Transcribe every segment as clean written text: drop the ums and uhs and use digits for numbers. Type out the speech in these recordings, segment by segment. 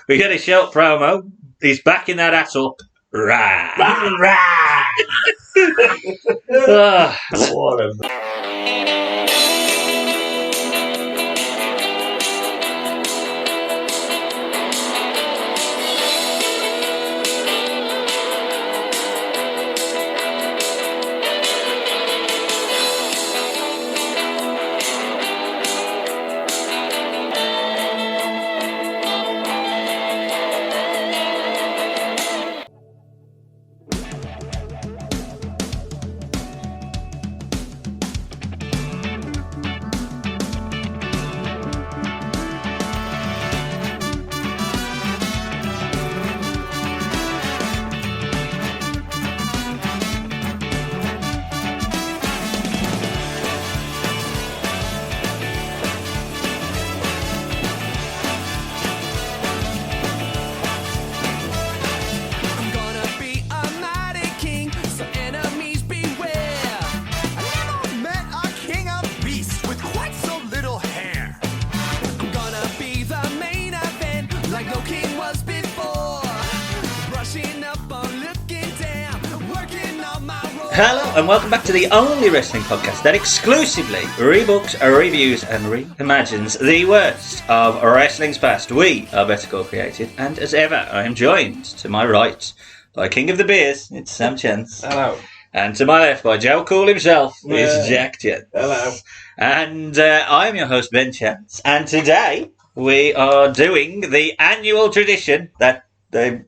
We get a short promo. He's backing that ass up. Rah! What a... Hello and welcome back to the only wrestling podcast that exclusively rebooks, reviews and reimagines the worst of wrestling's past. We are Better Call Creative, and as ever I am joined to my right by King of the Beers, it's Sam Chance. Hello. And to my left by Joe Cool himself, it's Jack Chance. Hello. And I'm your host Ben Chance, and today we are doing the annual tradition that they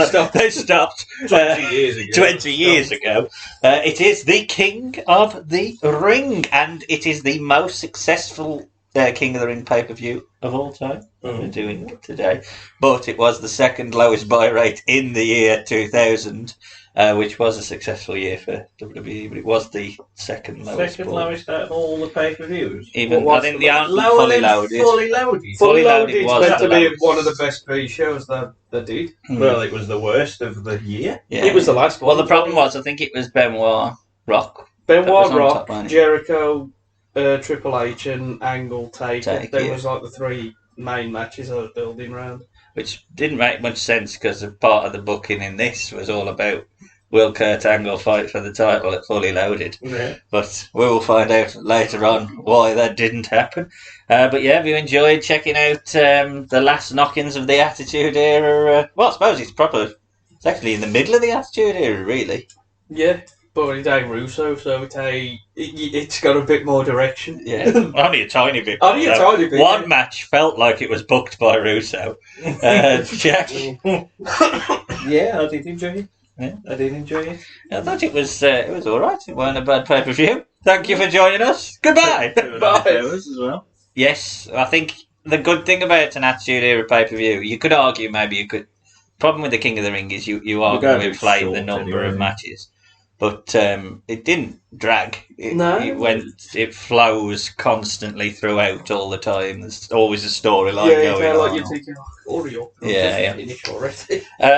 stopped 20 years ago. 20 years ago. It is the King of the Ring, and it is the most successful King of the Ring pay-per-view of all time. We're doing it today. But it was the second lowest buy rate in the year 2000, which was a successful year for WWE, but it was the second lowest. Second lowest out of all the pay-per-views. Even I think the fully loaded. Fully loaded. Fully loaded was meant to the be lowest. one of the best pre-shows that they did. Well, it was the worst of the year. Yeah. It was the last one. Well, the problem was, I think it was Benoit Rock. Benoit on Rock, top, Jericho, Triple H and Angle Taker. There yeah. was like the three main matches I was building around. Which didn't make much sense because part of the booking in this was all about will Kurt Angle fight for the title at Fully Loaded. Yeah. But we will find out later on why that didn't happen. But yeah, have you enjoyed checking out the last knockings of the Attitude Era? Well, I suppose it's actually in the middle of the Attitude Era, really. Yeah, but it's a Russo, so it's got a bit more direction. Yeah, only a tiny bit. Only a tiny bit. One match felt like it was booked by Russo. Jack? Yeah, I did enjoy it. Yeah. I did enjoy it. I thought it was all right. It wasn't a bad pay-per-view. Thank you for joining us. Goodbye. Bye. As well. Yes, I think the good thing about an Attitude Era pay-per-view, you could argue maybe you could. Problem with the King of the Ring is you are going to inflate the number of matches, but it didn't drag. It flows constantly throughout all the time. There's always a storyline going on. Like you're taking audio.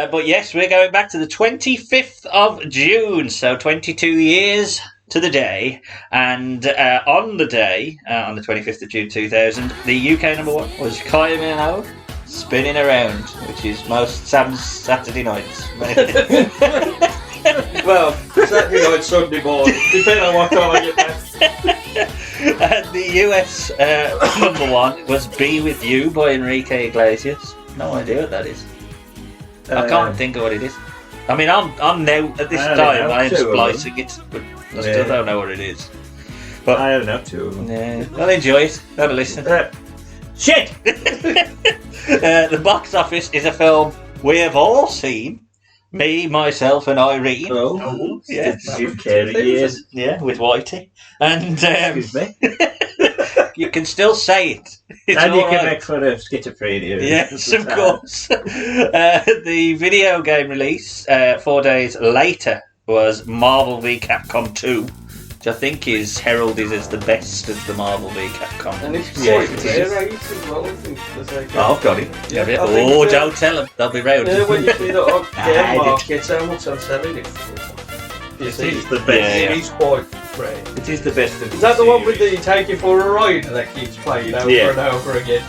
But yes, we're going back to the 25th of June, so 22 years to the day, and on the day, on the 25th of June 2000, the UK number one was Kylie Minogue, Spinning Around, which is most Sam's Saturday nights. Well, Saturday night, Sunday morning, depending on what time I get back. And the US number one was Be With You by Enrique Iglesias. No idea what that is. I can't think of what it is. I mean, I'm now, at this time, I am splicing it, but I still don't know what it is. But I don't have two of them. Yeah, I'll enjoy it. Have a listen. Shit! The box office is a film we have all seen. Me, myself, and Irene. Oh, yes. You've carried years. Yeah, with Whitey. And Excuse me. you can still say it. It's and you all can right. make fun of schizophrenia. Yes, of course. The video game release 4 days later was Marvel v Capcom 2, which I think is heralded as the best of the Marvel v Capcom. And it's series. quite rare as well, I think. Oh, I've got it. Yeah, Got it. I think Oh, don't tell them. They'll be round. Yeah, when you see that on game markets, how much I'm selling it for. You see, It's the best. it is quite rare. It is the best of Is that the one with the take you for a ride that keeps playing over and over again?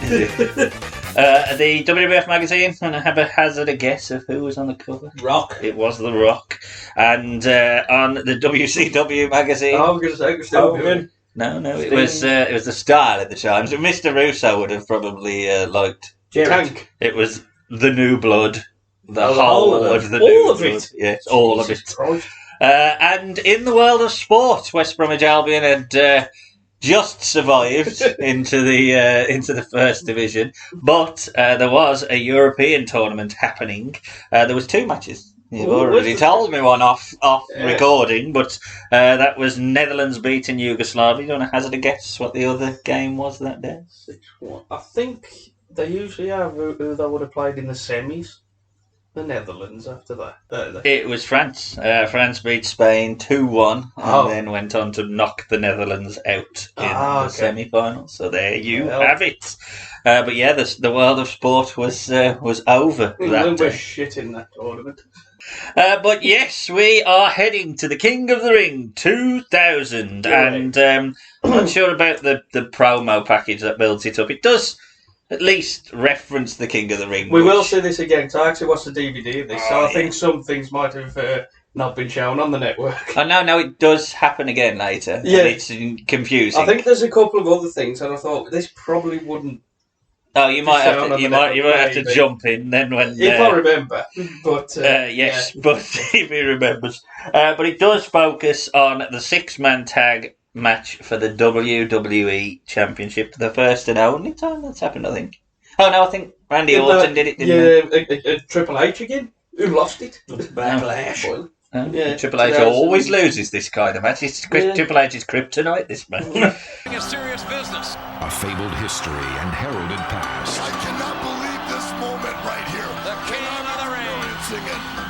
The WWF magazine, and I have a hazard a guess of who was on the cover. Rock. It was The Rock. And on the WCW magazine... I was going to say, we're still doing. No, it was the Style at the time. So Mr. Russo would have probably liked. Tank. It was The New Blood. The Oh, whole all of the all New of Blood. it? Yes, all of it. Christ. And in the world of sport, West Bromwich Albion had just survived into the first division, but there was a European tournament happening. There was 2 matches. You've already told me one off recording, but that was Netherlands beating Yugoslavia. Do you want to hazard a guess what the other game was that day? I think they usually have who they would have played in the semis. The Netherlands after that. It was France. France beat Spain 2-1 and then went on to knock the Netherlands out in the semi-final. So there you have it. But yeah, the world of sport was over that We're day. shit in that tournament. But yes, we are heading to the King of the Ring 2000. And I'm not sure about the promo package that builds it up. It does at least reference the King of the Ring. We will see this again, because I actually watched the DVD of this, so I think some things might have not been shown on the network. Oh, no, it does happen again later. Yeah. And it's confusing. I think there's a couple of other things, and I thought this probably wouldn't. Oh, you might shown have to. on the You might have to network, jump in then when. If I remember, but yes, but if he remembers. But it does focus on the 6-man tag match for the WWE Championship, the first and only time that's happened, I think. Oh no, I think Randy Orton did it, didn't he? Triple H again, who lost it. Backlash. Triple H always loses this kind of match. It's Triple H's kryptonite, this match. A serious business. A fabled history and heralded past. I cannot believe this moment right here. The king of the ring.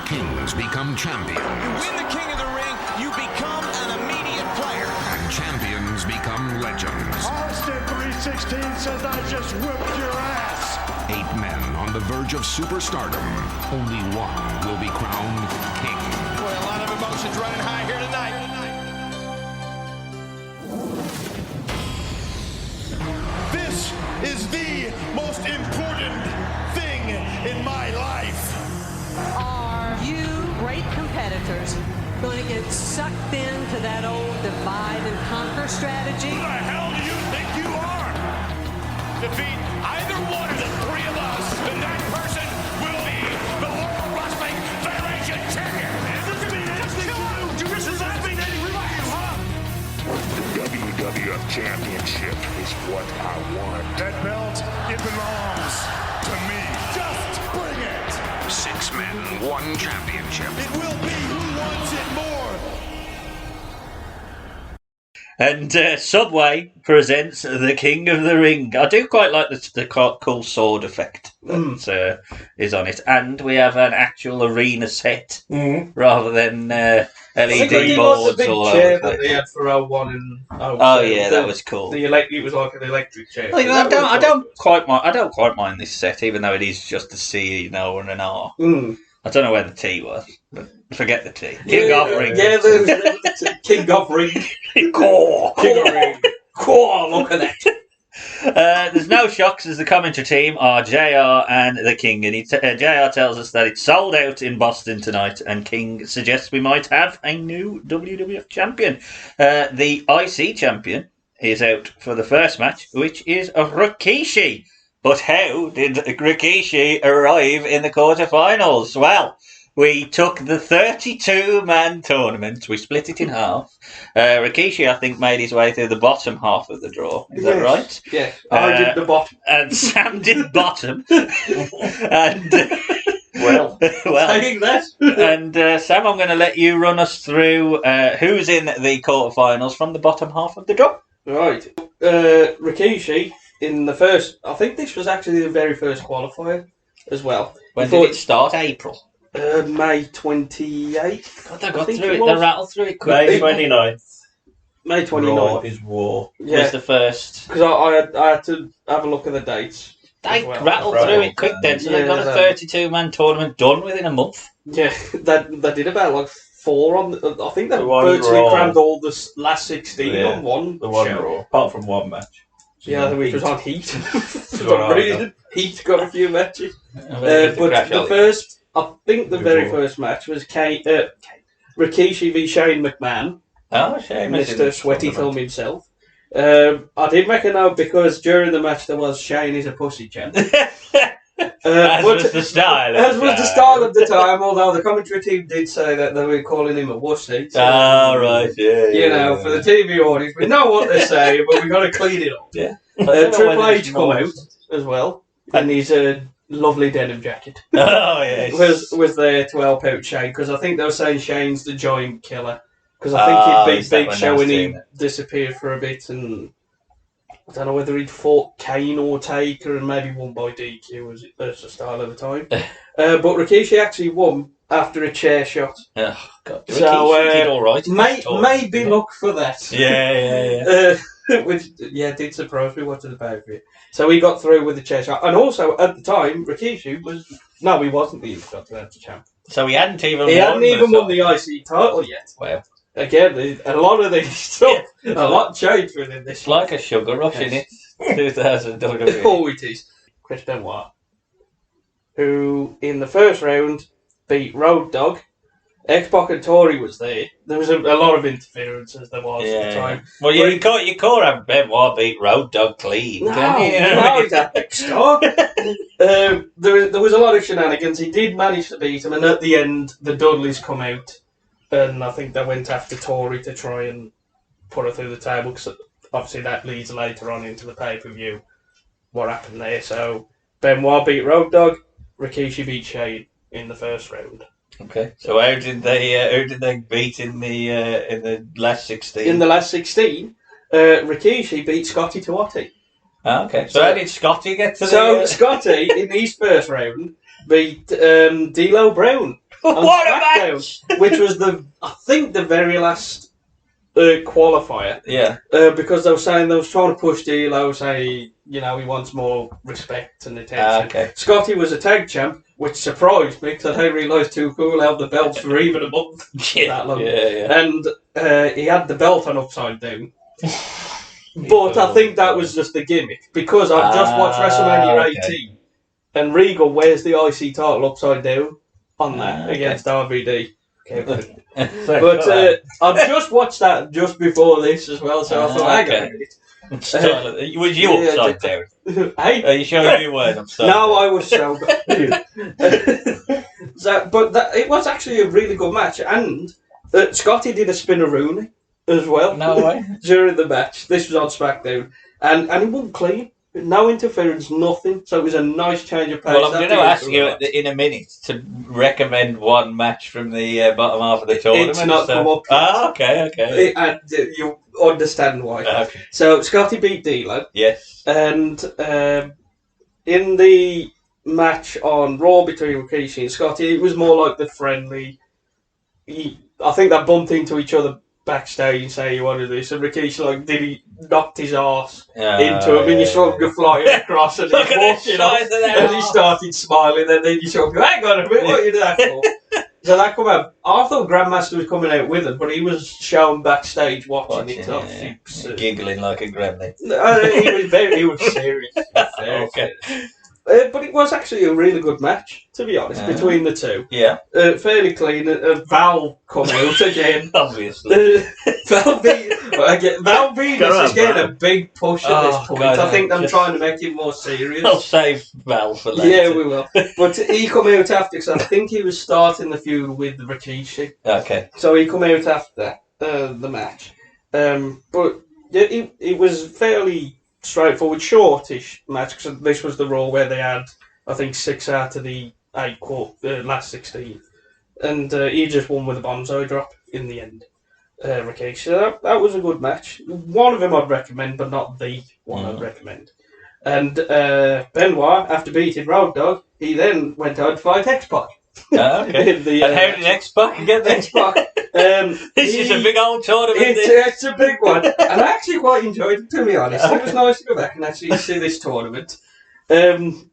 Kings become champions. You win the king of the ring, you become an immediate player. And champions become legends. Austin 316 says I just whipped your ass. 8 men on the verge of superstardom. Only one will be crowned king. Boy, a lot of emotions running high here tonight. This is the most important thing in my life. Are you great competitors going to get sucked into that old divide and conquer strategy? Who the hell do you think you are? Defeat either one of the 3 of us, and that person will be the World Wrestling Federation champion. This is mean anything to you, huh? The WWF Championship is what I want. That belt, it belongs to me. Just bring it. 6 men, 1 championship. It will be who wants it more. And Subway presents the King of the Ring. I do quite like the cool sword effect that is on it. And we have an actual arena set rather than LED boards all over chair the place. that they had for 01 and 02. Oh yeah, that was cool. It was like an electric chair. I don't quite mind this set, even though it is just a C, and an R. I don't know where the T was, but forget the T. King of Ring. Yeah, the King of Ring. Core. King of Ring. Core, look at that. There's no shocks as the commentary team are JR and the King, and JR tells us that it's sold out in Boston tonight, and King suggests we might have a new WWF champion. The IC champion is out for the first match, which is Rikishi. But how did Rikishi arrive in the quarterfinals? Well, we took the 32-man tournament. We split it in half. Rikishi, I think, made his way through the bottom half of the draw. Is that right? Yeah, I did the bottom. And Sam did bottom. And Saying that. And Sam, I'm going to let you run us through who's in the quarterfinals from the bottom half of the draw. Right. Rikishi in the first. I think this was actually the very first qualifier as well. When did it start? April. May 28th. God, they got through it. They rattled through it quick. May 29th. May 29th. Raw is war. Was the first. Because I had to have a look at the dates. They rattled through it quick then, so they got a 32-man tournament done within a month. Yeah, they did about like 4 on. I think they one virtually Raw. crammed all the last 16 Yeah, on one The one show. Raw, apart from one match. Yeah, which was on Heat. some reason. He's got a few matches. But the first, I think the very first match was Rikishi v Shane McMahon. Oh, Shane. Mr. Sweaty Film himself. I did make a note because during the match there was Shane is a pussy chant. As was the style. As was the style at the time, although the commentary team did say that they were calling him a wussy. So, right, yeah. You know, for the TV audience, we know what they're saying, but we've got to clean it up. Yeah. Triple H come out as well, and he's a lovely denim jacket. Oh, yeah. was there to help out Shane, because I think they were saying Shane's the giant killer. Because I think he'd beat Big Show and he disappeared for a bit, and I don't know whether he'd fought Kane or Taker and maybe won by DQ as the style of the time. But Rikishi actually won after a chair shot. Oh, God. So, Rikishi did all right. Maybe look for that. Yeah. Which, did surprise me watching the pay-per-view. So he got through with the chair shot. And also, at the time, Rikishi was... No, he wasn't the Intercontinental champ. So he hadn't even won the IC title yet. Well... Again, a lot of these stuff, a lot changed within this. It's like a sugar rush, isn't it? 2000 WWE. Oh, it is. Chris Benoit, who in the first round beat Road Dogg. X-Pac and Tori was there. There was a lot of interference as there was at the time. Well, you can't have Benoit beat Road Dogg clean, can you? No, he's a big star. There was a lot of shenanigans. He did manage to beat him, and at the end, the Dudleys come out. And I think they went after Tori to try and put her through the table, because obviously that leads later on into the pay-per-view what happened there. So Benoit beat Road Dogg, Rikishi beat Shane in the first round. Okay. So how did they beat in the last 16? In the last 16, Rikishi beat Scotty Tuati. Ah, okay. So how did Scotty get to Scotty in his first round beat D'Lo Brown. What a match! Which was the very last qualifier. Yeah. Because they were saying they was trying to push D'Lo, say, he wants more respect and attention. Okay. Scotty was a tag champ, which surprised me because I didn't realise Too Cool held the belts for even a month. That long. Yeah. And he had the belt on upside down. But I think that was just a gimmick, because I've just watched WrestleMania 18 and Regal wears the IC title upside down on that against RVD. Okay, but I've just watched that just before this as well, so I thought, hang on a minute. Was you upside down? Hey? Are you sure you weren't upside down? No, I was sober. It was actually a really good match, and Scotty did a spinneroonie as well. No way. During the match. This was on SmackDown. And he won clean. No interference, nothing. So it was a nice change of pace. Well, I'm going to ask you in a minute to recommend one match from the bottom half of the tournament. It's not come up. Ah, okay. You understand why. Okay. So Scotty beat D'Lo. Yes. And in the match on Raw between Rikishi and Scotty, it was more like the friendly. I think they bumped into each other backstage and say you want to do this, and Rikishi he knocked his arse into him, and you saw him go flying across, and he walked off, and he started smiling, and then you saw him go, hang on a minute, what are you doing that for? So that come out. I thought Grandmaster was coming out with him, but he was shown backstage watching it, giggling like a gremlin. He was serious. Okay. But it was actually a really good match, to be honest, between the two. Yeah. Fairly clean. Val come out again. Obviously. Val Venus is getting a big push at this point. God, I think I'm trying to make it more serious. I'll save Val for later. Yeah, we will. But he come out after, because I think he was starting the feud with Rikishi. Okay. So he come out after the match. But yeah, it was fairly straightforward, shortish match, because this was the Raw where they had, I think, 6 out of the 8 last 16, and he just won with a bonsai drop in the end. Rikishi, so that was a good match. One of them I'd recommend, but not the one I'd recommend. And Benoit, after beating Road Dogg, he then went out to fight X-Pac. Okay. And how did X-Pac get there? X-Pac. This is a big old tournament. It's a big one. And I actually quite enjoyed it, to be honest. It was nice to go back and actually see this tournament. The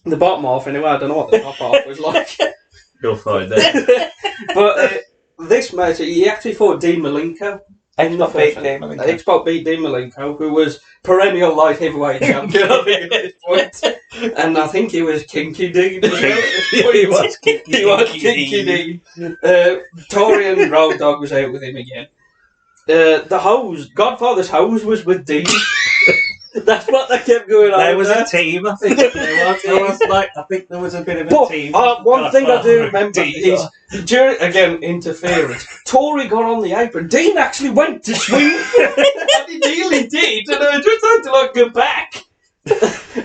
bottom half, anyway, I don't know what the top half was like. You'll find that. But this match, he actually fought Dean Malenko In the X-Pac beat first Dean one. Malenko. X-Pac beat Dean Malenko, who was perennial light heavyweight champion I think, at this point. And I think he was Kinky Dean. He was Kinky Dean. Tory and Road Dogg was out with him again. The hose, Godfather's hose was with Dean. That's what they kept going on. There was there. a team, I think. I think there was a bit of a But team. one thing I do Godfather remember and is during again interference. Tory got on the apron. Dean actually went to swing, and he nearly did, and I just had to like go back.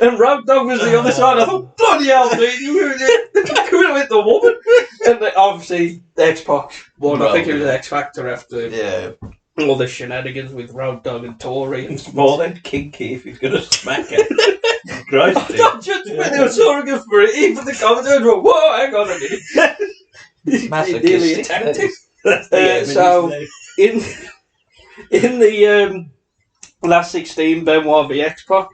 And Road Dogg was the other side. I thought, bloody hell, Dean, you would have hit the woman. And obviously, X-Pac won. I think it was X Factor after all the shenanigans with Road Dogg and Tory. It's more than kinky if he's going to smack it. Christ, Not just when they were sorting for it, even the commentators were, whoa, hang on a minute. He nearly attacked him. That's the end, So, isn't it? in the last 16, Benoit v X-Pac,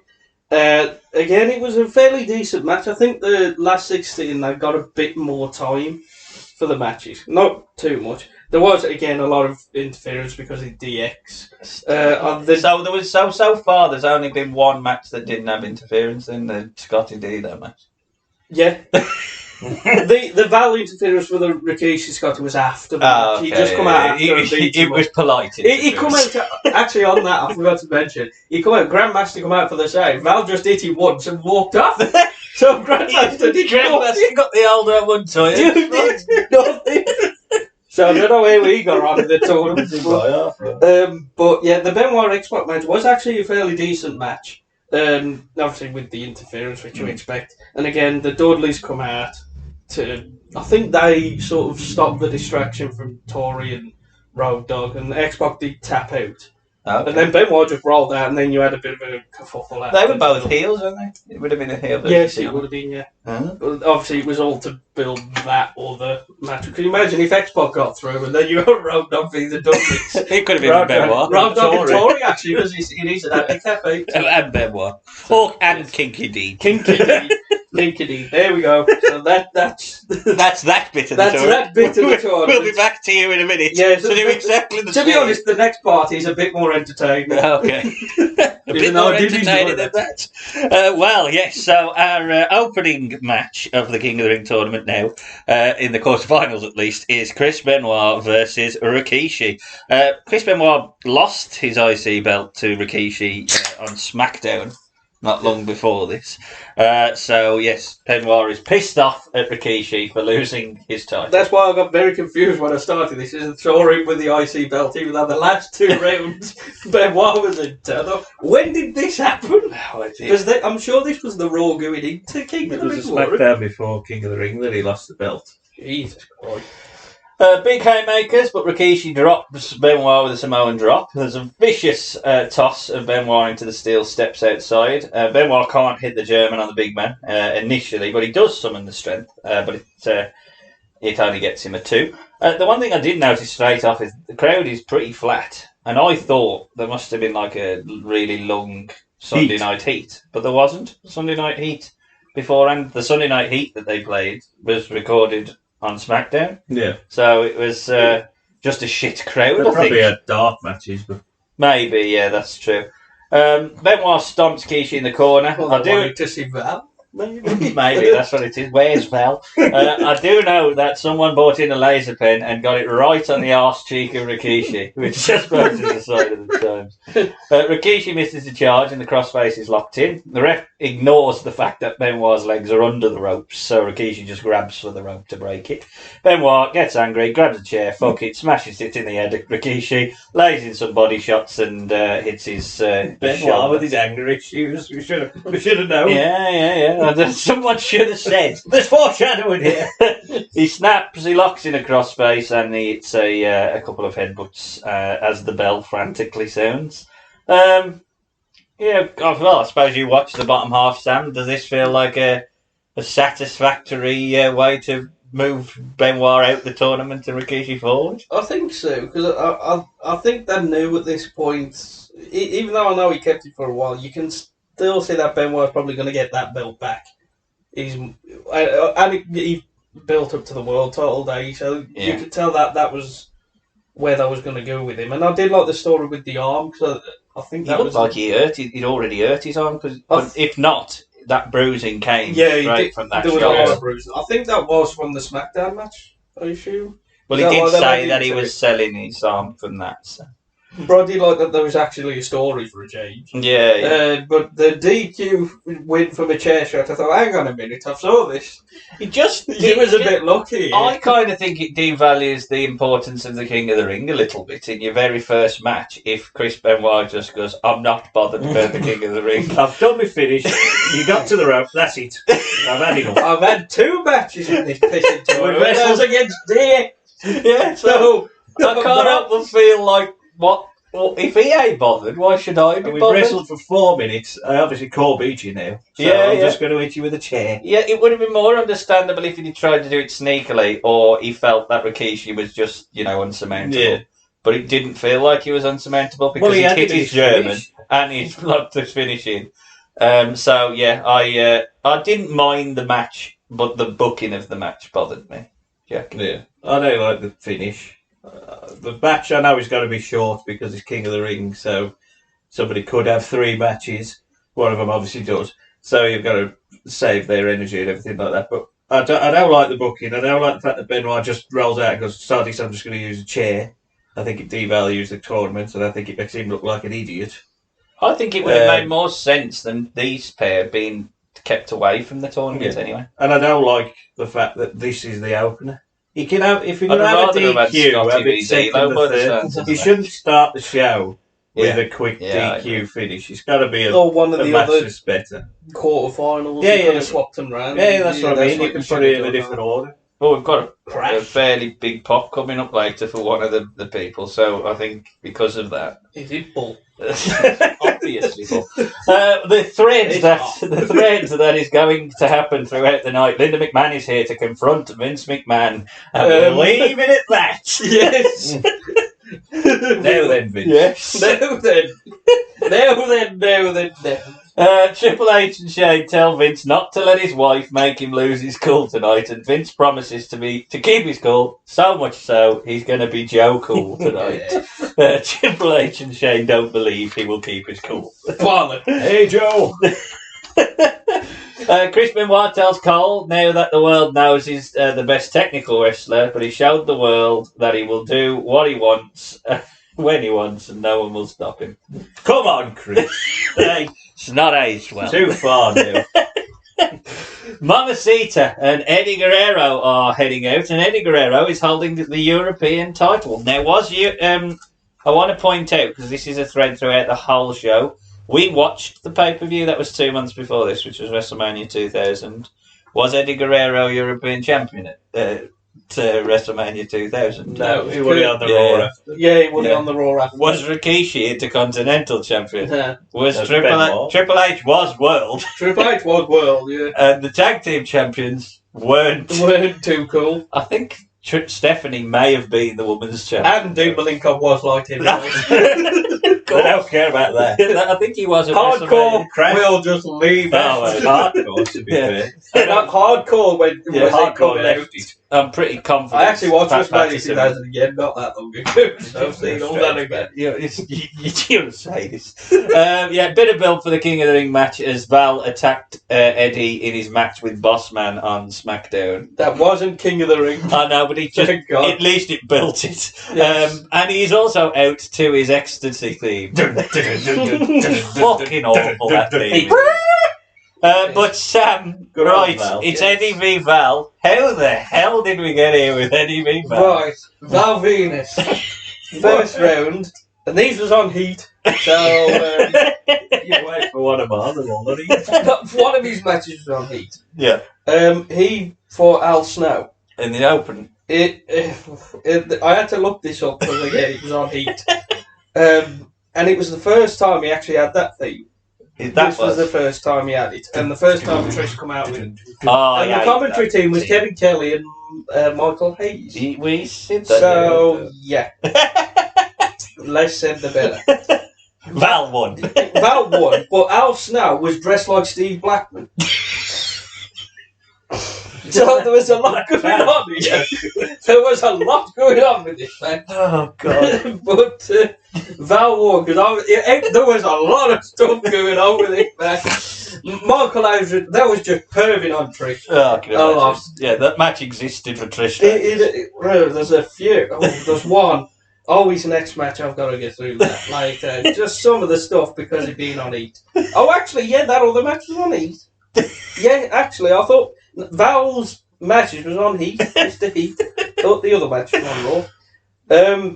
again, it was a fairly decent match. I think the last 16, they got a bit more time for the matches. Not too much. There was, again, a lot of interference because of DX. So there was so far. There's only been one match that didn't have interference in the Scotty D that match. Yeah. the Val interference for the Rikishi Scotty was after the match. Okay, He just come out after and beat It him was up. polite. He come out, actually on that, I forgot to mention, he come out, Grandmaster come out for the save. Val just hit him once and walked off. So Grandmaster did Grandmaster got the older at one time. nothing. So I don't know where we got on in the tournament. But yeah, the Benoit X-Pac match was actually a fairly decent match. Obviously with the interference, which you expect. And again, the Dudleys come out to... I think they sort of stopped the distraction from Tory and Road Dogg, and X-Pac did tap out. Okay. And then Benoit just rolled out, and then you had a bit of a kerfuffle after. They were both heels, weren't they? It would have been a heel versus Yes, it heel. would have been, yeah. Huh? But obviously, it was all to build that other match. Can you imagine if X-Pac got through and then you got Road Dogg v the Dudleys? It could have been Benoit. Road Dogg and Tory, actually, because it is an handicap. And Benoit. Or, and Kinky D. Kinky D. Kinky D. There we go. So that's that bit of the that's tour. that bit of the tournament. We'll be back to you in a minute Yeah, to do exactly the To same. be honest, the next part is a bit more entertaining. Okay. A bit though more I did enjoy entertaining than that. Well, yes, so our opening match of the King of the Ring tournament now, in the quarterfinals at least, is Chris Benoit versus Rikishi. Chris Benoit lost his IC belt to Rikishi on SmackDown not long before this. So, yes, Benoit is pissed off at Rikishi for losing his title. That's why I got very confused when I started this. Is Tory with the IC belt, even though the last two rounds Benoit was in. When did this happen? Because I'm sure this was the Raw going into King of It the was a Ring. wasn't it? SmackDown before King of the Ring that he lost the belt. Jesus Christ. Big haymakers, but Rikishi drops Benoit with a Samoan drop. There's a vicious toss of Benoit into the steel steps outside. Benoit can't hit the German on the big man initially, but he does summon the strength, but it only gets him a 2. The one thing I did notice straight off is the crowd is pretty flat, and I thought there must have been like a really long Sunday night heat, but there wasn't. Sunday night heat beforehand. The Sunday night heat that they played was recorded on SmackDown. Yeah. So it was just a shit crowd, They I probably think. had dark matches, but Maybe, yeah, that's true. Benoit stomps Kishi in the corner. Well, I wanted to see Val. Maybe that's what it is. Where's Val? I do know that someone bought in a laser pen and got it right on the arse cheek of Rikishi, which just goes to the side of the times. Rikishi misses the charge and the crossface is locked in. The ref ignores the fact that Benoit's legs are under the ropes, so Rikishi just grabs for the rope to break it. Benoit gets angry, grabs a chair, fuck it, smashes it in the head of Rikishi, lays in some body shots and hits his Benoit shoulder. with his anger issues, we should have known. Yeah. Someone should have said. There's foreshadowing here. He snaps, he locks in a crossface, and he hits a couple of headbutts as the bell frantically sounds. Well, I suppose you watched the bottom half, Sam. Does this feel like a satisfactory way to move Benoit out the tournament and Rikishi forward? I think so, because I think they knew at this point, even though I know he kept it for a while, you can still see that Benoit's probably going to get that belt back. He built up to the world title day, so you could tell that was where they was going to go with him. And I did like the story with the arm, because I think He that looked was... like he'd already hurt his arm, but if not, that bruising came straight from that there was a lot shot. of bruising. I think that was from the SmackDown match, I assume. Well, Is he that why did they say made that it he to was it? selling his arm from that. So. But I did like that there was actually a story for a change. Yeah. But the DQ win from a chair shot, I thought, hang on a minute, I saw this. He just He was a bit lucky. I kind of think it devalues the importance of the King of the Ring a little bit in your very first match. If Chris Benoit just goes, I'm not bothered about the King of the Ring. I've done my finish. You got to the rope. That's it. I've had enough. I've had 2 matches in this pissing tournament. We wrestled- That was against Deer. Yeah, so I can't help but feel like, what? Well, if he ain't bothered, why should I be And we've bothered? wrestled for 4 minutes. I obviously can't beat you now. So I'm just going to hit you with a chair. Yeah, it would have been more understandable if he'd tried to do it sneakily, or he felt that Rikishi was just, unsurmountable. Yeah. But it didn't feel like he was unsurmountable because Well, he he had hit to his be German finished. and he's locked his finishing. So yeah, I didn't mind the match, but the booking of the match bothered me. Jack. Yeah. I don't like the finish. The match I know is going to be short because it's King of the Ring, so somebody could have 3 matches. One of them obviously does. So you've got to save their energy and everything like that. But I don't like the booking. I don't like the fact that Benoit just rolls out and goes, Sardis, I'm just going to use a chair. I think it devalues the tournament, and I think it makes him look like an idiot. I think it would have made more sense than these pair being kept away from the tournament anyway. And I don't like the fact that this is the opener. You can have, if you're I'd going to have a rather have had DQ, Scotty have it v. second D'Lo or by the third. sounds of You it. shouldn't start the show with Yeah. a quick Yeah, I DQ finish. It's got to be a, Or one of a the match other that's better. quarterfinals. Yeah, You yeah. could have swapped them round. Yeah, that's what I mean. what You can should put it have in a done. different order. Well, we've got a Crash. fairly big pop coming up later for one of the people, so I think because of that, Is it bull? obviously, the threads that is going to happen throughout the night. Linda McMahon is here to confront Vince McMahon, and we'll leave it at that. Yes. Now then, Vince. Yes. Now then. Triple H and Shane tell Vince not to let his wife make him lose his cool tonight, and Vince promises to keep his cool, so much so he's going to be Joe Cool tonight. Triple H and Shane don't believe he will keep his cool. Hey, Joe. Chris Benoit tells Cole now that the world knows he's the best technical wrestler, but he showed the world that he will do what he wants when he wants, and no one will stop him. Come on, Chris. Hey, It's not aged well. too far now. Mamacita and Eddie Guerrero are heading out, and Eddie Guerrero is holding the European title. Now, I want to point out, because this is a thread throughout the whole show, we watched the pay-per-view that was 2 months before this, which was WrestleMania 2000. Was Eddie Guerrero European champion at WrestleMania 2000? No, He won it on the Yeah. Raw after. Yeah, he won it Yeah. on the Raw after. Was Rikishi Intercontinental champion? Yeah. Was That's Triple Benoit. H was world? Triple H was world, yeah. And the tag team champions weren't. Weren't too cool. I think Stephanie may have been the women's champion. And Dean Malenko was like him. They don't care about that. I think he was a Hardcore Crash. will just leave Oh, it. hardcore, to be Yeah. fair. Not hardcore when Yeah, was it Hardcore coming out. left it. I'm pretty confident. I actually watched Pat WrestleMania Patterson- 2000 again, not that long ago. So I've seen all that again. You say this. Bit of build for the King of the Ring match as Val attacked Eddie in his match with Bossman on SmackDown. That wasn't King of the Ring. I know, but he just Thank God. at least it built it. Yes. And he's also out to his ecstasy theme. Fucking awful that theme. But Sam, Good old right, Val. it's Yes. Eddie v Val. How the hell did we get here with Eddie v Val? Right, Val Venus. First round. And these was on Heat. So, You wait for one of our other one, don't you? one of his matches was on Heat. Yeah, He fought Al Snow. in the open. I had to look this up because again it was on Heat, and it was the first time he actually had that theme. This was the first time he had it, and the first time Trish come out with it. Oh, And yeah, the commentary that team was Kevin Kelly and Michael Hayes. We said that. So yeah, less said the better. Val won. Val won, but Al Snow was dressed like Steve Blackman. So there was a lot going on here. There was a lot going on with this match. Oh, God. But Val won, because there was a lot of stuff going on with this match. Michael Hayes, that was just perving on Trish. Oh, I can imagine. lot. Yeah, that match existed for Trish. There's a few. There's one. His next match, I've got to get through that. Like, just some of the stuff because of being on Heat. Oh, actually, yeah, that other match was on Heat. Yeah, actually, I thought Val's matches was on Heat. Mr. Heat. Thought the other match was on Raw.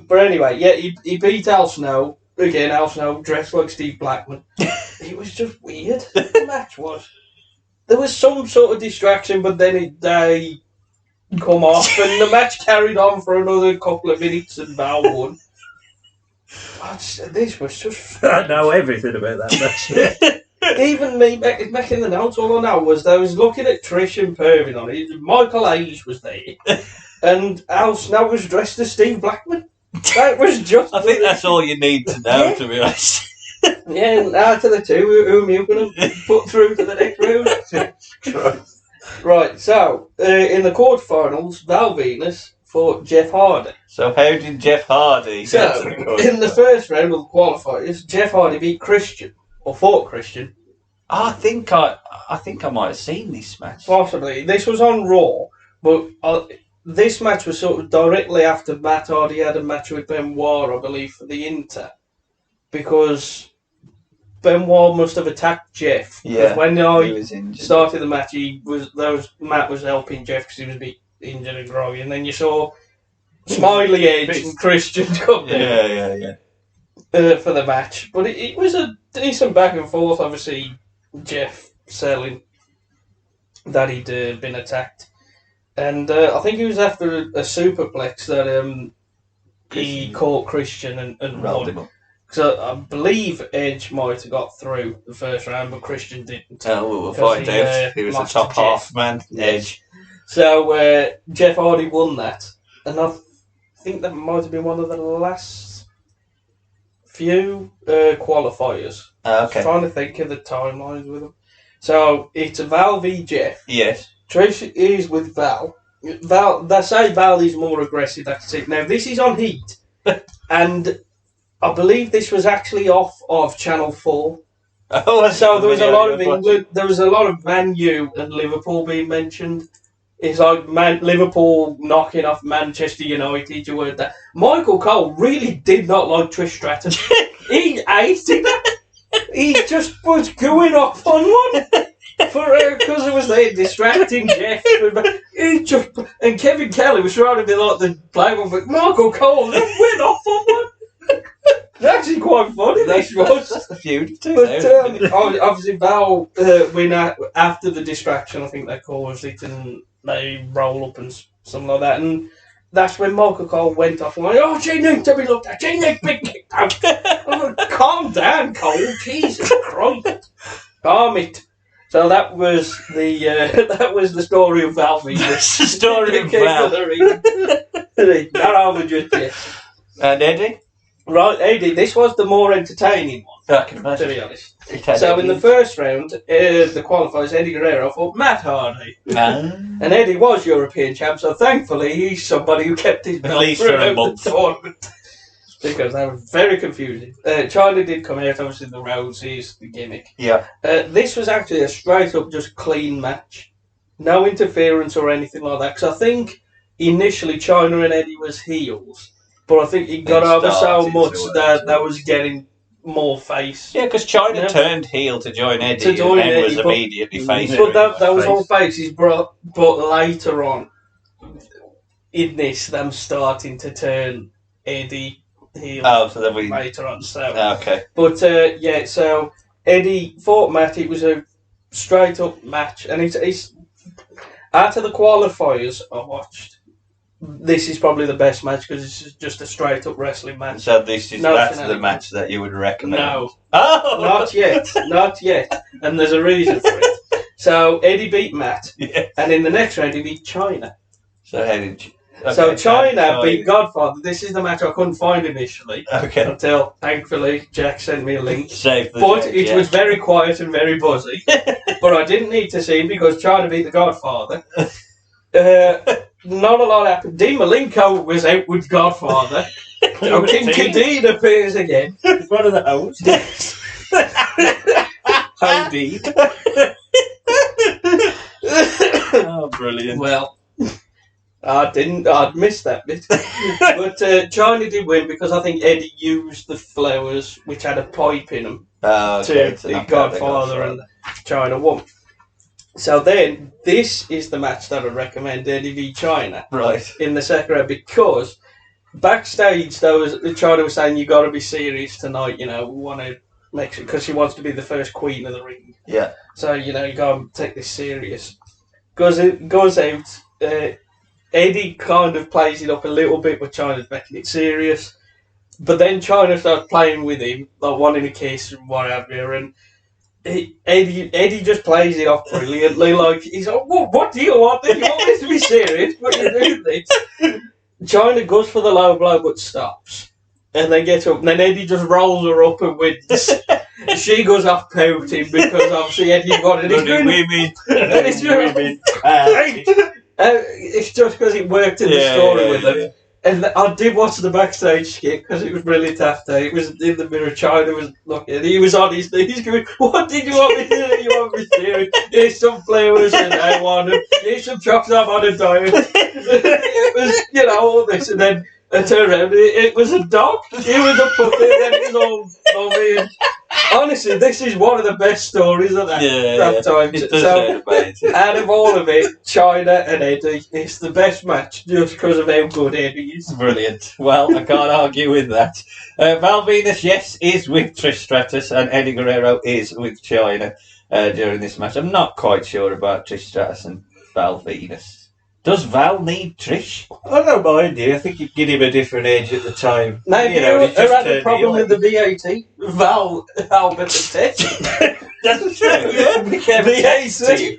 But anyway, yeah, he beat Al Snow. Again, Al Snow dressed like Steve Blackman. It was just weird. The match was. There was some sort of distraction, but then they come off, and the match carried on for another couple of minutes, and Val won. This was just. I know everything about that match. Even me making the notes, all I know was I was looking at Trish and perving on it. Michael Hayes was there, and Al Snow was dressed as Steve Blackman. That was just. I think that's all you need to know, to be honest. Yeah, and out of the two, who am you going to put through to the next round? Right, so in the quarterfinals, Val Venus fought Jeff Hardy. So how did Jeff Hardy get to the in the first round of the qualifiers, Jeff Hardy beat Christian, or fought Christian. I think I might have seen this match. Possibly. This was on Raw, but this match was sort of directly after Matt Hardy had a match with Benoit, I believe, for the Inter. Because Benoit must have attacked Jeff. Yeah, when he was started the match, Matt was helping Jeff because he was a bit injured and groggy, and then you saw Smiley Edge and Christian come in. For the match. But it was a decent back and forth. Obviously, Jeff selling that he'd been attacked, and I think it was after a superplex that he caught Christian and rolled him up. So I believe Edge might have got through the first round, but Christian didn't. Oh, we'll find out. He was the top half man, Edge. So Jeff Hardy won that, and I think that might have been one of the last few qualifiers. Okay. I'm trying to think of the timelines with them. So it's Val v Jeff. Yes. Trish is with Val. They say Val is more aggressive. That's it. Now this is on Heat, and I believe this was actually off of Channel 4. Oh, so there was a lot of England. There was a lot of Man U and Liverpool being mentioned. It's like Liverpool knocking off Manchester United. You heard that. Michael Cole really did not like Trish Stratton. He hated that. He just was going off on one because it was there distracting Jeff. And Kevin Kelly was trying to be like the player, but Michael Cole went off on one. It's actually quite funny. That's the feud. But obviously Val win after the distraction. I think they caused it, and they roll up and something like that. And that's when Michael Cole went off and went, "Oh, she needs to be looked at. She needs to be kicked out." Calm down, Cole. Jesus Christ, calm it. So that was the story of Val Venus. The story of Val. Not over just yet. And Eddie. Right, Eddie, this was the more entertaining one, I can imagine. to be honest. So in the first round, the qualifiers, Eddie Guerrero fought Matt Hardy. And Eddie was European champ, so thankfully he's somebody who kept his belt throughout the tournament. Because they were very confusing. China did come out, obviously the Roses, the gimmick. Yeah. This was actually a straight up just clean match. No interference or anything like that, because I think initially China and Eddie was heels. But I think he got over so much that was getting more face. Yeah, because China turned heel to join Eddie and was immediately face. But that was all faces, but later on, in this, them starting to turn Eddie heel later on. So. Okay. But, so Eddie fought Matt. It was a straight-up match. And it's out of the qualifiers I watched, this is probably the best match because it's just a straight up wrestling match. So that's the match that you would recommend? No. Oh! Not yet. And there's a reason for it. So Eddie beat Matt, and in the next round he beat China. So how did you... Okay, so China beat Godfather. This is the match I couldn't find initially. Okay. Until, thankfully, Jack sent me a link. It was very quiet and very buzzy. But I didn't need to see him because China beat the Godfather. Not a lot happened. Dean Malenko was out with Godfather. King Kadeen appears again. It's one of the hosts. Howdy. Oh, brilliant. Well, I'd missed that bit. But China did win because I think Eddie used the flowers, which had a pipe in them, to the Godfather, and China won. So then, this is the match that I'd recommend, Eddie v China. Right. In the second round, because backstage, China was saying, you got to be serious tonight, we want to make sure, because she wants to be the first queen of the ring. Yeah. So, you got to take this serious. Goes out, Eddie kind of plays it up a little bit, but China's making it serious. But then China starts playing with him, like wanting a kiss and what have you, and Eddie just plays it off brilliantly. Like, he's like, what do you want? You want this to be serious, but you're doing this. China goes for the low blow, but stops. And then gets up, and then Eddie just rolls her up and wins. She goes off pouting because obviously Eddie got it. It's just because it worked in the story with them. And I did watch the backstage skit because it was brilliant after. It was in the mirror. China was looking. He was on his knees going, "What did you want me to do? You want me to do? Here's some flowers and I want them. Here's some chocolates. I'm on a diet." It was, all this, and then I turned around. It was a dog. It was a puppy. And then it was all me. And honestly, this is one of the best stories of that time. So, out of all of it, China and Eddie, it's the best match just because of how good Eddie is. Brilliant. Well, I can't argue with that. Val Venus, yes, is with Trish Stratus, and Eddie Guerrero is with China during this match. I'm not quite sure about Trish Stratus and Val Venus. Does Val need Trish? I don't mind you. I think you'd give him a different age at the time. Maybe you had a problem with the VAT. Val, Albert and Ted. That's true, yeah. VAT.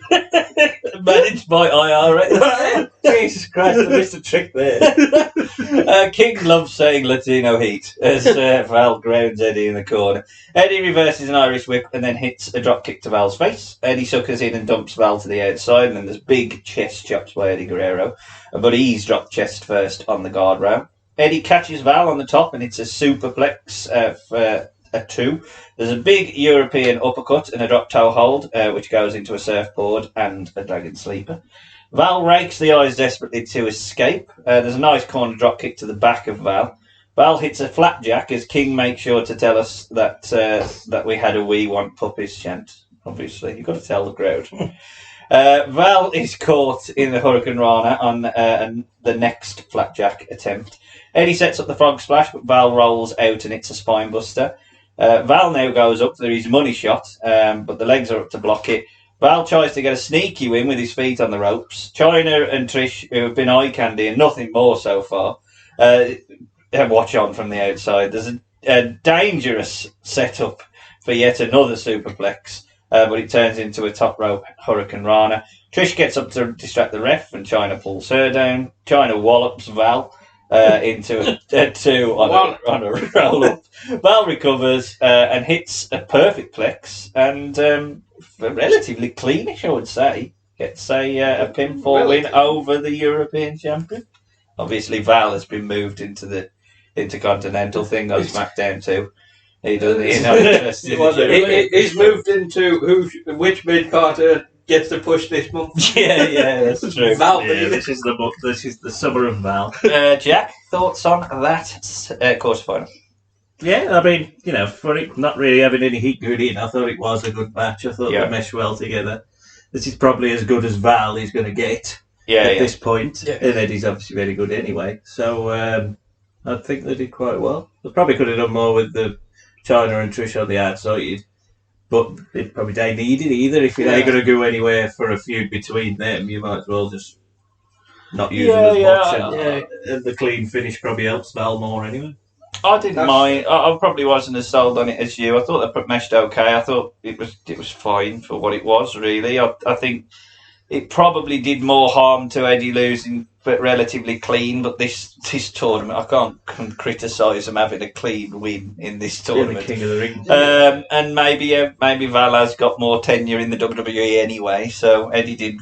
Managed by IRS. Jesus Christ, I missed a trick there. King loves saying Latino heat as Val grounds Eddie in the corner. Eddie reverses an Irish whip and then hits a drop kick to Val's face. Eddie suckers in and dumps Val to the outside, and then there's big chest chops by Eddie Guerrero, but he's dropped chest first on the guardrail. Eddie catches Val on the top and it's a superplex for a 2. There's a big European uppercut and a drop toe hold, which goes into a surfboard and a dragon sleeper. Val rakes the eyes desperately to escape. There's a nice corner drop kick to the back of Val. Val hits a flapjack as King makes sure to tell us that we had a "We Want Puppies" chant. Obviously, you've got to tell the crowd. Val is caught in the Hurricane Rana on the next flapjack attempt. Eddie sets up the frog splash, but Val rolls out and it's a spine buster. Val now goes up for his money shot, but the legs are up to block it. Val tries to get a sneaky win with his feet on the ropes. China and Trish, who have been eye candy and nothing more so far, watch on from the outside. There's a dangerous setup for yet another superplex, but it turns into a top rope Hurricane Rana. Trish gets up to distract the ref and China pulls her down. China wallops Val into a 2 on a roll-up. Val recovers and hits a perfect plex and relatively cleanish, I would say. Gets a pinfall win over the European champion. Obviously, Val has been moved into the Intercontinental thing on SmackDown too. He doesn't. He's moved into which mid-carter gets to push this month. Yeah, that's true. Val, this is the summer of Val. Jack, thoughts on that quarterfinal? Yeah, I mean, for it not really having any heat going in, I thought it was a good match. I thought they meshed well together. This is probably as good as Val is going to get at this point. Yeah. And Eddie's obviously very good anyway. So I think they did quite well. They probably could have done more with the China and Trish on the outside. But they probably don't need it either. If you're going to go anywhere for a feud between them, you might as well just not use them as much. And the clean finish probably helps Val more anyway. I didn't mind. I probably wasn't as sold on it as you. I thought they meshed okay. I thought it was fine for what it was, really. I think it probably did more harm to Eddie losing, but relatively clean. But this tournament, I can't criticise them having a clean win in this tournament. King of the Ring. And maybe Val has got more tenure in the WWE anyway. So Eddie did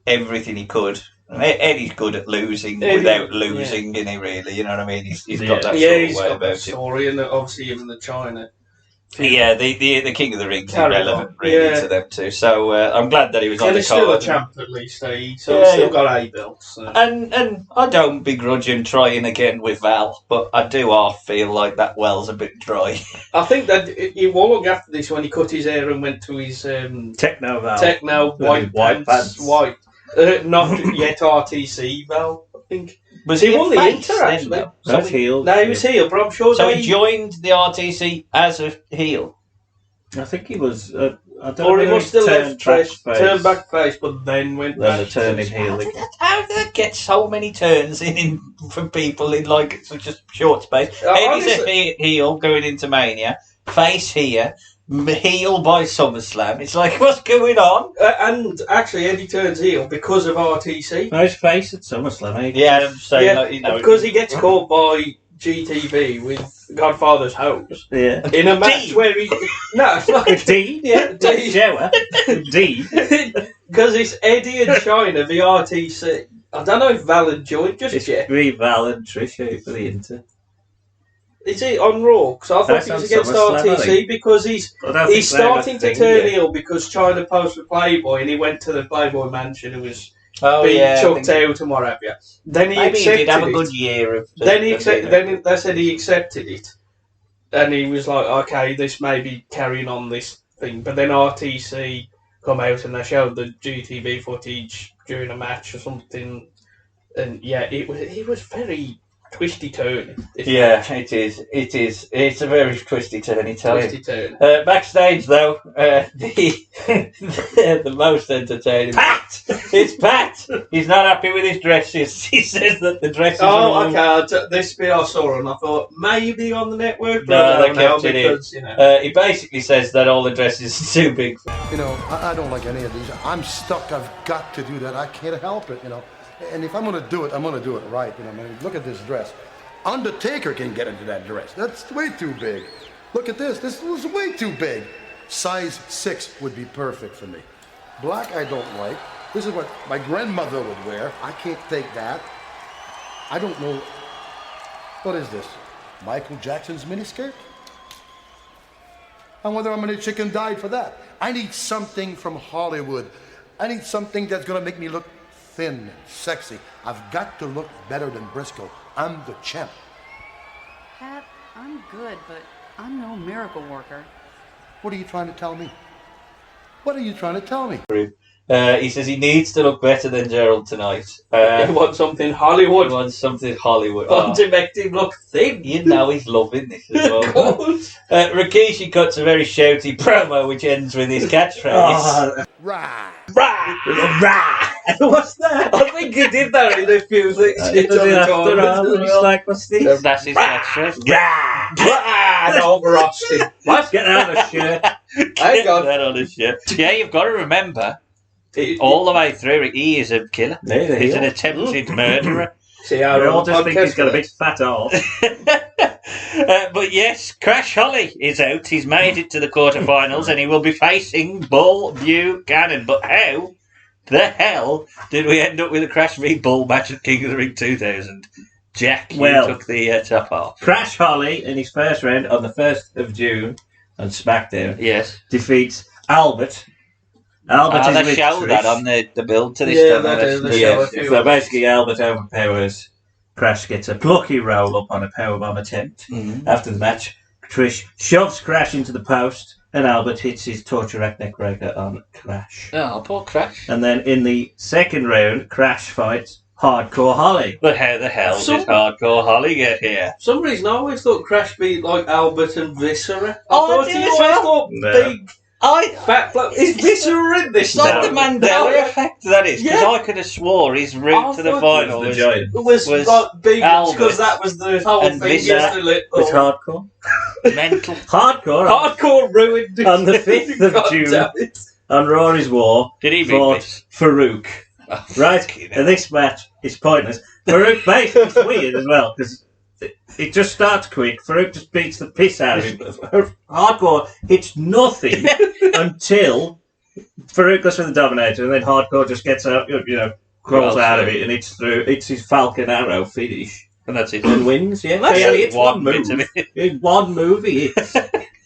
everything he could Eddie's good at losing without losing, isn't he, really? You know what I mean? He's got that sort of he's way got about that him. story, and obviously even the China. Yeah, the King of the Ring's Carry irrelevant, on. really, to them too. So I'm glad that he was on And the he's still a card. champ, at least. He's still got A belts. So. And I don't begrudge him trying again with Val, but I do half feel like that well's a bit dry. I think that he wallowed after this when he cut his hair and went to his Techno Val. Techno white pants. White. Not yet RTC Val, I think. Was he won the Inter, actually. That's heel. No, he was heel, but I'm sure So he joined the RTC as a heel? I think he was. I don't or know. he must have left turned back face, but then went back. Turn him heel. How did that get so many turns in from people in like such a short space? Eddie's a heel going into Mania, face here, heel by SummerSlam. It's like, what's going on? And actually, Eddie turns heel because of RTC. Nice face at SummerSlam. Yeah, I'm saying like, you know, because he gets caught by GTV with Godfather's hose. Yeah. In a match where he... No, it's not Dean, yeah. Dean. Shower. Dean. Because it's Eddie and China, the RTC. I don't know if Val had joined just yet. It's Val and Trish out for the Inter. Is he on Raw? Because I thought he was against RTC because he's starting to turn heel because China posted Playboy and he went to the Playboy mansion and was being chucked out and what have you. Then he maybe accepted he did have it. a good year of. Then they said he accepted it, and he was like, "Okay, this may be carrying on this thing." But then RTC come out and they showed the GTV footage during a match or something, and yeah, it was very twisty turn. Yeah, it is. It is. It's a very twisty turny turn. Backstage, though, the most entertaining. Pat! It's Pat! He's not happy with his dresses. He says that the dresses are... okay. This bit I saw and I thought, maybe on the network. No, they kept it in. He basically says that all the dresses are too big. You know, I don't like any of these. I'm stuck. I've got to do that. I can't help it, you know. And if I'm going to do it, I'm going to do it right. You know, I mean, look at this dress. Undertaker can get into that dress. That's way too big. Look at this. This was way too big. Size 6 would be perfect for me. Black I don't like. This is what my grandmother would wear. I can't take that. I don't know. What is this? Michael Jackson's miniskirt? I wonder how many chicken died for that. I need something from Hollywood. I need something that's going to make me look thin and sexy. I've got to look better than Briscoe. I'm the champ. Pat, I'm good, but I'm no miracle worker. What are you trying to tell me? What are you trying to tell me? He says he needs to look better than Gerald tonight. He wants something Hollywood. He wants something Hollywood. To make him look thin. You know he's loving this as well. Rikishi cuts a very shouty promo which ends with his catchphrase. Rah! Rah! Rah! What's that? I think he did that in a few things. What's this? That's his catchphrase. No, Rusty. Let's get that on a shirt. Get that on a shirt. Yeah, you've got to remember, all the way through, he is a killer. He's an attempted murderer. See how we all just think he's got a big fat arse. But yes, Crash Holly is out. He's made it to the quarterfinals and he will be facing Bull Buchanan. But how the hell did we end up with a Crash v Bull match at King of the Ring 2000? Jack, you took the top off. Crash Holly in his first round on the 1st of June on SmackDown. Yes. Defeats Albert. Albert is they with showed Trish. that on the build to this. So basically Albert overpowers. Crash gets a plucky roll up on a powerbomb attempt. Mm-hmm. After the match, Trish shoves Crash into the post and Albert hits his torture rack neckbreaker on Crash. Oh, poor Crash. And then in the second round, Crash fights Hardcore Holly. But how the hell did Hardcore Holly get here? For some reason, I always thought Crash beat like Albert and Viscera. I did as well. Big, fat bloke. Is Viscera in this? It's like the Mandela effect, that is. Because I could have swore his route to the final was like big because that was the whole and thing. It's Hardcore. Mental. Hardcore ruined it. On the 5th of June, on Rory's War, did he fought Farouk. Oh, right, and this match is pointless. Farouk basically it's weird as well because it just starts quick. Farouk just beats the piss out of him. Hardcore hits nothing until Farouk goes for the Dominator, and then Hardcore just gets out, crawls Well, out of so- it and it's his Falcon Arrow finish And that's it. and wins. Yeah, That's he only hits one bit move. of it. In one move he hits.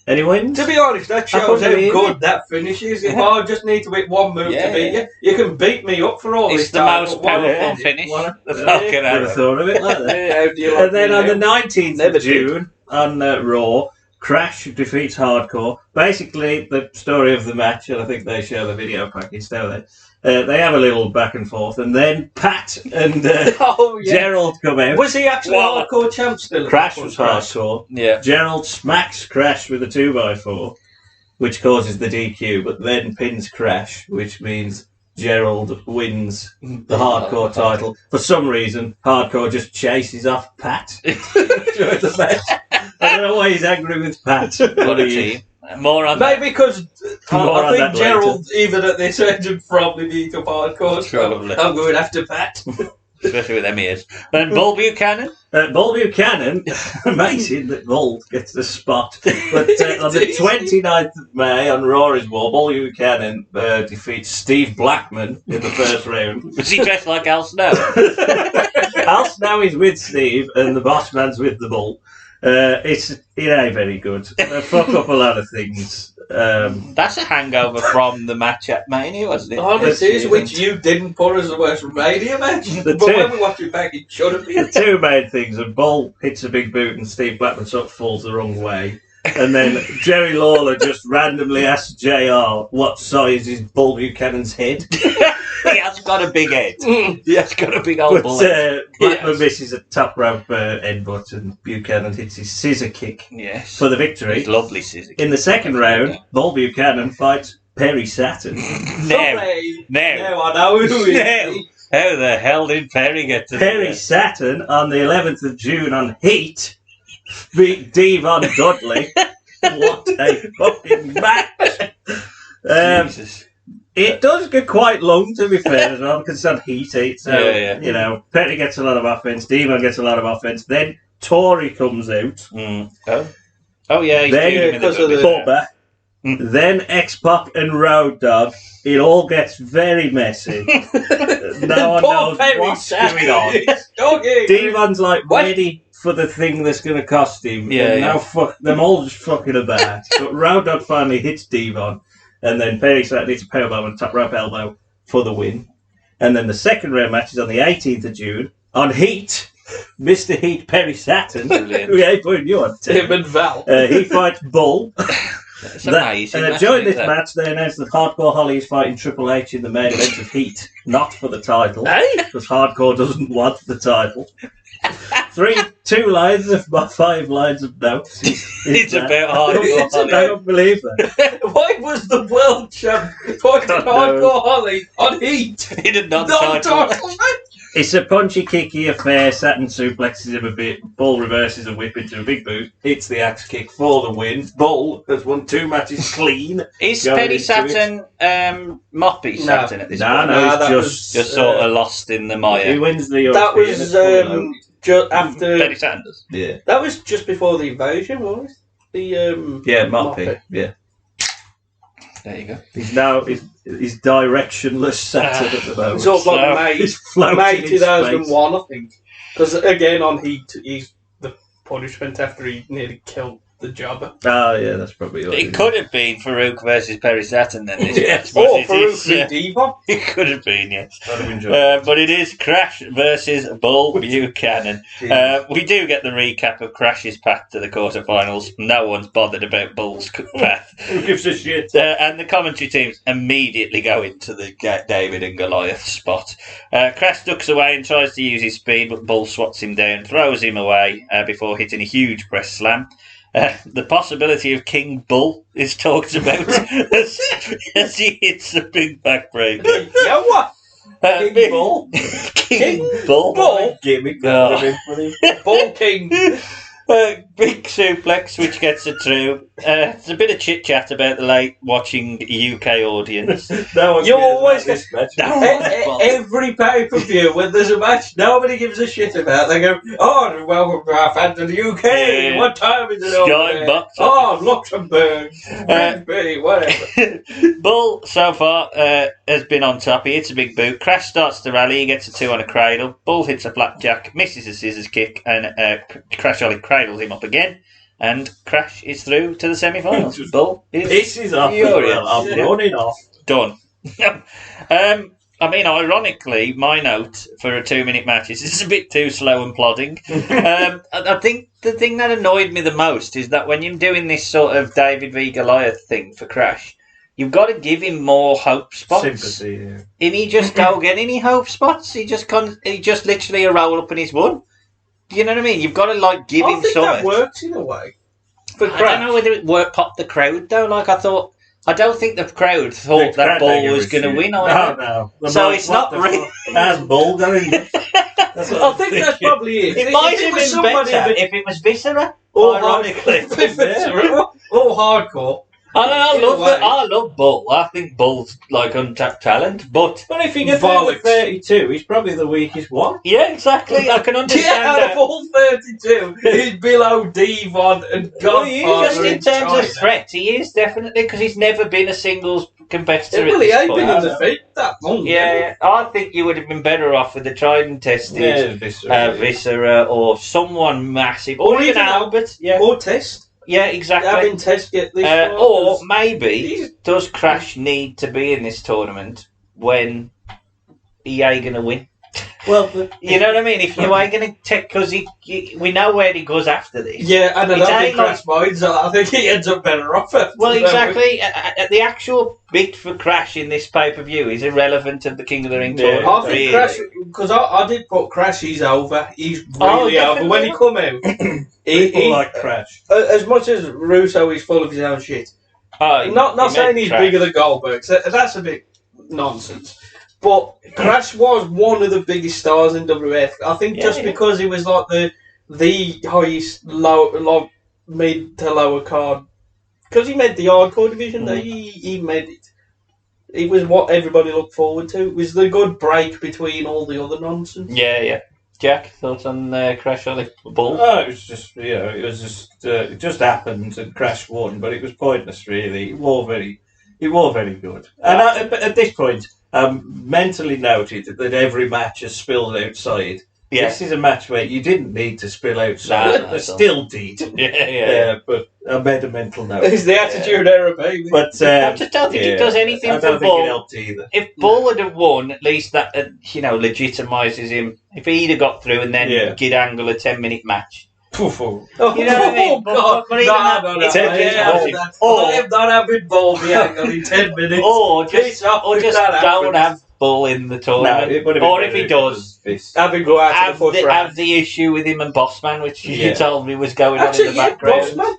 And he wins. To be honest, that shows how believe good that finish is. If I just need to hit one move Yeah, to beat you, you can beat me up for all It's this the time. most but one powerful minute, finish. one- The Yeah. Falcon Would have Arrow. thought of it like that. Yeah, how do you like And then me on the now? 19th Never of June, on Raw, Crash defeats Hardcore. Basically, the story of the match, and I think they show the video package, don't they? They have a little back and forth, and then Pat and Oh, yeah. Gerald come out. Was he actually Well, hardcore champ still? Crash was hardcore. Yeah. Gerald smacks Crash with a 2x4, which causes the DQ, but then pins Crash, which means Gerald wins the hardcore title. For some reason, hardcore just chases off Pat during the match. I don't know why he's angry with Pat. What a team. More on that. Maybe because More I on think that later. Gerald, even at this age, would probably beat up hardcore. so Probably. I'm going after Pat. Especially with them ears. And Bull Buchanan. Bull Buchanan, amazing that Bull gets the spot. But on the 29th of May on Rory's War, Bull Buchanan defeats Steve Blackman in the first round. Was he dressed like Al Snow? Al Snow is with Steve and the boss man's with the Bull. It ain't very good. They fuck up a lot of things. That's a hangover from the match at Mania, wasn't it? Honestly, Yes, which you didn't put as the worst Mania match. The But two- when we watch it back, it should have The been. two main things are Bull hits a big boot and Steve Blackman sort of falls the wrong way. And then Jerry Lawler just randomly asks JR what size is Bull Buchanan's head. He has got a big head. He has got a big old But bull. Blackman Yes. misses a top rope headbutt and Buchanan hits his scissor kick Yes. for the victory. It's lovely, scissor. In the second round, Bull Buchanan fights Perry Saturn. Now, Hey, now, now I know who he now. is. How the hell did Perry get to Perry this? Saturn on the 11th of June on Heat beat Devon Dudley. What a fucking match! Jesus. It does get quite long, to be fair, as well, because it's on Heat. So, Yeah. you know, Perry gets a lot of offense, Devon gets a lot of offense. Then Tory comes out. Oh yeah, he's Then, doing him in because the of the- Bubba. Then X-Pac and Road Dogg. It all gets very messy. No one Poor knows Perry what's going on. Okay. Devon's like What? ready for the thing that's going to cost him. Yeah, and yeah. now fuck them all just fucking about. But Road Dogg finally hits Devon, and then Perry Saturn hits a powerbomb and top rope elbow for the win. And then the second round match is on the 18th of June on Heat. Mr. Heat Perry Saturn, Brilliant. who ain't putting you on. Him and Val. He fights Bull. It's amazing. During this isn't it? match, they announced that Hardcore Holly is fighting Triple H in the main event of Heat, not for the title, Hey? because Hardcore doesn't want the title. 2 lines of my 5 lines of notes. It's about Hardcore Holly. I don't believe that. Why was the world champ fighting God Hardcore Holly on Heat? He did not title. Non-title match? It's a punchy, kicky affair. Saturn suplexes him a bit. Bull reverses a whip into a big boot. Hits the axe kick for the win. Bull has won 2 matches clean. Is Going Perry into Saturn Moppy Saturn at this No, point? no, that he's was- Just sort of lost in the He mire. wins the That European. was It's fully just after. Perry Sanders. yeah. That was just before the invasion, wasn't it? The Yeah, Moppy. Yeah. There you go. He's now he's directionless Saturn at the moment. Sort of like So, May, he's floating May in 2001, I think. Because again on Heat, he's the punishment after he nearly killed the jobber. Oh yeah, that's probably what It could have been Farouk versus Perry Saturn then. This Yes. match, but Or it Farouk is, v. Devon. it could have been, yes. I'd have enjoyed But it is Crash versus Bull Buchanan. We do get the recap of Crash's path to the quarterfinals. No one's bothered about Bull's path. Who gives a shit? And the commentary teams immediately go into the David and Goliath spot. Crash ducks away and tries to use his speed, but Bull swats him down, throws him away before hitting a huge press slam. The possibility of King Bull is talked about as he hits the big backbreaker. Yeah, what? King Bull? King Bull. Bull? Gimmick. Oh. That would have been funny. Bull King. Big suplex, which gets it through. There's a bit of chit chat about the late watching UK audience. You always get match. every pay-per-view when there's a match nobody gives a shit about. They go, "Oh, welcome to our fans in the UK. Yeah. What time is it Sky over there? box Oh, Luxembourg, Grimsby, whatever." Bull so far has been on top. He hits a big boot. Crash starts to rally. He gets a 2 on a cradle. Bull hits a blackjack, misses a scissors kick, and Crash Ollie cradles him up again. And Crash is through to the semi-finals. Bull is off. Well. I'm running off. Done. I mean, ironically, my note for a 2-minute match is it's a bit too slow and plodding. I think the thing that annoyed me the most is that when you're doing this sort of David v Goliath thing for Crash, you've got to give him more hope spots. Sympathy, yeah. And he just don't get any hope spots. He just literally a roll up and he's won. You know what I mean? You've got to give him something. I think that works in a way. For I don't know whether it popped the crowd though. I don't think the crowd thought that Bull was going to win. No. So it's not really. That's Bull going. I think that's probably it. It might have been better if it was Viscera. Ironically, or hardcore. I love Bull. I think Bull's untapped talent, but if you get through the 32, he's probably the weakest one. Yeah, exactly. I can understand out that. of all 32, he's below Devon and Godfather. Just in terms of threat, he is definitely, because he's never been a singles competitor. Well, he ain't been in the feet that long. Yeah, I think you would have been better off with the tried and tested Viscera or someone massive, or even Albert. Yeah, or Test. Yeah, exactly. Having Test get this or maybe does Crash need to be in this tournament when he ain't going to win? Well, you know what I mean? If you ain't going to take... Because we know where he goes after this. Yeah, and I don't think Crash minds. I think he ends up better off. Well, exactly. The actual bit for Crash in this pay-per-view is irrelevant of the King of the Ring tournament. I think Crash... Because I did put Crash, he's over. He's really over. When he come out... People like Crash. As much as Russo is full of his own shit. Not saying he's bigger than Goldberg. So that's a bit nonsense. But Crash was one of the biggest stars in WWF. I think because he was the highest mid to lower card. Because he made the hardcore division, he made it. It was what everybody looked forward to. It was the good break between all the other nonsense. Yeah. Jack, thoughts on Crash Ollie Bull? Oh, it was just, it just happened and Crash won, but it was pointless, really. It wore very good. And at this point, mentally noted that every match has spilled outside. Yeah. This is a match where you didn't need to spill outside. I still did. Yeah. But I made a mental note. It's the attitude era, baby. But I just don't think it does anything for Bull. I don't think it helped either. If Bull would have won, at least that legitimises him. If he'd have got through and then Gid Angle a 10-minute match. You know what I mean? No. I'm not having Bull the Angle in 10 minutes. Or just don't have Bull in the tournament. No, or if he does, have the issue with him and Bossman, which you told me was going on in the background. Bossman.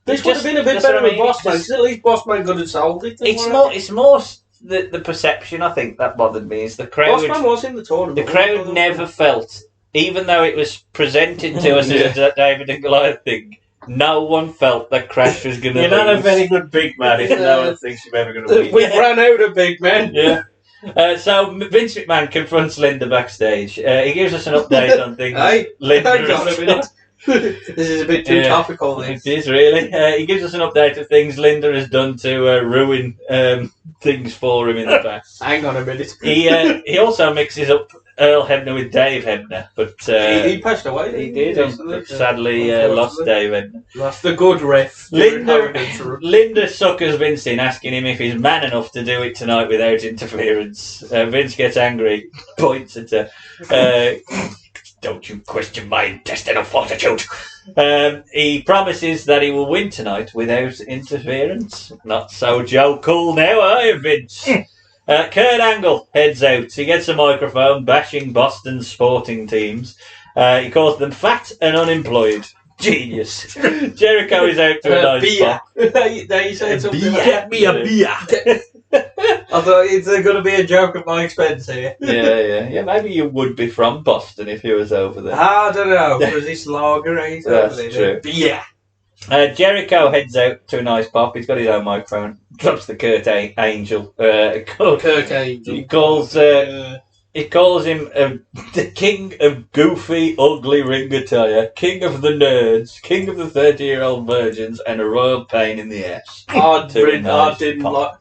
This would have been a bit better with Bossman, because at least Bossman could have sold it. It's more the perception, I think, that bothered me, is the crowd. Bossman was in the tournament. The crowd never felt, even though it was presented to us as a David and Goliath thing, no one felt that Crash was going to lose. You're not a very good big man if no one thinks you're ever going to win. We've run out of big men. Yeah. So Vince McMahon confronts Linda backstage. He gives us an update on things. Hang on a minute. This is a bit too topical. It is really. He gives us an update of things Linda has done to ruin things for him in the past. Hang on a minute. He also mixes up Earl Hebner with Dave Hebner, but he passed away. He did. Sadly, lost Dave Hebner. Lost the good ref. Linda suckers Vince in, asking him if he's man enough to do it tonight without interference. Vince gets angry, points at her. Don't you question my intestinal fortitude. He promises that he will win tonight without interference. Not so Joe Cool now, are you, Vince? Kurt Angle heads out. He gets a microphone, bashing Boston's sporting teams. He calls them fat and unemployed. Genius. Jericho is out to a nice spot. They said something Get me a beer. I thought, is there going to be a joke at my expense here? Yeah. Maybe you would be from Boston if you was over there. I don't know, because it's lager, ain't it? That's true. But yeah. Jericho heads out to a nice pop. He's got his own microphone. Drops the Kurt Angel. Kirk Angel. He calls him the king of goofy, ugly ring attire, king of the nerds, king of the 30-year-old virgins, and a royal pain in the ass. I didn't like.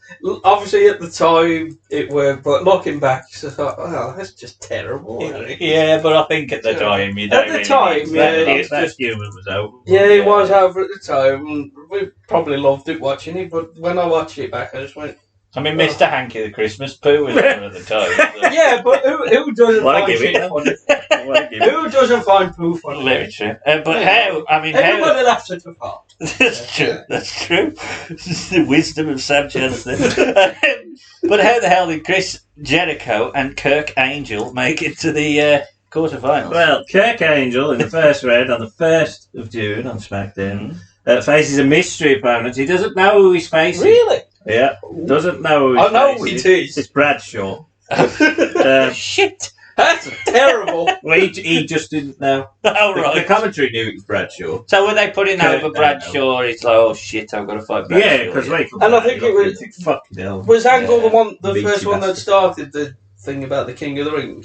Obviously, at the time it worked, but looking back, I thought, "Oh, that's just terrible." Yeah, but I think at the time you don't. At the time, that human was over. Yeah, it was over at the time. And we probably loved it watching it, but when I watched it back, I just went. I mean, Mr. Hanky the Christmas Poo was there at the time. So. Yeah, but who doesn't find shit funny? Who doesn't find poo funny? Very true. But how? I mean, everybody laughs at the part. That's true. That's true. The wisdom of Sam Johnson. But how the hell did Chris Jericho and Kirk Angel make it to the quarterfinals? Well, Kirk Angel in the first round on the 1st of June on SmackDown faces a mystery opponent. He doesn't know who he's facing. Really? Yeah, doesn't know who he's facing. I know who it is. It's Bradshaw. Shit. That's terrible. Well, he just didn't know. Oh, right. The commentary knew it was Bradshaw. So when they put in over Bradshaw, it's like, oh shit, I've got to fight Bradshaw. Yeah, because and I think it was fucking hell. Was Angle the Beaky first one that bastard. started the thing about the King of the Ring?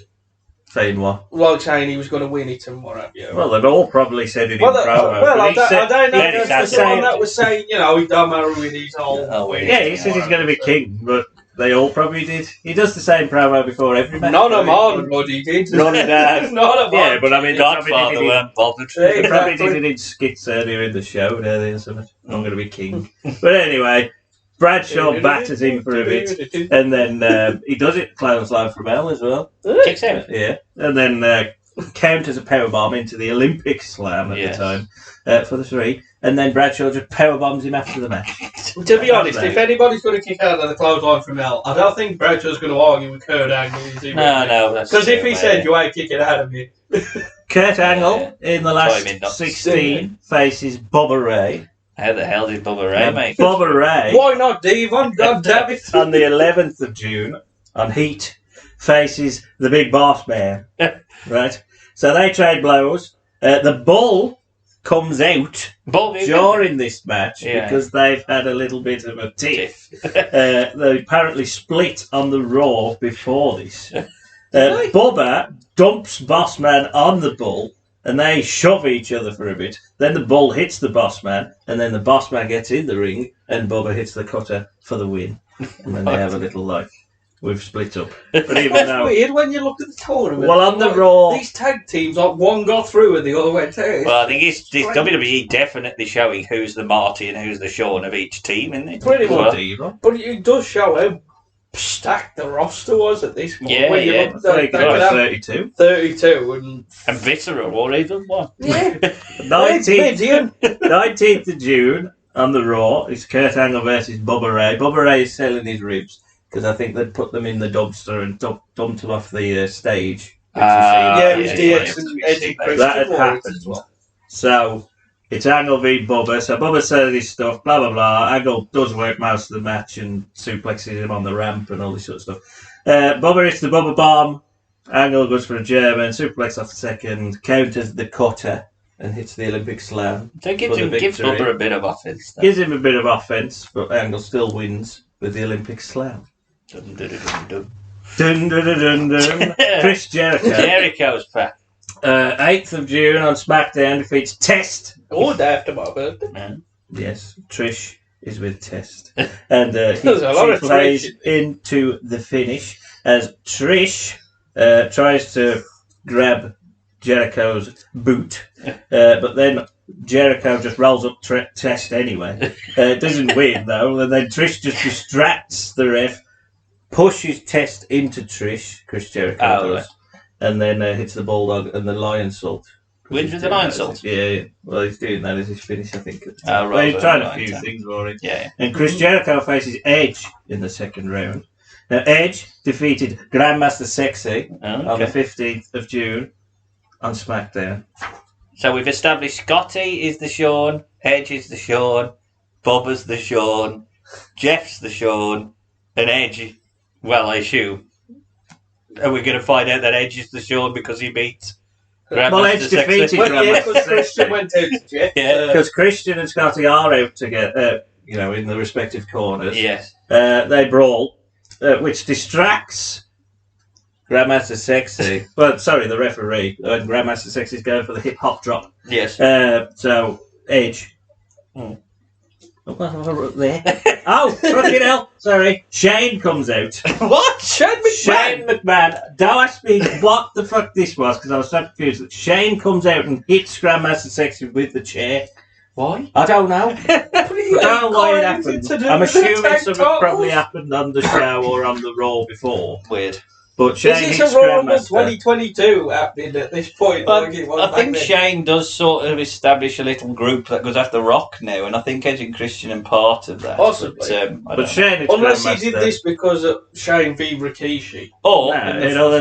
Saying what? Like saying he was going to win it and what have you. Well, they'd all probably said it in promo. I don't know. Lenny That's the said- one that was saying, he don't matter who it is. Yeah, he said he's going to be king, but they all probably did. He does the same promo before every match. None of mine, what he did. None of that. None of mine. Yeah, but I mean, Godfather weren't bothered. They probably did it in skits earlier in the show, or something. I'm going to be king. But anyway, Bradshaw batters him for a bit, and then he does it clothesline from hell as well. Kicks out. Yeah, and then counters a powerbomb into the Olympic slam at the time for the 3, and then Bradshaw just powerbombs him after the match. To be honest, if anybody's going to kick out of the clothesline from hell, I don't think Bradshaw's going to argue with Kurt Angle. No, that's because if he said you ain't kicking out of me. Kurt Angle in the last 16 faces Bubba Ray. How the hell did Bubba Ray make it? Bubba Ray. Why not, Devon? God damn it. On the 11th of June, on Heat, faces the Big Boss Man. Right? So they trade blows. The Bull comes out during this match because they've had a little bit of a tiff. They apparently split on the Raw before this. Bubba dumps Bossman on the Bull, and they shove each other for a bit. Then the Bull hits the Bossman, and then the Bossman gets in the ring, and Bubba hits the cutter for the win. And then they have a little we've split up. But even That's though, weird when you look at the tournament. well, on the Raw, these tag teams, one got through and the other went out. Well, I think it's WWE definitely showing who's the Marty and who's the Shawn of each team, isn't it? Pretty much. Well, But it does show how stacked the roster was at this point. Yeah, when you look at they could have 32. 32 and visceral, or even one. Yeah. 19th of June on the Raw is Kurt Angle versus Bubba Ray. Bubba Ray is selling his ribs because I think they'd put them in the dumpster and dumped them off the stage. It was DX and Eddie That had happened. So it's Angle v Bubba. So Bubba's selling his stuff, blah blah blah. Angle does work most of the match and suplexes him on the ramp and all this sort of stuff. Bubba hits the Bubba bomb. Angle goes for a German, suplex off the second, counters the cutter and hits the Olympic slam. So gives Bubba a bit of offense. Gives him a bit of offense, but Angle still wins with the Olympic slam. Dun, dun, dun, dun. Dun, dun, dun, dun, dun. Chris Jericho. Jericho's back. 8th of June on SmackDown defeats Test. Oh, day after my birthday. Yes, Trish is with Test. And There's a lot of plays Trish. into the finish as Trish tries to grab Jericho's boot, but then Jericho just rolls up Test anyway. Doesn't win though, and then Trish just distracts the ref, pushes Test into Trish, Chris Jericho does, and then hits the Bulldog and the Lion Salt. Wins with the Lion Salt? Yeah. Well, he's doing that as his finish, I think. Right, well, he's trying a right, few things for it. Yeah. And Chris Jericho faces Edge in the second round. Now, Edge defeated Grandmaster Sexy on the 15th of June on SmackDown. So we've established Scotty is the Shawn, Edge is the Shawn, Bubba's the Shawn, Jeff's the Shawn, and Edge, well, I assume, are we going to find out that Edge is the Shawn because he beats Well, Edge defeated because Christian went out to Jeff. Yeah. Because Christian and Scotty are out together, in the respective corners. Yes. They brawl, which distracts Grandmaster Sexy. Well, sorry, the referee. Grandmaster Sexy's going for the hip hop drop. Yes. So Edge. Oh, fucking hell! Sorry, Shane comes out. What? Shane McMahon. Don't ask me what the fuck this was because I was so confused. Shane comes out and hits Grandmaster Sexy with the chair. Why? I don't know. I don't know why it happened. I'm assuming something probably happened on the show or on the Raw before. Weird. But Shane Is hits this a Raw Rumble Grandmaster. 2022 happening at this point? But I think Shane does sort of establish a little group that goes after Rock now, and I think Edge and Christian are part of that. Possibly. But, I don't know. Shane hits Unless he Grandmaster. did this because of Shane v. Rikishi. Or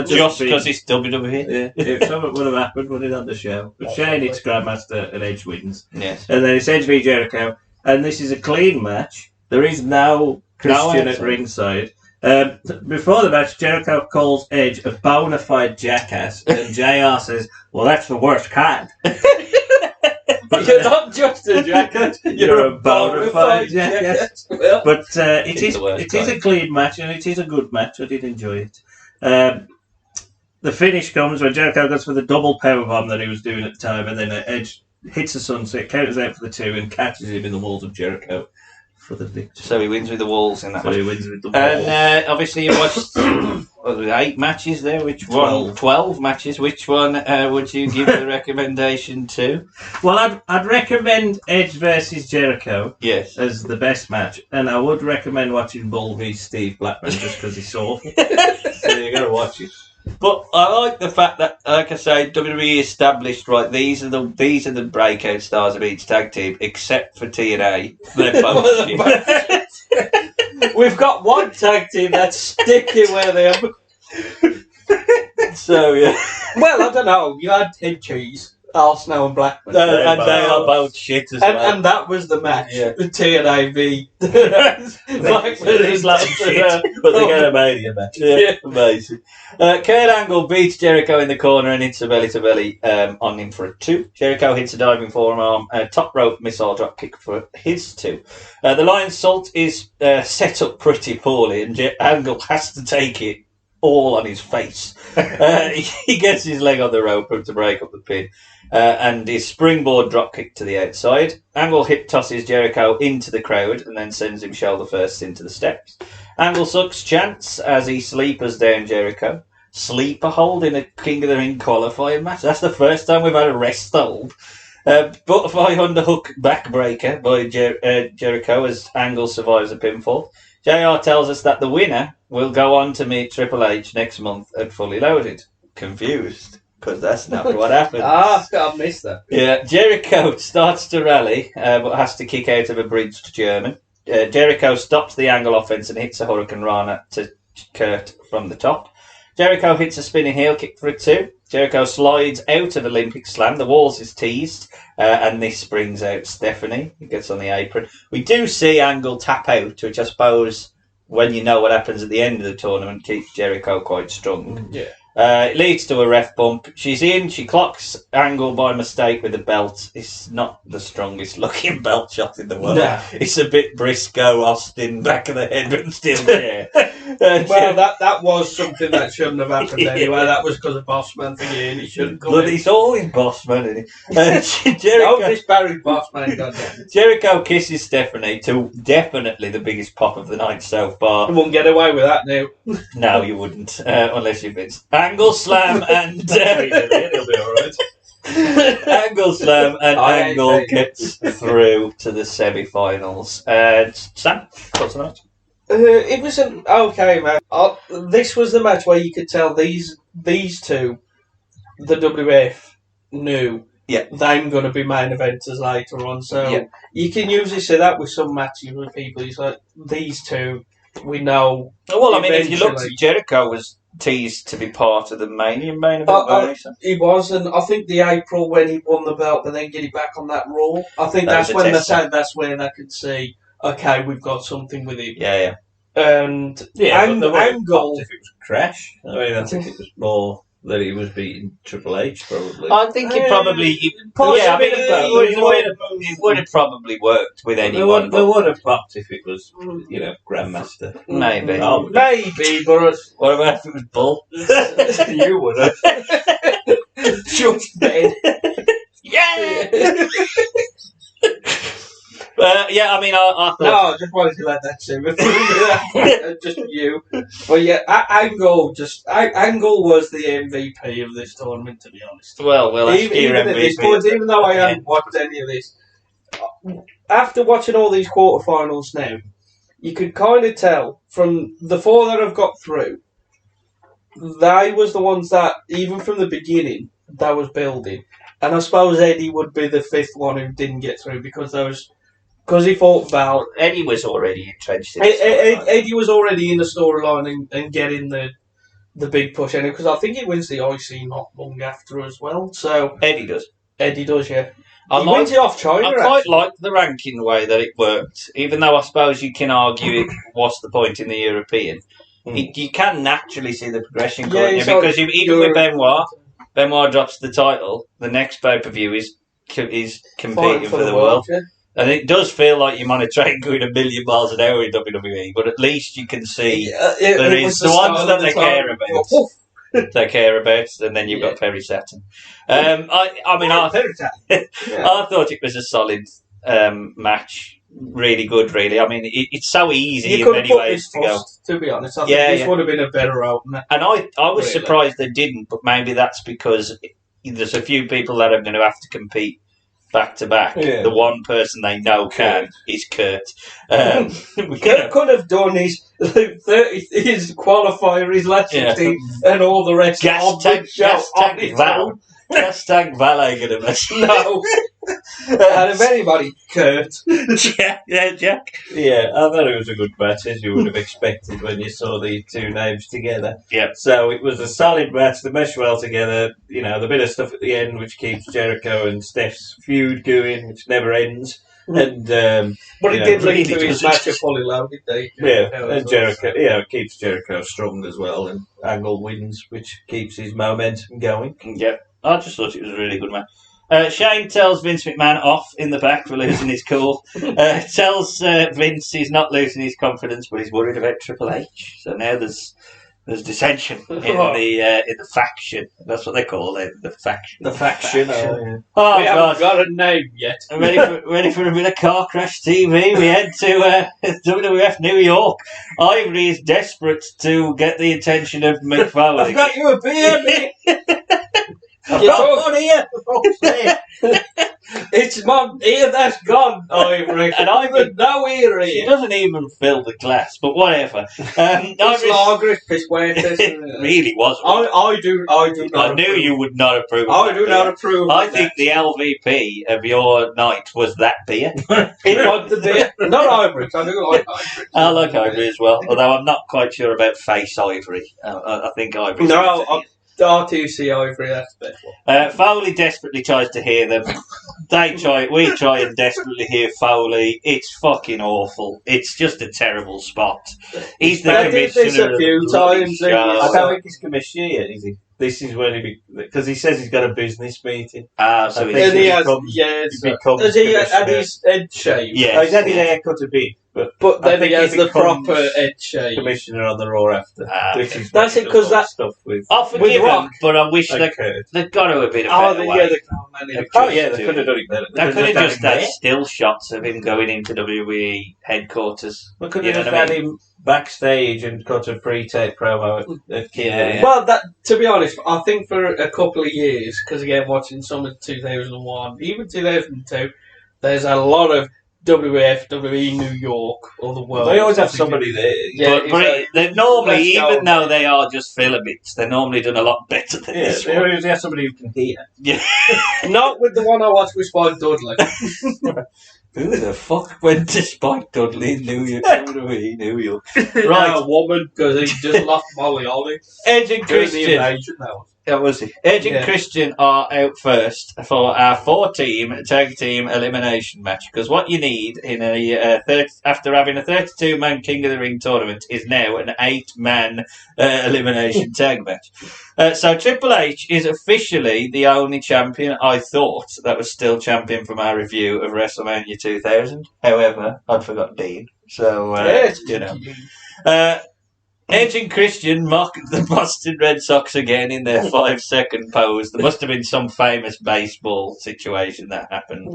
just because it's WWE. Yeah, if something would have happened, would it on the show? But Shane hits Grandmaster and Edge wins. Yes. And then it's Edge v Jericho, and this is a clean match. There is no Christian at ringside. Before the match, Jericho calls Edge a bona fide jackass, and JR says, "Well, that's the worst kind." But you're not just a jackass, you're a bona fide jackass. Well, but it is kind. a clean match, and it is a good match. I did enjoy it. The finish comes when Jericho goes for the double powerbomb that he was doing at the time, and then Edge hits a sunset, counters out for the 2, and catches him in the walls of Jericho for the victory. So he wins with the walls in that match. He wins with the walls. And obviously you watched 8 matches there. Which 12 matches. Which one would you give the recommendation to? Well, I'd recommend Edge versus Jericho. Yes. As the best match, and I would recommend watching Bull v Steve Blackman just because he's awful. So you got to watch it. But I like the fact that, like I say, WWE established these are the breakout stars of each tag team, except for TNA. They're both shit. we've got one tag team that's sticking where they are. So yeah. Well, I don't know. You had Ted Cheese, Arsenal, and Blackman, and they are both shit as well. And that was the match. Yeah. The TNA v. Blackman is like shit, but they get a Mania match. Yeah, amazing. Kurt Angle beats Jericho in the corner and hits a belly-to-belly on him for a 2. Jericho hits a diving forearm, a top rope missile drop kick for his 2. The Lion Salt is set up pretty poorly, and Angle has to take it all on his face. He gets his leg on the rope to break up the pin. And his springboard drop kick to the outside. Angle hip tosses Jericho into the crowd and then sends him shoulder first into the steps. Angle sucks chance as he sleepers down Jericho. Sleeper hold in a King of the Ring qualifying match. That's the first time we've had a rest hold. Butterfly underhook backbreaker by Jericho as Angle survives a pinfall. JR tells us that the winner will go on to meet Triple H next month at Fully Loaded. Confused, because that's not what happened. I missed that. Yeah, Jericho starts to rally, but has to kick out of a bridged German. Jericho stops the Angle offense and hits a Hurricane Rana to Kurt from the top. Jericho hits a spinning heel kick for a 2. Jericho slides out of Olympic Slam. The walls is teased, and this brings out Stephanie. He gets on the apron. We do see Angle tap out, which I suppose, when you know what happens at the end of the tournament, keeps Jericho quite strong. Yeah. It leads to a ref bump. She's in. She clocks Angle by mistake with a belt. It's not the strongest looking belt shot in the world. No. It's a bit Briscoe, Austin, back of the head, but still there. Well, that was something that shouldn't have happened anyway. That was because of Bossman thingy, and he shouldn't come But in. he's always Bossman, isn't he? Jericho, No disparage Bossman, goddamn. Jericho kisses Stephanie to definitely the biggest pop of the night so far. You won't get away with that now. No, you wouldn't, unless you're Vince. Angle slam and He'll be alright. Angle slam and Angle gets through to the semi-finals. Sam, what's the match? It was an okay match. This was the match where you could tell these two, the WWF, knew they're going to be main eventers later on. So you can usually say that with some matches with people. It's like, these two, we know. Well, I mean, if you looked at Jericho was teased to be part of the main event. He was, and I think the April when he won the belt and then get it back on that Raw, I think that's when they said that's when they could see, okay, we've got something with him. Yeah. And Yeah, but they wouldn't have Angle. popped if it was Crash. I mean, I think it was more that he was beating Triple H, probably. I think it probably. Possibly, Yeah, I mean, it it would have probably worked with anyone. They would have popped if it was, Grandmaster. Maybe. Oh, Maybe, but What about if it was Bull? you would have. just dead. Yeah! Yeah, I mean, I thought. No, I just wanted to let that sit with just you. But yeah, Angle was the MVP of this tournament, to be honest. Well, Even at this point, even though I haven't watched any of this, after watching all these quarterfinals now, you could kind of tell from the 4 that have got through, they was the ones that, even from the beginning, that was building. And I suppose Eddie would be the 5th one who didn't get through because he fought Val. Eddie was already entrenched in Eddie was already in the storyline and getting the big push anyway, because I think he wins the IC not long after as well. So Eddie does, yeah. He wins it off China. I quite like the ranking way that it worked, even though I suppose you can argue what's the point in the European. You can naturally see the progression, because even with Benoit drops the title, the next pay-per-view is competing for the world. Yeah. And it does feel like you're on a train going a million miles an hour in WWE, but at least you can see there is the ones that they care about. They care about, and then you've got Perry Saturn. I thought it was a solid match. Really good, really. I mean, it's so easy in many ways to go. To be honest, I think this would have been a better opener. And I was surprised they didn't, but maybe that's because there's a few people that are going to have to compete back to back. The one person they know is Kurt. Kurt could have done his qualifier, his last 16, and all the rest. Gas tank Val ain't gonna mess. No. And if anybody, Kurt. Jack. Yeah, I thought it was a good match, as you would have expected when you saw the two names together. Yeah. So it was a solid match. They meshed well together. The bit of stuff at the end which keeps Jericho and Steph's feud going, which never ends. And but it did lead to his match at Fully Loaded, did they? Yeah, and Jericho, it keeps Jericho strong as well, and Angle wins, which keeps his momentum going. Yeah, I just thought it was a really good match. Shane tells Vince McMahon off in the back for losing his cool. Tells Vince he's not losing his confidence, but he's worried about Triple H. So now there's dissension in the faction. That's what they call it, the faction. The faction. Oh, we haven't got a name yet. ready for a bit of car crash TV. We head to WWF New York. Ivory is desperate to get the attention of Mick Foley. I've got you a beer, mate. I've got one here. It's my ear that's gone, Ivory. And Ivory, no ear here. She doesn't even fill the glass, but whatever. It's lager, it's piss it really was. I do not I knew you would not approve. I do not approve. I think the LVP of your night was that beer. It was the beer. Not Ivory. I do like Ivory. I like Ivory as well, although I'm not quite sure about face Ivory. I think Ivory. No, RTC Ivory, that's the best one. Foley desperately tries to hear them. We try and desperately hear Foley. It's fucking awful. It's just a terrible spot. He's the commissioner. This a few times. I don't think he's commissioner yet, is he? This is when because he says he's got a business meeting. So he has had his head shaved? Yeah, he's had his hair cut a bit, but then he has the proper head shave. Commissioner on the Raw after. That's it, because that stuff with. I forgive him, but I wish they've got to have been a better way. They could have done it better. They could have just had still shots of him going into WWE headquarters. We could have just had him backstage and cut a pre-tape promo at Yeah. Well, to be honest, I think for a couple of years, because again, watching some of 2001, even 2002, there's a lot of WWF, WWE New York, or the world. They always have somebody there. Yeah, but they're normally, even though they are just filler bits, they're normally done a lot better than this they one. always have somebody who can hear. Yeah. Not with the one I watched with Spike Dudley. Who the fuck went to Spike Dudley in New York? New York. Right, a woman, because he just lost Molly Holly. Edge and Christian. That was it. Edge and Yeah. Christian are out first for our 4-team tag team elimination match. Because what you need in after having a 32-man King of the Ring tournament is now an 8-man elimination tag match. So Triple H is officially the only champion, I thought, that was still champion from our review of WrestleMania 2000. However, I'd forgotten Dean. So, Edge and Christian mock the Boston Red Sox again in their 5-second pose. There must have been some famous baseball situation that happened.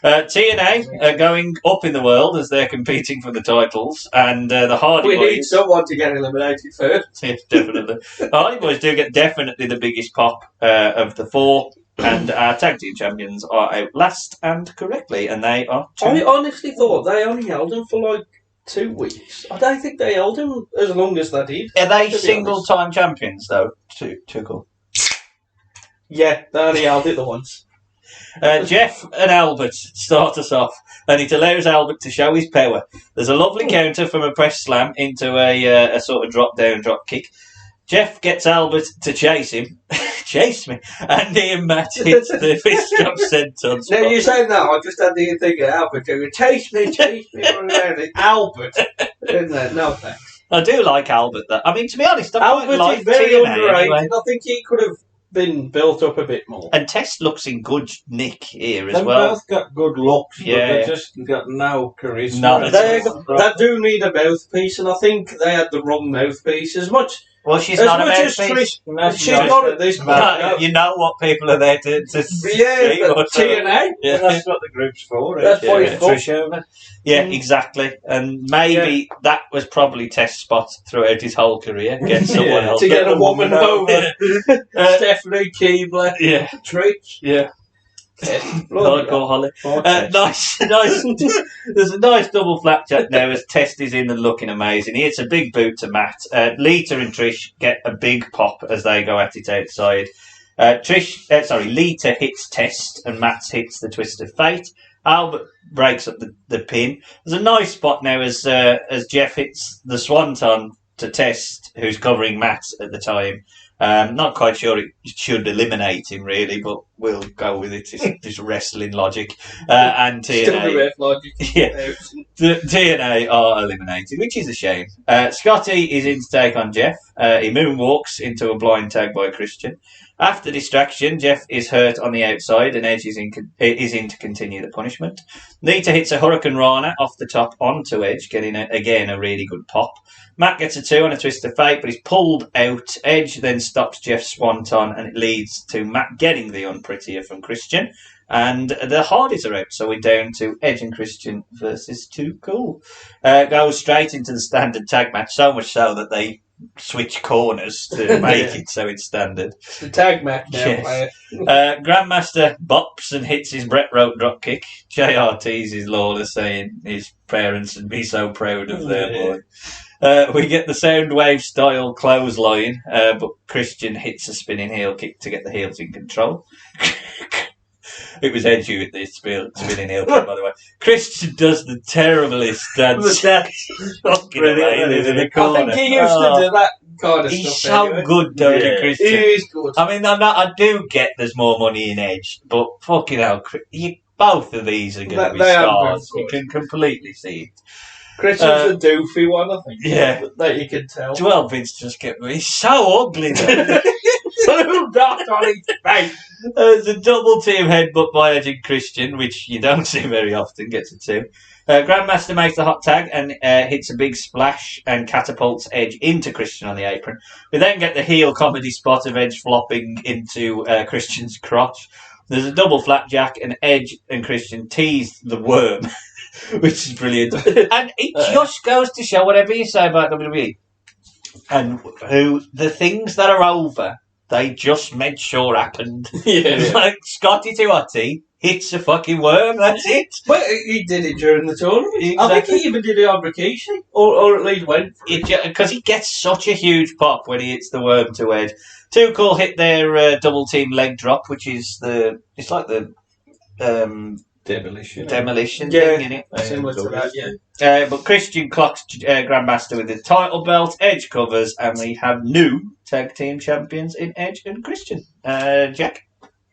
TNA are going up in the world as they're competing for the titles, and the Hardy We Boys... need someone to get eliminated first. Yes, definitely. The Hardy Boys do get definitely the biggest pop of the 4, and our tag team champions are out last and correctly, and they are 2. I honestly thought they only held him for 2 weeks. I don't think they held him as long as they did. Are they single-time champions, though? Too cool. Yeah, they only held it the once. Jeff and Albert start us off, and it allows Albert to show his power. There's a lovely counter from a press slam into a sort of drop-down drop kick. Jeff gets Albert to chase him. Chase me. And he and Matt hits the fist drop senton. Now, you saying that, I just had the thing of Albert going, chase me, Albert. Isn't that? No thanks. I do like Albert, though. I mean, to be honest, I Albert quite like is very TNA underrated. anyway. I think he could have been built up a bit more. And Test looks in good nick here as They've well. both got good looks, but Yeah. they've just got no charisma. No, They do need a mouthpiece, and I think they had the wrong mouthpiece. As much Well, she's as not a much as mouthpiece. she's not at this point. No, you know what people are there to Yeah, see. but but, TNA. Yeah. That's what the group's for. That's right? what it's for. Trish over. Yeah, exactly. And maybe that was probably Test's spot throughout his whole career. Get someone else. To get a woman over. Yeah. Stephanie Keebler. Yeah. Trish. Yeah. Bloody Hardcore Holly. Poor Test. Nice. There's a nice double flapjack now as Test is in and looking amazing. He hits a big boot to Matt. Lita and Trish get a big pop as they go at it outside. Lita hits Test and Matt hits the Twist of Fate. Albert breaks up the pin. There's a nice spot now as Jeff hits the Swanton to Test, who's covering Matt at the time. Not quite sure it should eliminate him, really, but we'll go with it. It's just wrestling logic. And TNA, logic. Yeah. The TNA are eliminated, which is a shame. Scotty is in to take on Jeff. He moonwalks into a blind tag by Christian. After distraction, Jeff is hurt on the outside and Edge is in to continue the punishment. Lita hits a Hurricane Rana off the top onto Edge, getting, again, a really good pop. Matt gets a 2 on a Twist of Fate, but he's pulled out. Edge then stops Jeff's Swanton, and it leads to Matt getting the unprettier from Christian. And the Hardys are out, so we're down to Edge and Christian versus Too Cool. Goes straight into the standard tag match, so much so that they switch corners to make it so it's standard. It's the tag match now. Yes. Grandmaster bops and hits his Bret Rope dropkick. JR teases Lawler, saying his parents would be so proud of their boy. We get the Soundwave style clothesline, but Christian hits a spinning heel kick to get the heels in control. It was Edge who hit the spinning heel kick, by the way. Christian does the terriblest dance. Fucking amazing in the corner. I think he used to do that kind of He's stuff. so anyway. good, don't he, He Christian? is good. I mean, I do get there's more money in Edge, but fucking hell, both of these are going to be They are stars. both You good. can completely see it. Christian's a doofy one, I think. Yeah. That you can tell. Joel Vince just kept me. He's so ugly, though. So dark on his face. There's a double team headbutt by Edge and Christian, which you don't see very often, gets a 2. Grandmaster makes the hot tag and hits a big splash and catapults Edge into Christian on the apron. We then get the heel comedy spot of Edge flopping into Christian's crotch. There's a double flapjack and Edge and Christian tease the worm, which is brilliant. And it just goes to show whatever you say about WWE and who the things that are over, they just made sure happened. Yeah. Like Scotty Tuati hits a fucking worm, that's it. But he did it during the tournament. I Exactly. think he even did it on Rikishi. Or at least went for it. Because he gets such a huge pop when he hits the worm to Edge. Too Cool hit their double team leg drop, which is it's like the demolition. Demolition Yeah, thing, innit? similar to that, yeah. But Christian clocks Grandmaster with the title belt, Edge covers, and we have new tag team champions in Edge and Christian. Jack,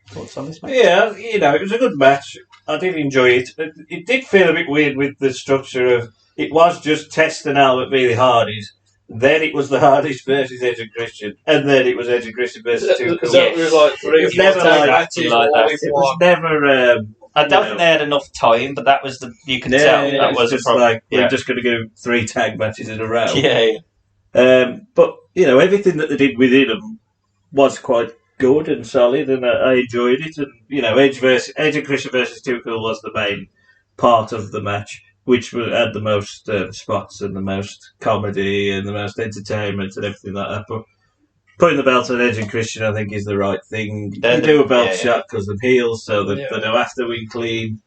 thoughts on this match? Yeah, it was a good match. I did enjoy it. It did feel a bit weird with the structure of it was just Test and Albert v. the Hardys. Then it was the Hardys versus Edge and Christian, and then it was Edge and Christian versus Too Cool. So it was like three It was never like matches like all that. in It one. was never. I don't think they had enough time, but that was you can tell that was just a problem. like we're just going to go 3 tag matches in a row. Yeah. But everything that they did within them was quite good and solid, and I enjoyed it. And Edge and Christian versus Too Cool was the main part of the match, which had the most spots and the most comedy and the most entertainment and everything like that. But putting the belt on Edge and Christian, I think, is the right thing. You do a belt shot because they're heels, so they don't have to win clean.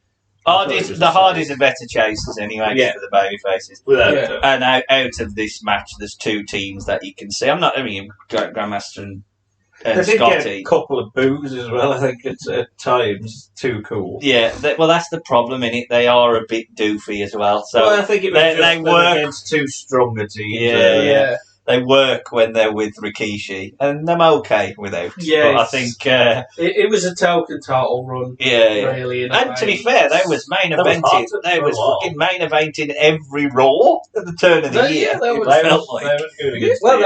The Hardys are better chasers anyway for the baby faces. And out of this match, there's 2 teams that you can see. I'm not mean Grandmaster and They did Scotty. get a couple of boos as well, I think, at times. Too Cool. Yeah, that's the problem, innit? They are a bit doofy as well. So I think it was they work against 2 stronger teams. Yeah. They work when they're with Rikishi, and I'm okay without. Yeah, but I think it was a token title run. Really. And to be fair, they was main eventing. They was fucking main eventing every Raw at the turn of the year. That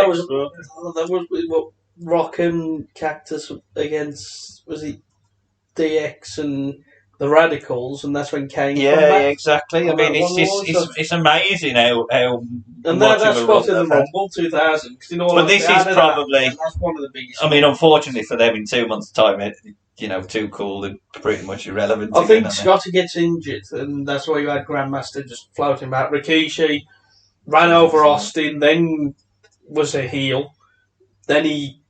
was, that was Rock and Cactus against, was it DX and the Radicals, and that's when Kane came back. Exactly. I mean, it's amazing how and that's spot in the Rumble 2000. But this is probably that's one of the biggest. I mean, unfortunately for them, in 2 months' time, Too Cool and pretty much irrelevant. I think Scotty gets injured, and that's why you had Grandmaster just floating back. Rikishi ran over Austin, then was a heel. Then he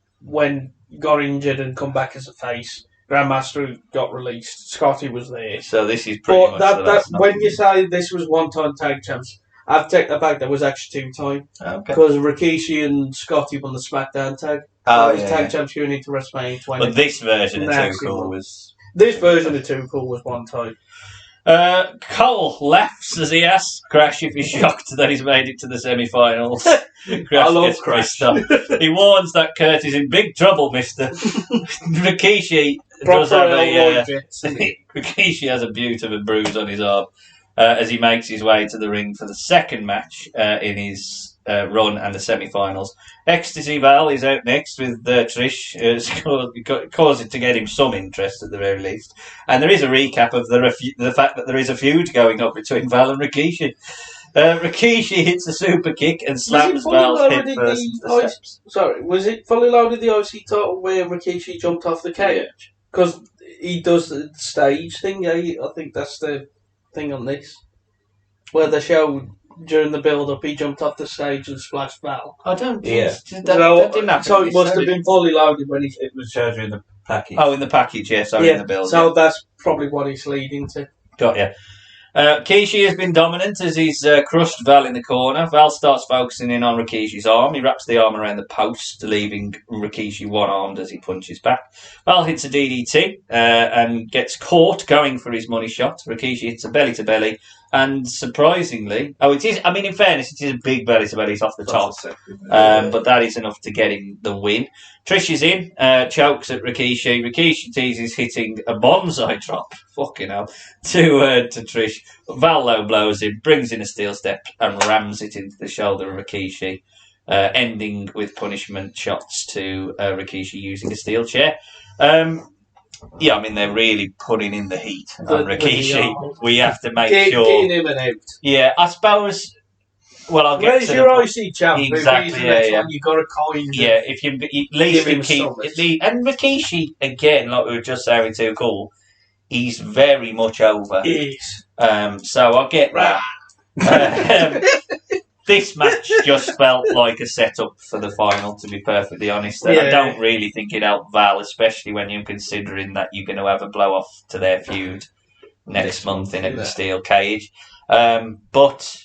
got injured and come back as a face. Grandmaster got released. Scotty was there. So this is pretty much that when you say this was one-time tag champs, I've taken that back. That was actually 2-time. Because Rikishi and Scotty won the SmackDown tag. Tag champs going into WrestleMania 20. But this version of Too Cool was... This version of Too Cool was 1 time. Cole laughs as he asks Crash if he's shocked that he's made it to the semi-finals. I love Crash. He warns that Kurt is in big trouble, mister. Rikishi does have Rikishi has a beautiful bruise on his arm as he makes his way to the ring for the second match in his run and the semi-finals. Ecstasy Val is out next with Trish. Caused it to get him some interest at the very least. And there is a recap of the fact that there is a feud going on between Val and Rikishi. Rikishi hits a super kick and slams Val's head first into the steps. Sorry, was it fully loaded the IC title where Rikishi jumped off the cage? Because he does the stage thing. I think that's the thing on this, where they showed during the build-up he jumped off the stage and splashed Val. I don't. Yeah. That didn't happen. So it must have been fully loaded when it was showed in the package. Oh, in the package, yeah. Sorry, in the build. So that's probably what he's leading to. Got ya. Rikishi has been dominant as he's crushed Val in the corner. Val starts focusing in on Rikishi's arm. He wraps the arm around the post, leaving Rikishi one-armed as he punches back. Val hits a DDT and gets caught going for his money shot. Rikishi hits a belly-to-belly. And surprisingly... Oh, it is... I mean, in fairness, it is a big belly-to-belly. It's off the top. But that is enough to get him the win. Trish is in, chokes at Rikishi. Rikishi teases hitting a bonsai drop, fucking hell, to Trish. Val low blows him, brings in a steel step and rams it into the shoulder of Rikishi, ending with punishment shots to Rikishi using a steel chair. Yeah, I mean, they're really putting in the heat on Rikishi. We have to make sure... Getting him and out. Yeah, I suppose... Well, I'll get to your IC champ. Exactly, yeah. You got a coin. Yeah, if you at least keep and Rikishi again, like we were just saying, Too Cool. He's very much over. He is. So I get that. This match just felt like a setup for the final, to be perfectly honest. And I don't really think it helped Val, especially when you're considering that you're going to have a blow off to their feud next month in a steel cage. But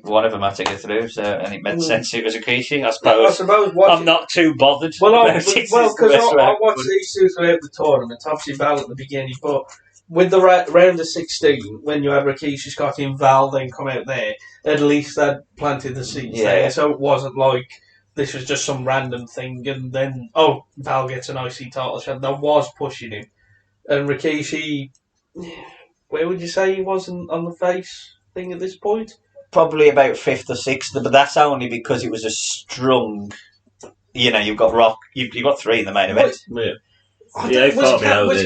one of them had to get through, and it made sense it was Rikishi. I suppose I'm not too bothered. Well, because I watched these two throughout the tournament. Obviously, Val at the beginning, but with the round of 16, when you had Rikishi, Scotty, and Val then come out there, at least that planted the seeds there. So it wasn't like this was just some random thing, and then Val gets an IC title shot. That was pushing him, and Rikishi. Where would you say he was on the face thing at this point? Probably about 5th or 6th, but that's only because it was a strong. You've got Rock. You've got 3 in the main event. Yeah. Was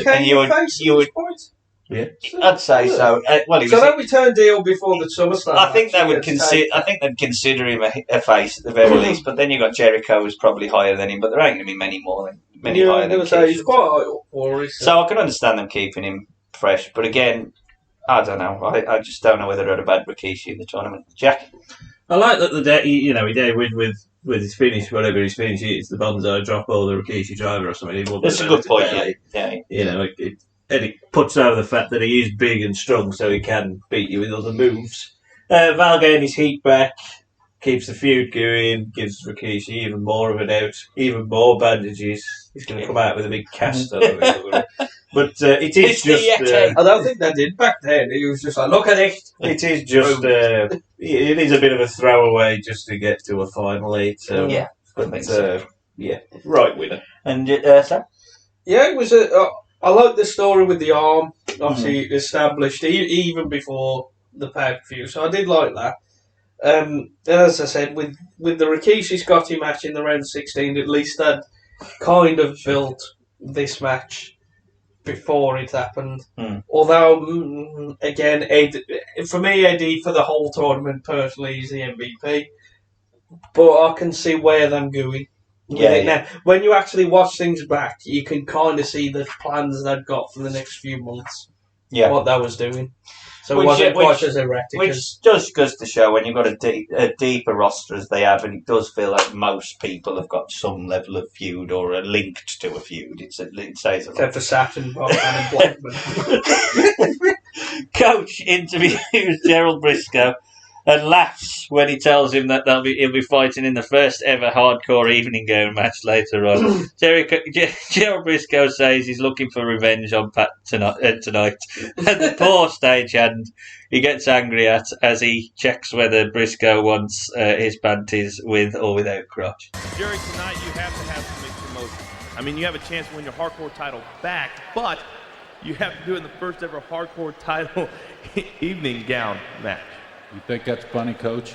Kane face at this point? Yeah, I'd say so. Then we turned heel before the SummerSlam. I think they would consider. I think they'd consider him a face at the very least. But then you got Jericho, who's probably higher than him. But there ain't going to be many higher than him. He's quite high up for us. So I can understand them keeping him fresh. But again, I don't know. I just don't know whether they'd have had Rikishi in the tournament. Jack, I like that he did with his finish, whatever his finish is, the bonsai drop or the Rikishi driver or something. That's a good point. Yeah. And it puts over the fact that he is big and strong, so he can beat you with other moves. Val getting his heat back, keeps the feud going, gives Rikishi even more of an out, even more bandages. He's going to come out with a big cast on him. But it is just... I don't think they did back then. He was just like, look at it. It is just... it is a bit of a throwaway just to get to a final 8. So, yeah. But, right winner. And Sam? Yeah, it was I like the story with the arm. Obviously, established even before the pay-per-view, so I did like that. As I said, with the Rikishi Scotty match in the round 16, at least I'd kind of built this match before it happened. Although, again, for me, Eddie, for the whole tournament, personally, is the MVP. But I can see where they're going. Now, when you actually watch things back, you can kind of see the plans they've got for the next few months. Yeah. What that was doing. So it wasn't quite as erratic. Which just goes to show when you've got a deeper roster as they have, and it does feel like most people have got some level of feud or are linked to a feud. It says a lot. Except for Saturn, and Blackman. Coach interviews Gerald Briscoe and laughs when he tells him that he'll be fighting in the first ever hardcore evening gown match later on. Gerald Briscoe says he's looking for revenge on Pat tonight. And the poor stagehand he gets angry at as he checks whether Briscoe wants his panties with or without crotch. Jerry, tonight you have to have some mixed emotions. I mean, you have a chance to win your hardcore title back, but you have to do it in the first ever hardcore title evening gown match. You think that's funny, Coach?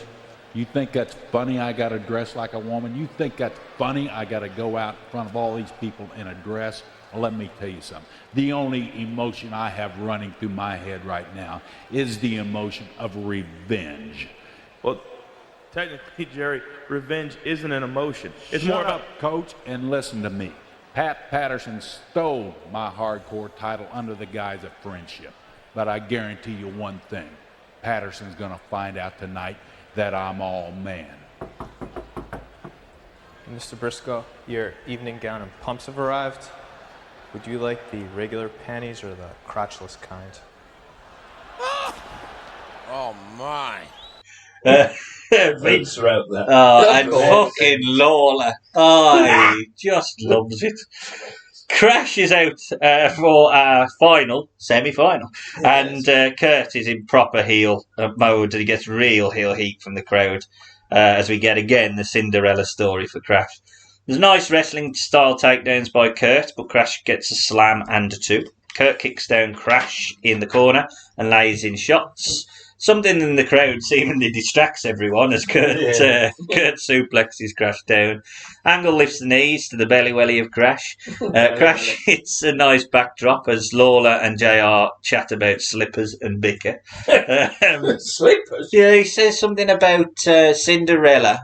You think that's funny I got to dress like a woman? You think that's funny I got to go out in front of all these people in a dress? Well, let me tell you something. The only emotion I have running through my head right now is the emotion of revenge. Well, technically, Jerry, revenge isn't an emotion. It's Shut more about... up, Coach, and listen to me. Pat Paterson stole my hardcore title under the guise of friendship. But I guarantee you one thing. Paterson's going to find out tonight that I'm all man. Mr. Briscoe, your evening gown and pumps have arrived. Would you like the regular panties or the crotchless kind? Oh, my. Vince wrote that. And fucking Lawler. He just loves it. Crash is out for our semi-final, and Kurt is in proper heel mode, and he gets real heel heat from the crowd as we get again the Cinderella story for Crash. There's nice wrestling style takedowns by Kurt, but Crash gets a slam and a 2. Kurt kicks down Crash in the corner and lays in shots. Something in the crowd seemingly distracts everyone as Kurt suplexes Crash down. Angle lifts the knees to the belly welly of Crash. Crash hits a nice backdrop as Lawler and JR chat about slippers and bicker. Slippers? Yeah, he says something about Cinderella.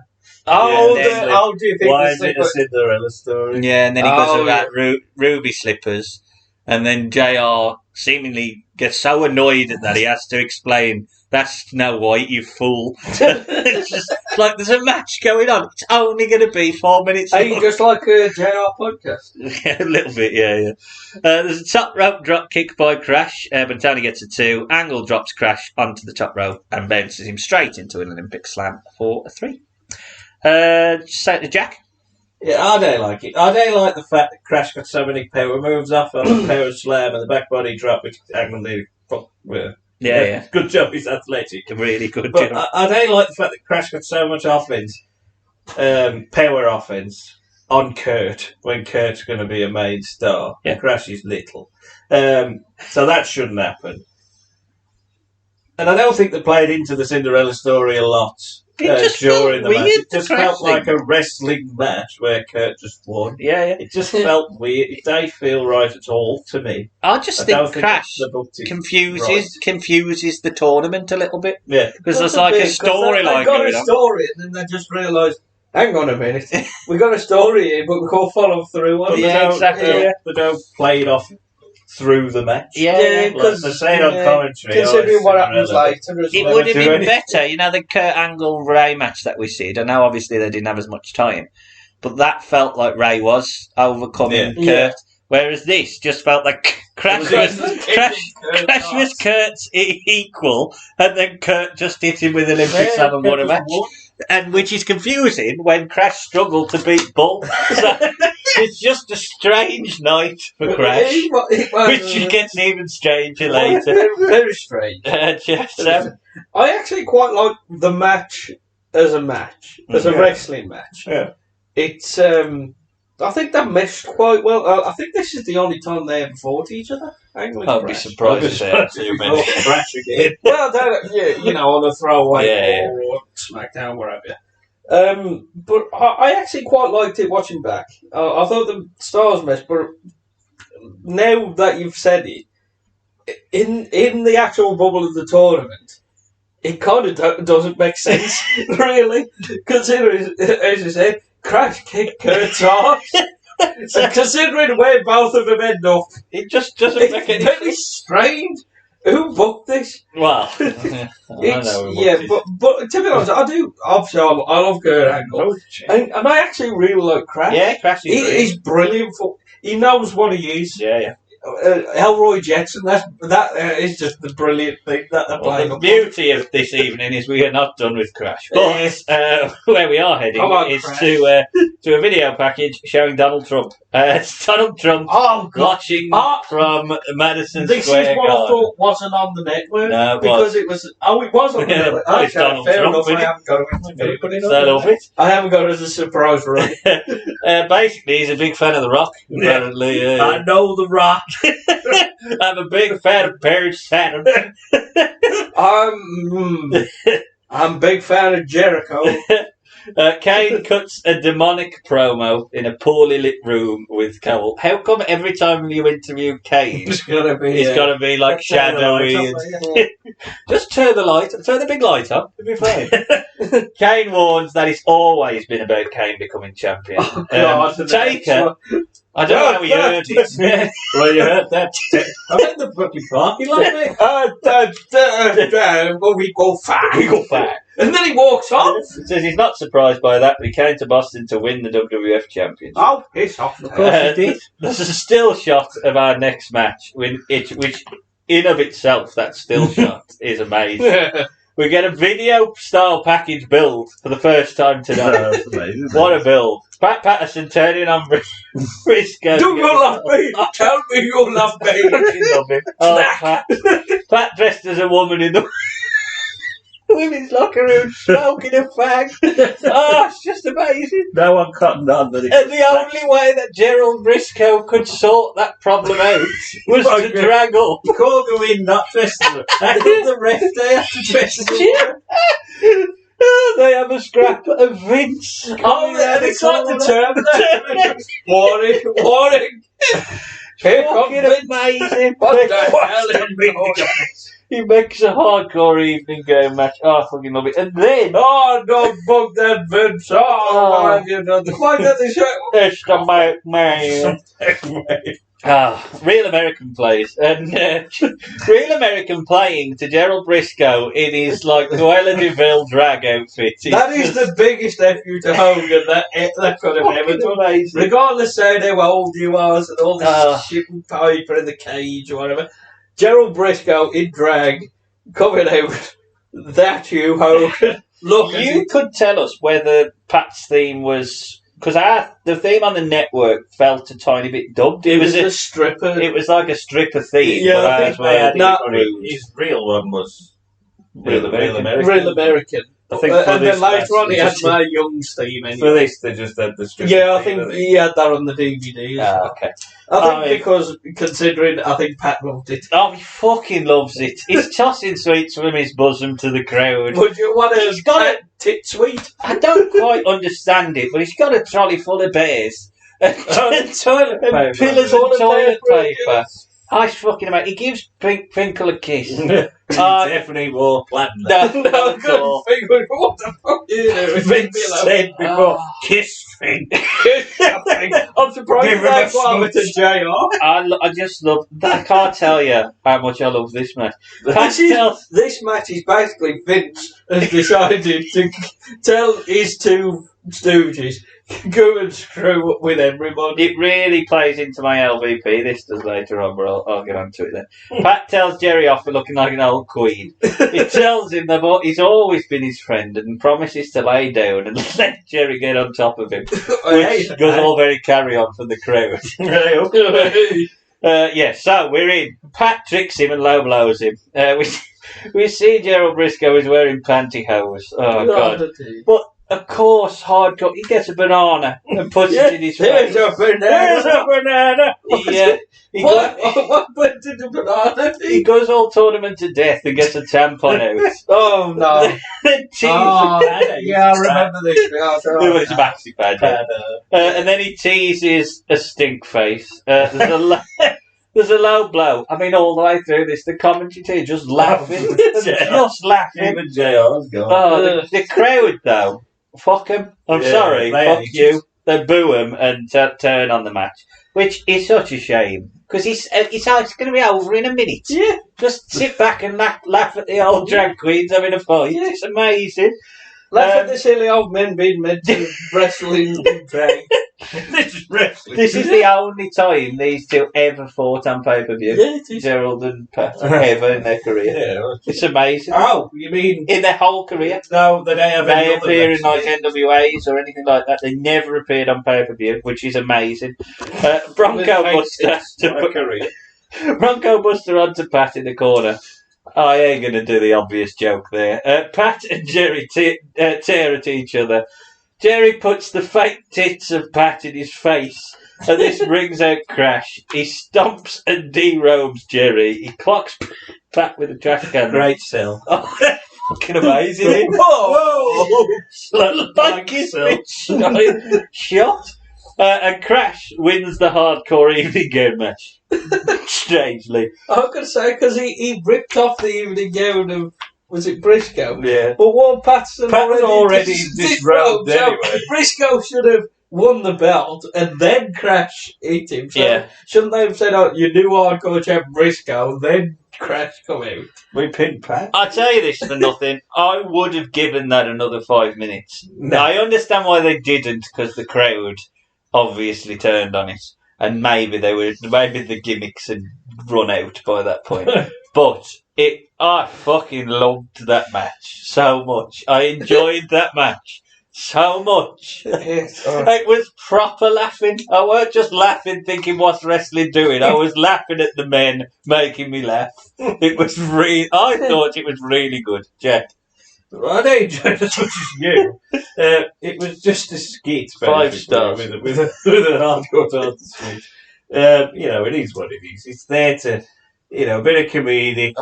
Do you think why is it a Cinderella story? Yeah, and then he goes about ruby slippers. And then JR seemingly gets so annoyed at that he has to explain, that's Snow White, you fool. It's just like there's a match going on. It's only going to be 4 minutes long. Are you just like a JR podcast? Yeah, a little bit, yeah. There's a top rope drop kick by Crash, but Tony gets a 2. Angle drops Crash onto the top rope and bounces him straight into an Olympic slam for a 3. Jack? Yeah, I don't like it. I don't like the fact that Crash got so many power moves off on the power slam and the back body drop, which Angle knew. Yeah. Good job, he's athletic. Really good But job. I don't like the fact that Crash got so much offense, power offense, on Kurt when Kurt's going to be a main star. Yeah. Crash is little. So that shouldn't happen. And I don't think they played into the Cinderella story a lot during the match. It just felt like a wrestling match where Kurt just won. Yeah. It just felt weird. It didn't feel right at all to me. I just think Crash confuses the tournament a little bit. Yeah. Because there's like a storyline They got going a on. story, and then they just realised, hang on a minute, we got a story here, but we can't follow through on it. Yeah, exactly. They don't play it off through the match. Yeah, because they're saying on commentary. Considering what happens later, It would have been better, the Kurt Angle Ray match that we see. I know obviously they didn't have as much time, but that felt like Ray was overcoming Kurt. Yeah. Whereas this just felt like Crash was Kurt's equal, and then Kurt just hit him with Olympics and won a match. And which is confusing when Crash struggled to beat Bull. So it's just a strange night for Crash, which gets even stranger later. Very strange. I actually quite like the match as a match, as a wrestling match. Yeah. It's, I think that meshed quite well. I think this is the only time they ever fought each other. I'd be surprised if they had too many. Crash again. Well, on a throwaway or SmackDown, wherever. But I actually quite liked it watching back. I thought the stars meshed, but now that you've said it, in the actual bubble of the tournament, it kind of doesn't make sense, really, considering, as you said, Crash kicked Kurt's ass. And considering where both of them end up, it just doesn't make any sense. It's strange. Who booked this? Well, but to be honest, I do. Obviously, I love Kurt Angle, and I actually really like Crash. Yeah, Crash He's brilliant. He knows what he is. Yeah. Elroy Jetson. That is just the brilliant thing that they're playing. The beauty of this evening is we are not done with Crash, but where we are heading is to a video package showing Donald Trump. It's Donald Trump watching from Madison This Square is what Garden. I thought wasn't on the network. No, because it was. Oh, it was on the network. It's Donald fair Trump, enough. I isn't it? haven't got it. I love it. I haven't got it as a surprise for him. Basically, he's a big fan of The Rock. Apparently, I know The Rock. I'm a big fan of Perry Saturn. I'm a big fan of Jericho. Kane cuts a demonic promo in a poorly lit room with Cole. How come every time you interview Kane, It's gotta be like shadowy? Just turn the big light on. It'll be fine. Kane warns that it's always been about Kane becoming champion. Taker. I don't know how he heard it. Well, you heard that. I'm in the fucking parking lot, mate. We go far. And then he walks off. Says he's not surprised by that, but he came to Boston to win the WWF Championship. Oh, piss off. Of course he did. There's a still shot of our next match, which in of itself, that still shot is amazing. We get a video-style package build for the first time today. What a build. Pat Paterson turning on Briscoe. Do you love me? Tell me you love me. Love him. Oh, Pat dressed as a woman in the women's locker room smoking a fag. Oh, it's just amazing. No one cottoned on that. And the only way that Gerald Briscoe could sort that problem out was to drag up. You can't go in not dressed as how come the ref they have to dress as a They have a scrap of Vince. And it's like the term. Warning. Here comes Vince. Amazing. What the hell is He makes a hardcore evening game match. Oh, I fucking love it. And then... Oh, don't bug that Vince. Why did they show? It's the man. Real American plays. And Real American playing to Gerald Briscoe in his, Cruella de Vil drag outfit. That is the biggest FU to Hogan that could have ever done. Amazing. Regardless of how old you was and all this shit and paper in the cage or whatever. Gerald Briscoe in drag coming out. That you, Hogan. Look, you could tell us whether Pat's theme was because the theme on the network felt a tiny bit dubbed. It was a stripper. It was like a stripper theme. Yeah, but I think they had his real one was Real American. Real American. I think and then later on, he had my Young's theme. Anyway. For this, they just had the stripper. Yeah, I think he had that on the DVD. Okay. I think because considering, I think Pat loved it. Oh, he fucking loves it. He's tossing sweets from his bosom to the crowd. Would you want He's got a tit sweet? I don't quite understand it, but he's got a trolley full of bears and toilet paper. pillars of toilet paper. I fucking about. He gives Finkel a kiss. Definitely more planned. No, not at all. What the fuck are you doing? Vince said before, kiss Fink. I'm surprised that's what happened to JR. I just love. I can't tell you how much I love this match. This match is basically Vince has decided to tell his two stooges go and screw up with everybody. It really plays into my LVP. This does later on, but I'll get onto it then. Pat tells Jerry off for looking like an old queen. He tells him that he's always been his friend and promises to lay down and let Jerry get on top of him, which goes all very carry on from the crowd. So we're in. Pat tricks him and low blows him. We see Gerald Briscoe is wearing pantyhose. Oh God! But of course, hardcore. He gets a banana and puts it in his face. There's a banana. There's a banana. What went to the banana? He goes all tournament to death and gets a tampon out. Oh no! Yeah, I remember this. It was a maxi pad. And then he teases a stink face. There's a low blow. I mean, all the way through this, the commentary just laughing. Just laughing. Even JR's gone. Oh, the crowd, though. Fuck them. I'm sorry. Fuck you. They boo him and turn on the match. Which is such a shame. Because it's going to be over in a minute. Yeah. Just sit back and laugh at the old drag queens having a fight. Yeah. It's amazing. Laugh at the silly old men being meant to wrestle in drag. This is the only time these two ever fought on pay-per-view. Yeah, it is. Gerald and Pat ever in their career. Yeah, it's amazing. Oh, you mean in their whole career? No, they don't have any They other appear in like matches. NWAs or anything like that. They never appeared on pay-per-view, which is amazing. Bronco Buster Bronco Buster onto Pat in the corner. I ain't going to do the obvious joke there. Pat and Jerry tear at each other. Jerry puts the fake tits of Pat in his face, and this brings out Crash. He stomps and derobes Jerry. He clocks Pat with a trash can. Great sell. Oh, fucking amazing. Whoa! Like his shot. And Crash wins the hardcore evening gown match. Strangely. I was going to say, because he ripped off the evening gown of, was it Briscoe? Yeah. But what Paterson Pat was already disrobed anyway. Briscoe should have won the belt and then Crash hit him. So shouldn't they have said, oh, your new hardcore champ Briscoe, then Crash come out? We pinned Pat. I'll tell you this for nothing. I would have given that another 5 minutes. No. I understand why they didn't, because the crowd obviously turned on it. And maybe the gimmicks had run out by that point. But I fucking loved that match so much. I enjoyed that match so much. It was proper laughing. I weren't just laughing thinking what's wrestling doing. I was laughing at the men making me laugh. I thought it was really good. Jack. I don't enjoy it as much as you. It was just a skit. 5 stars. With a hardcore title skit. It is what it is. It's there to, a bit of comedic.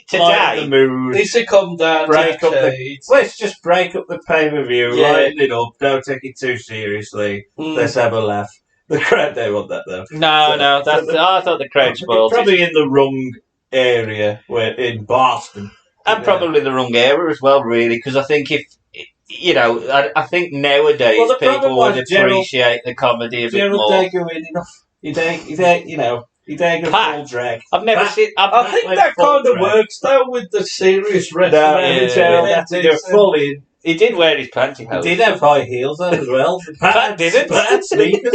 Today, the mood. Needs to come down. Let's just break up the pay-per-view, lighten it up, don't take it too seriously. Let's have a laugh. The crowd don't want that though. No, I thought the crowd spoiled probably in the wrong area, in Boston. And probably the wrong era as well, really, because I think I think nowadays people would appreciate the comedy a bit more. Gerald don't go in enough. He don't go full drag. I've never seen. I think that kind of works though with the serious wrestling. Gerald had to go full in. He did wear his pantyhose. He did have high heels though as well. Pat didn't. Pat sneakers.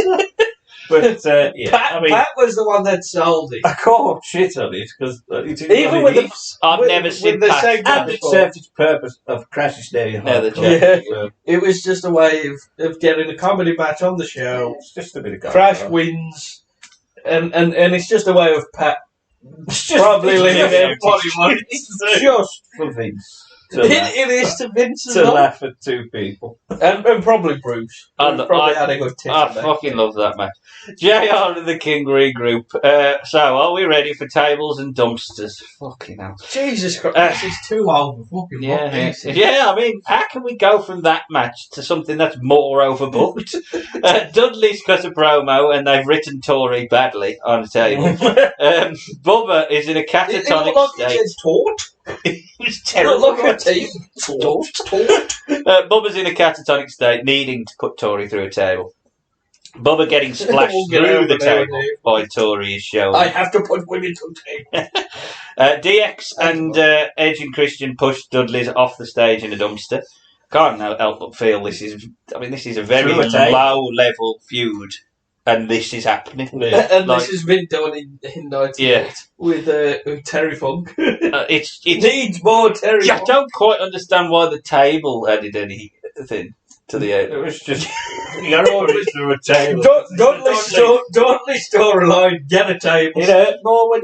But yeah, Pat was the one that sold it. I can't shit on it because Even with the I've never seen the Pat. segment and it before. served its purpose of Crash Hysteria. Yeah, the Yeah. So It was just a way of getting a comedy match on the show. it's just a bit of Crash wins, and it's just a way of Pat probably leaving everybody wanting It's just for Vince. It is to Vince as to well. laugh at two people. And probably Bruce. Probably had a good tip. I fucking love that match. JR and the King regroup. So, are we ready for tables and dumpsters? Fucking hell. Jesus Christ, this is too long. Fucking Yeah, I mean, how can we go from that match to something that's more overbooked? Dudley's cut a promo and they've written Tory badly on the table. Bubba is in a catatonic state. It says taught. It was terrible. Look at it. Taught. Bubba's in a catatonic state, needing to put Tory through a table. Bubba getting splashed We'll get through over the there, table Dave. by Tory is shown. I have to put women to the table. DX and Edge and Christian pushed Dudley's off the stage in a dumpster. Can't help but feel this is a very low level feud, and this is happening. And this has been done in 98 with Terry Funk. It needs more Terry I Funk. don't quite understand why the table added anything to the It was just you're always through a table. Dudley's storyline, get a table. It hurt more when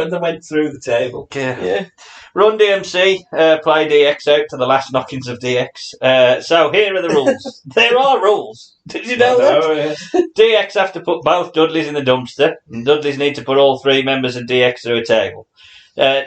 they went through the table. Yeah. Run DMC play DX out to the last knockings of DX. So here are the rules. There are rules. Did you know that? Yeah. DX have to put both Dudleys in the dumpster, and Dudleys need to put all three members of DX through a table. I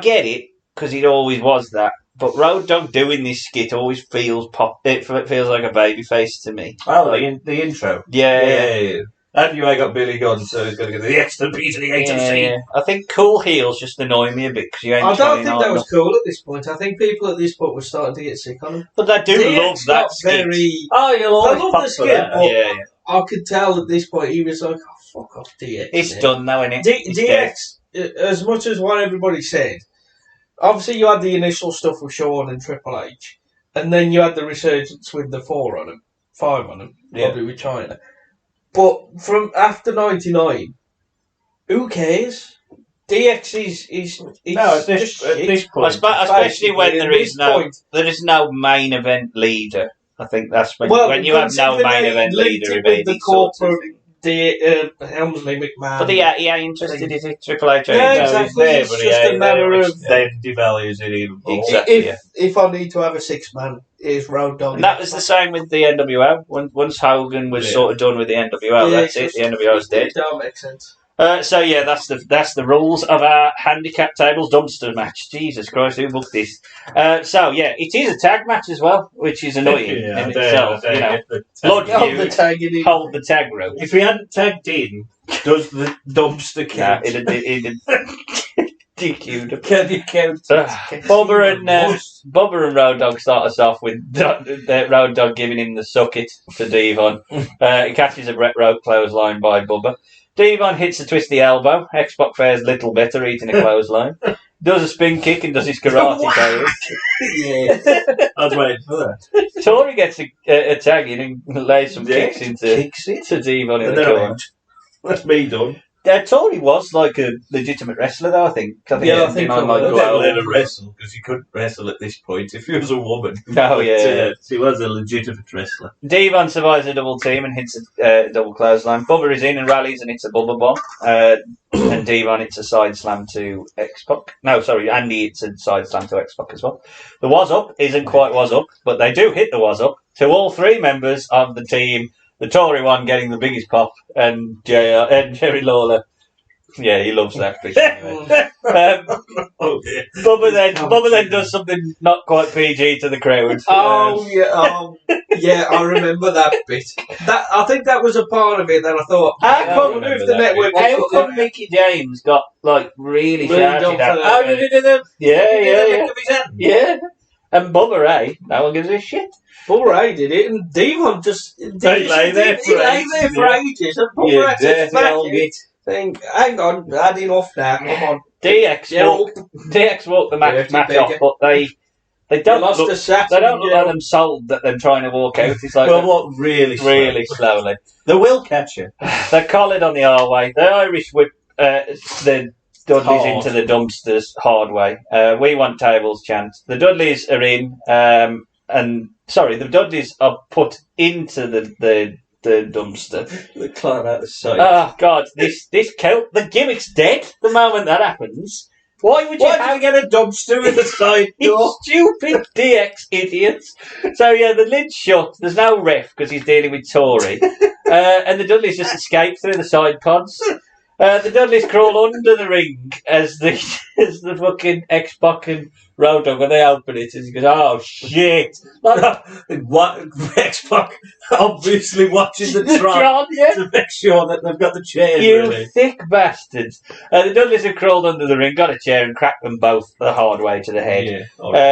get it because it always was that. But Road Dogg doing this skit always feels it feels like a babyface to me. Oh, the intro. Yeah. And you ain't got Billy Gunn, so he's going to get the extra beat of the HMC. Yeah. I think cool heels just annoy me a bit because you ain't. I don't trying think hard that was enough. cool at this point. I think people at this point were starting to get sick on him. But they do DX love that got skit. Oh, you'll always I love pop the for skit, that. but Yeah. I could tell at this point he was like, "Oh, fuck off, DX." It's man. done now, isn't it? DX, as much as what everybody said, obviously you had the initial stuff with Shawn and Triple H, and then you had the resurgence with the 5 on them, probably with China. But from after 99, who cares? DX is No, at this point, Especially when At there this is no main event leader. I think that's when you have no considering main they event linked leader. it It made with the these sorts of corporate, things. Helmsley McMahon. But he ain't interested, is it? Triple H ain't Yeah, interested. exactly. It's just a matter of then devalues it even more. Exactly. if I need to have a 6-man, here's Road Dogg. And that was the same with the NWO. Once Hogan was sort of done with the NWO, that's it. The NWO's dead. That makes sense. So yeah, that's the rules of our handicap tables dumpster match. Jesus Christ, who booked this? So yeah, it is a tag match as well, which is annoying in itself. Blood feud, hold the tag rope. If he hadn't tagged in, does the dumpster count? It'd DQ'd him. Can you count? Bubba and Road Dogg start us off with Road Dogg giving him the suck it to Devon. He catches a Brett Rope clothesline by Bubba. Devon hits a twisty elbow. X-Pac fares little better, eating a clothesline. Does a spin kick and does his karate go. Yeah. I was waiting for that. Tory gets a tag in and lays some kicks into Devon in the corner. That's me done. Tory was like a legitimate wrestler, though, I think. I think so. Like, let her wrestle, because he couldn't wrestle at this point if he was a woman. Oh, yeah. She was a legitimate wrestler. Devon survives a double team and hits a double clothesline. Bubba is in and rallies and hits a Bubba bomb. And Devon hits a side slam to X-Pac. No, sorry, Andy hits a side slam to X-Pac as well. The was up isn't quite was up, but they do hit the was up to all three members of the team. The Tory one getting the biggest pop, and Jerry Lawler. Yeah, he loves that bit anyway. Bubba then does something not quite PG to the crowd. Yeah, I remember that bit. I think that was a part of it that I thought. How come Mickey James got like really shouted at? Yeah. And Bubba Ray, no one gives a shit. Bubba Ray did it, and Devon just lay there for ages. And Bubba Ray just saying, "Hang on, had enough now. Come on." DX walked the match off, but They don't lost look. a set. They don't look like them sold that they're trying to walk out. It's like well, what really slowly. They will catch you. They're collared on the hard way. The Irish whip the Dudleys into the dumpsters hard way. We want tables chance. The Dudleys are in, the Dudleys are put into the dumpster. They climb out the side. Oh God, this count. The gimmick's dead the moment that happens. Why would you get a dumpster with a side door? Stupid DX idiots. So yeah, the lid's shut. There's no ref because he's dealing with Tory, and the Dudleys just escape through the side pods. The Dudleys crawl under the ring as the fucking X-Pac and Road Dogg, when they open it, and he goes, "Oh shit!" Like, X-Pac obviously watching the Tron to make sure that they've got the chairs ready. Thick bastards. The Dudleys have crawled under the ring, got a chair, and cracked them both the hard way to the head. Yeah,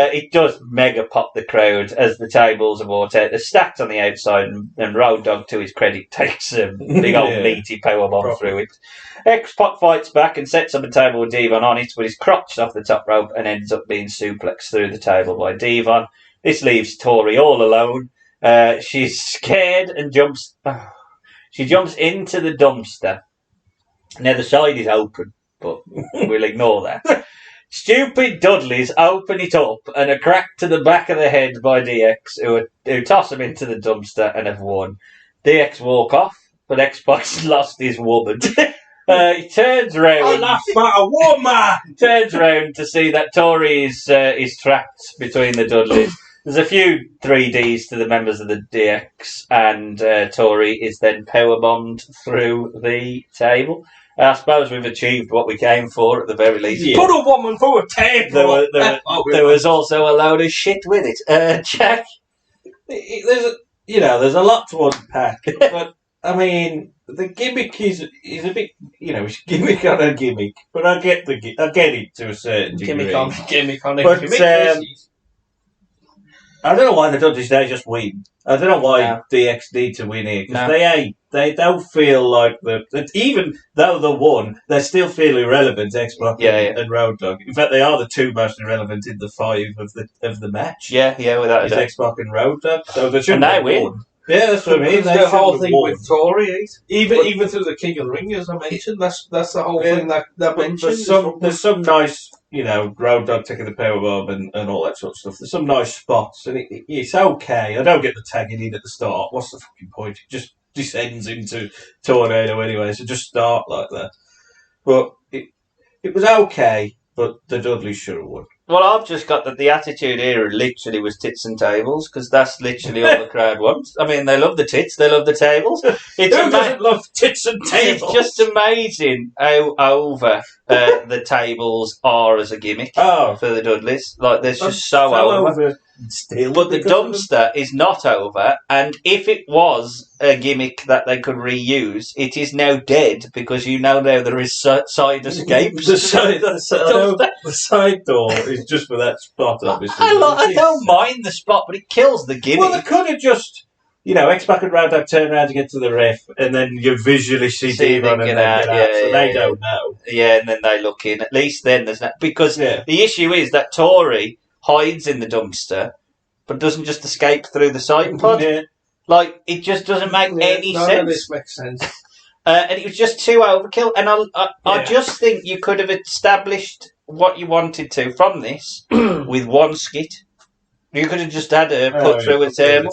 it does mega pop the crowd as the tables are brought out. They're stacked on the outside, and Road Dogg, to his credit, takes a big old meaty powerbomb through it. X-Pac fights back and sets up a table with Devon on it, with his crotch off the top rope, and ends up being suplexed through the table by Devon. This leaves Tori all alone. She's scared and jumps. She jumps into the dumpster. Now the side is open, but we'll ignore that. Stupid Dudleys open it up and are cracked to the back of the head by DX, who toss him into the dumpster and have won. DX walk off, but X-Pac's lost his woman. He turns round. A woman. Turns round to see that Tori is trapped between the Dudleys. There's a few 3Ds to the members of the DX, and Tori is then powerbombed through the table. I suppose we've achieved what we came for at the very least. Yeah. Put a woman through a table. There was also a load of shit with it. Jack, there's a lot to unpack, but I mean, the gimmick is a bit, it's gimmick on a gimmick, but I get it to a certain degree. Gimmick on a but, gimmick. I don't know why the Dudleys they just win. I don't know why DX need to win here because they don't feel like even though they won, they still feel irrelevant. X-Pac and Road Dogg. In fact, they are the two most irrelevant in the 5 of the match. Yeah, without a doubt. X-Pac and Road Dogg. So they and they win. Yeah, that's what I mean. The whole thing with Tori, even through the King of the Ring, as I mentioned, that's the whole thing that mentioned. There's some nice, Road Dogg taking the powerbomb and all that sort of stuff. There's some nice spots, and it's okay. I don't get the tagging in at the start. What's the fucking point? It just descends into Tornado anyway, so just start like that. But it was okay, but the Dudleys should have won. Well, I've just got that the Attitude Era literally was tits and tables, because that's literally all the crowd wants. I mean, they love the tits, they love the tables. Who doesn't love tits and tables? It's just amazing how over the tables are as a gimmick for the Dudleys. Like, there's just so over. Still, but the dumpster is not over, and if it was a gimmick that they could reuse, it is now dead because now there is side escapes. the side door is just for that spot, obviously. I don't mind the spot, but it kills the gimmick. Well, they could have just, X-Pac and Road Dogg turn around to get to the ref, and then you visually see Devon and then get out, so they don't know. Yeah, and then they look in. At least then there's that, because the issue is that Tori hides in the dumpster, but doesn't just escape through the side pod. Yeah. Like, it just doesn't make any sense. None of this makes sense. And it was just too overkill. And I just think you could have established what you wanted to from this with one skit. You could have just had her put through a table.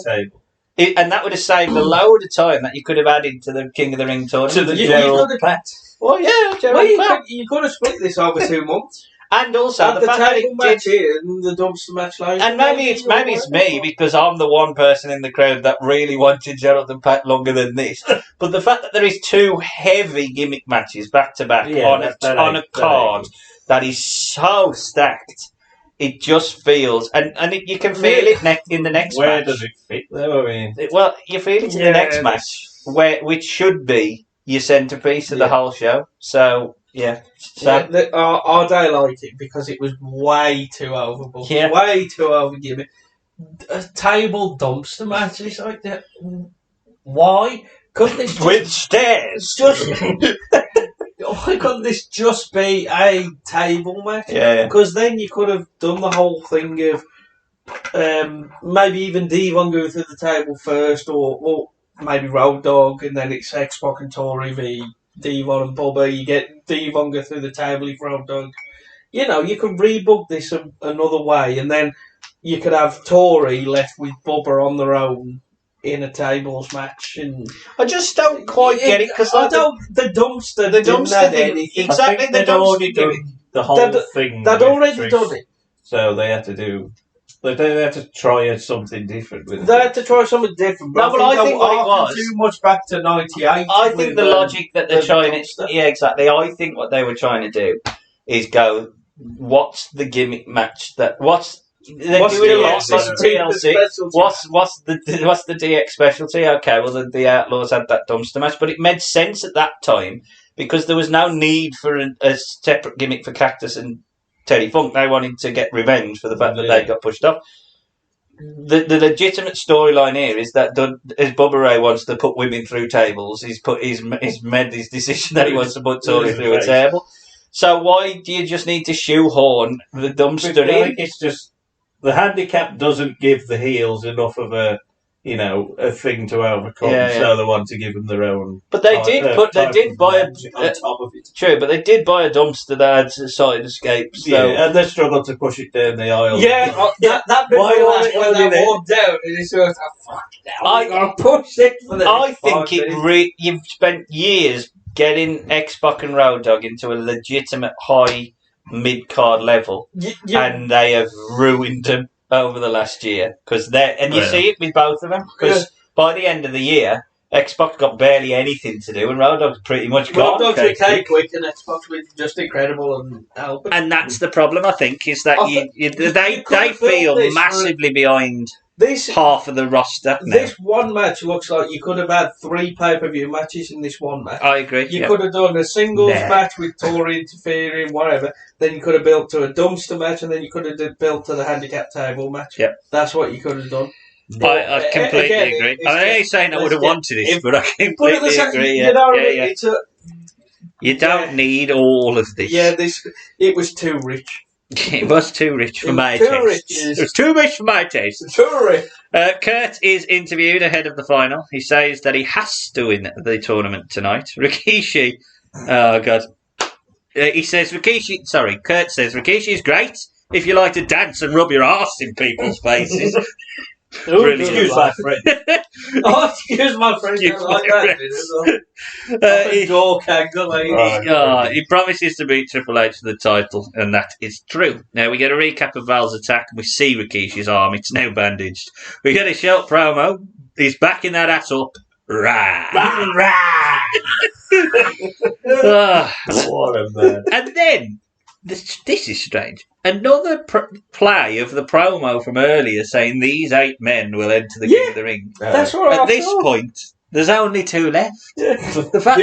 And that would have saved a load of time that you could have added to the King of the Ring tournament. To the Gerald Pat. Well, yeah, Gerald Pat. You could have split this over 2 months. And also the table match here and the dumpster match later. And maybe it's me because I'm the one person in the crowd that really wanted Gerald and Pat longer than this. But the fact that there is 2 heavy gimmick matches back to back on a card that is so stacked, it just feels, and you can feel it in the next match. Where does it fit though? I mean, you feel it in the next match, which should be your centrepiece of the whole show. So. Yeah. I like it because it was way too overbooked. Yeah. Way too overgiving. A table dumpster match is like that. Why couldn't this with stairs? Why couldn't this just be a table match? Yeah. Because then you could have done the whole thing of maybe even Devon going through the table first, or maybe Road Dogg, and then it's X-Pac and Tory v Devon and Bubba. You get Devon go through the table if Road Dogg. You know, you could rebook this another way, and then you could have Tory left with Bubba on their own in a tables match. And I just don't quite get it because the dumpster thing, anything. exactly. They'd already done the whole thing. They'd already Trish, done it. So they had to do. They had to try something different with it. They had to try something different. No, but I think what it was too much back to '98. I think the logic that they're trying to, yeah, exactly. I think what they were trying to do is go, what's the gimmick match that what's they're doing a lot like TLC. What's the DX specialty? Okay, well the Outlaws had that dumpster match, but it made sense at that time because there was no need for a separate gimmick for Cactus and Teddy Funk. They wanted to get revenge for the fact that they got pushed off. The legitimate storyline here is that as Bubba Ray wants to put women through tables, he's made his decision that he wants to put Tory through a table. So why do you just need to shoehorn the dumpster in? I think it's just the handicap doesn't give the heels enough of a thing to overcome, so they want to give them their own. But they did buy on top of it. True, but they did buy a dumpster that had side escapes. So. Yeah, and they struggled to push it down the aisle. Yeah, that bit when they walked down, and it's just I'm gonna push it for the. I think you've spent years getting X-Pac and Road Dogg into a legitimate high mid-card level, and they have ruined them over the last year because you see it with both of them because by the end of the year X-Pac got barely anything to do and Road Dogg's pretty much gone. Road Dogg's with K-Quick and X-Pac with just incredible and Albert. And that's the problem, I think, is that they feel massively behind half of the roster now. This one match looks like you could have had 3 pay-per-view matches in this one match. I agree. You could have done a singles match with Tory interfering, whatever. Then you could have built to a dumpster match, and then you could have built to the handicap table match. Yep. That's what you could have done. I completely agree. I ain't saying I would have wanted it, but I completely agree. You don't need all of this. Yeah, it was too rich. It was too rich for my taste. It was too rich for my taste. Too rich. Kurt is interviewed ahead of the final. He says that he has to win the tournament tonight. Rikishi, oh God. Kurt says Rikishi is great if you like to dance and rub your arse in people's faces. Excuse my friend. Excuse my friend. He promises to beat Triple H for the title, and that is true. Now we get a recap of Val's attack, and we see Rikishi's arm. It's now bandaged. We get a short promo. He's backing that ass up. Rah! What a man. And then, this is strange. Another play of the promo from earlier saying these 8 men will enter the King of the Ring. That's what At this point, there's only 2 left. Yeah. The fact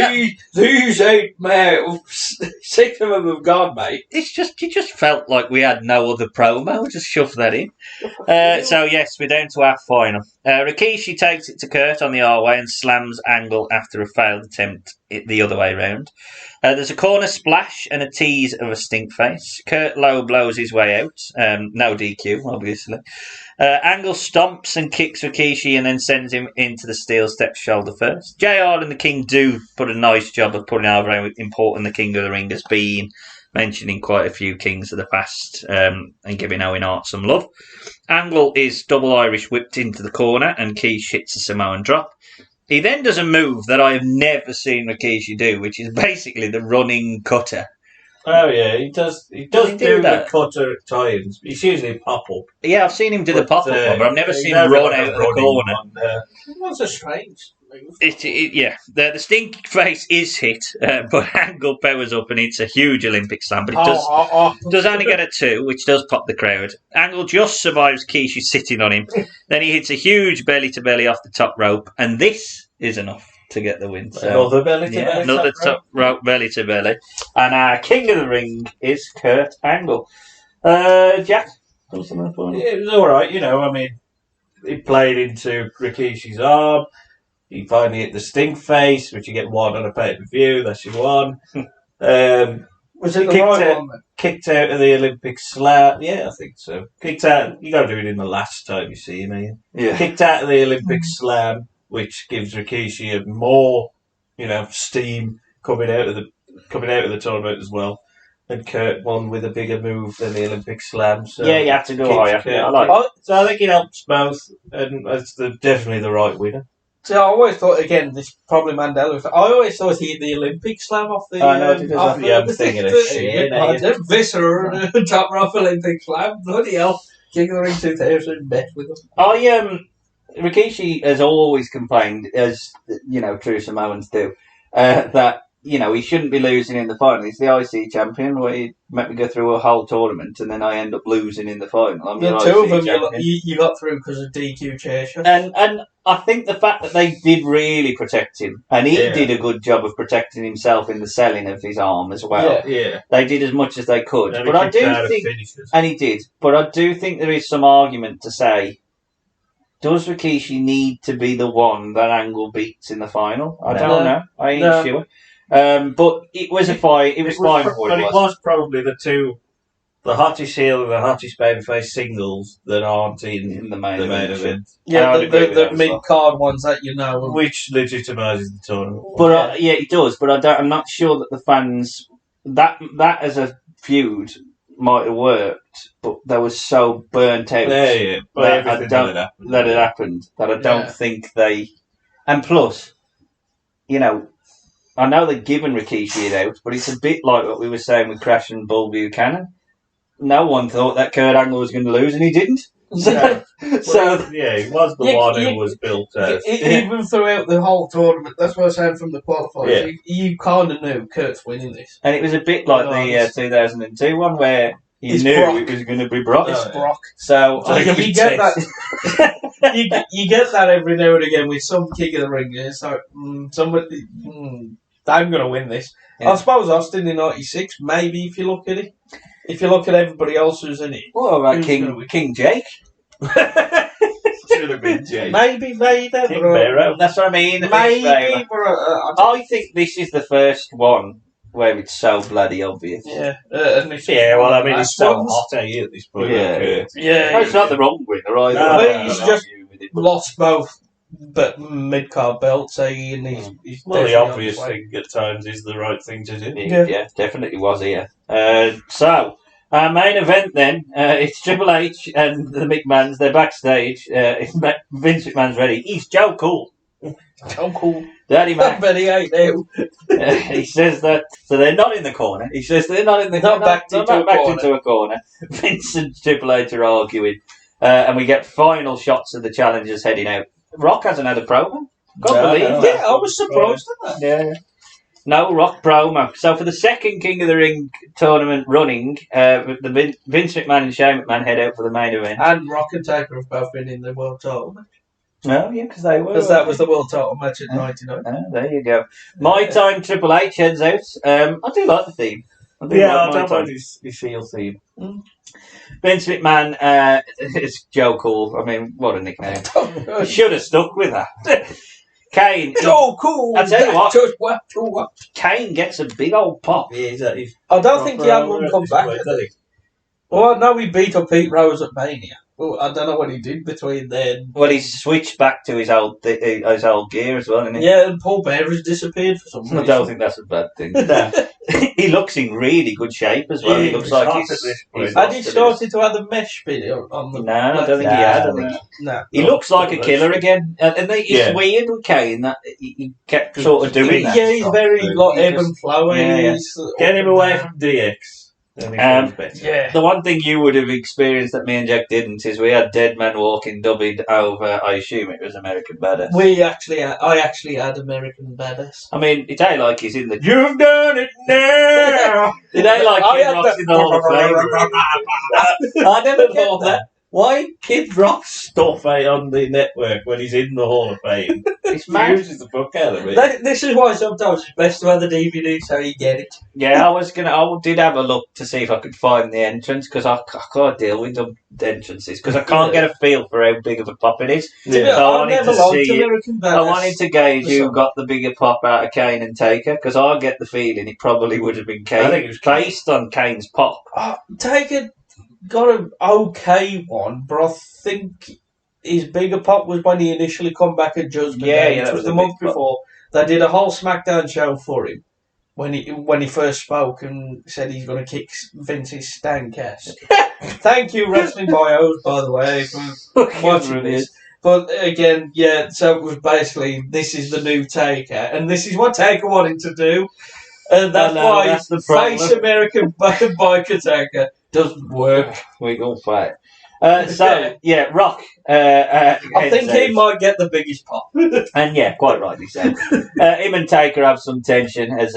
these 8 men, 6 of them have gone, mate. It just felt like we had no other promo. Just shove that in. So yes, we're down to our final. Rikishi takes it to Kurt on the R-way and slams Angle after a failed attempt the other way round. There's a corner splash and a tease of a stink face. Kurt low blows his way out. No DQ, obviously. Angle stomps and kicks Rikishi and then sends him into the steel steps shoulder first. JR and the King do put a nice job of putting over how important the King of the Ring has been, mentioning quite a few kings of the past and giving Owen Hart some love. Angle is double Irish whipped into the corner and Keish hits a Samoan drop. He then does a move that I have never seen Rikishi do, which is basically the running cutter. Oh yeah, he does do the cutter tie-ins. It's usually a pop-up. Yeah, I've seen him do the pop-up one, but I've never seen him run out of the corner. It was a strange move. The stink face is hit, but Angle powers up and hits a huge Olympic slam, but it does only get a 2, which does pop the crowd. Angle just survives Keish sitting on him. Then he hits a huge belly-to-belly off the top rope, and this is enough to get the win. So, another belly-to-belly. Another top rope belly-to-belly. And our King of the Ring is Kurt Angle. Jack? Yeah, it was alright, I mean, he played into Rikishi's arm. He finally hit the stink face, which you get 1 on a pay-per-view. That's your 1. Was it the right one? Then? Kicked out of the Olympic slam. Yeah, I think so. Kicked out. You got to do it in the last time you see him, Ian. Yeah. Kicked out of the Olympic slam, which gives Rikishi more, steam coming out of the tournament as well. And Kurt won with a bigger move than the Olympic slam. So yeah, you have to go higher. So I think it helps both, and it's definitely the right winner. So I always thought, again, this probably Mandela effect. I always thought he hit the Olympic slam off the. I'm thinking of shit. Viscera, top rough Olympic slam. Bloody hell. King of the Ring 2000, bet with him. Rikishi has always complained, as, true Samoans do, that, he shouldn't be losing in the final. He's the IC champion, where he made me go through a whole tournament, and then I end up losing in the final. The two of them you got through because of DQ chair shots. And I think the fact that they did really protect him, and he did a good job of protecting himself in the selling of his arm as well. Yeah. They did as much as they could. And but I do think, and he did, but I do think there is some argument to say, does Rikishi need to be the one that Angle beats in the final? I don't know. I ain't sure. But it was a fight. It was fine. But it was probably the hottest heel and the hottest babyface singles that aren't in the main event. Yeah, the mid-card ones that which legitimises the tournament. But it does. But I'm not sure that the fans that as a feud might have worked, but they were so burnt out that it happened that I don't think they. And plus, I know they've given Rikishi it out, but it's a bit like what we were saying with Crash and Bull Buchanan. No one thought that Kurt Angle was going to lose, and he didn't. He was the one who was built out. Even throughout the whole tournament, that's what I was saying from the qualifiers. Yeah. You kind of knew Kurt's winning this. And it was a bit like the 2002 one, where you knew Brock. It was going to be Brock. It's Brock. So you get that. you get that every now and again with some King of the Ring. It's like somebody. I'm going to win this. Yeah. I suppose Austin in '96, maybe if you look at it. If you look at everybody else who's in it. What about King Jake? Should have been Jake. Maybe. King Barrow. That's what I mean. Maybe. I think this is the first one where it's so bloody obvious. Yeah. Well, I mean, it's so hot at this point. Yeah. No, it's not the wrong winner either. No, he's just lost both. But mid-card belts, and he's the obvious thing at times is the right thing to do. Yeah, definitely was here. So, our main event then, it's Triple H and the McMahons. They're backstage. Vince McMahon's ready. He's Joe Cool. Joe Cool. Daddy Mac. But he ain't now. He says that. So they're not in the corner. He says they're not in the corner. Backed into a corner. Vince and Triple H are arguing. And we get final shots of the challengers heading out. Rock hasn't had a promo. I was surprised at that. Yeah. No Rock promo. So for the second King of the Ring tournament running, the Vince McMahon and Shane McMahon head out for the main event. And Rock and Taker have both been in the world title match. Oh, yeah, because they were. Because that was the world title match in '99. There you go. My time Triple H heads out. I do like the theme. I don't like his heel theme. Vince McMahon is Joe Cool. I mean, what a nickname. Should have stuck with that. Kane. Joe Cool. I tell you what. Kane gets a big old pop. Yeah, I don't think he had one come back. Well, no, he beat up Pete Rose at Mania. Well, I don't know what he did between then. Well, he switched back to his old gear as well, didn't he? Yeah, and Paul Bear has disappeared for some reason. I don't think that's a bad thing. He looks in really good shape as well. Yeah, he looks like he's had he started to have the mesh bit on the... No, I don't think he had. No. He looks like a killer again. And it's weird with Kane that he kept sort of doing that. Yeah, he's very ebb and flowing. Yeah. Get him away from DX. The one thing you would have experienced that me and Jack didn't is we had Dead Man Walking dubbed over. I assume it was American Badass. I actually had American Badass. I mean, it ain't like he's in the. You've done it now. It ain't like Kid Rock's in the Hall of Fame. I never thought that. Why Kid Rock stuff on the network when he's in the Hall of Fame? It's confuses the fuck out of me. This is why sometimes it's best to have the DVD so you get it. Yeah, I did have a look to see if I could find the entrance because I can't deal with the entrances because I can't get a feel for how big of a pop it is. Yeah. So I never liked American Badass. I wanted to gauge who got the bigger pop out of Kane and Taker because I get the feeling it probably would have been Kane. I think it was based on Kane's pop. Taker got an okay one, but I think his bigger pop was when he initially come back at Judgment Day. It was the month before. They did a whole SmackDown show for him when he first spoke and said he's going to kick Vince's stank ass. Thank you, Wrestling Bios, by the way, for watching this. But again, yeah, so it was basically, this is the new Taker, and this is what Taker wanted to do. And that's why that's the face American biker Taker doesn't work. We go fight. Rock. I think he might get the biggest pop. And yeah, quite rightly so. Him and Taker have some tension as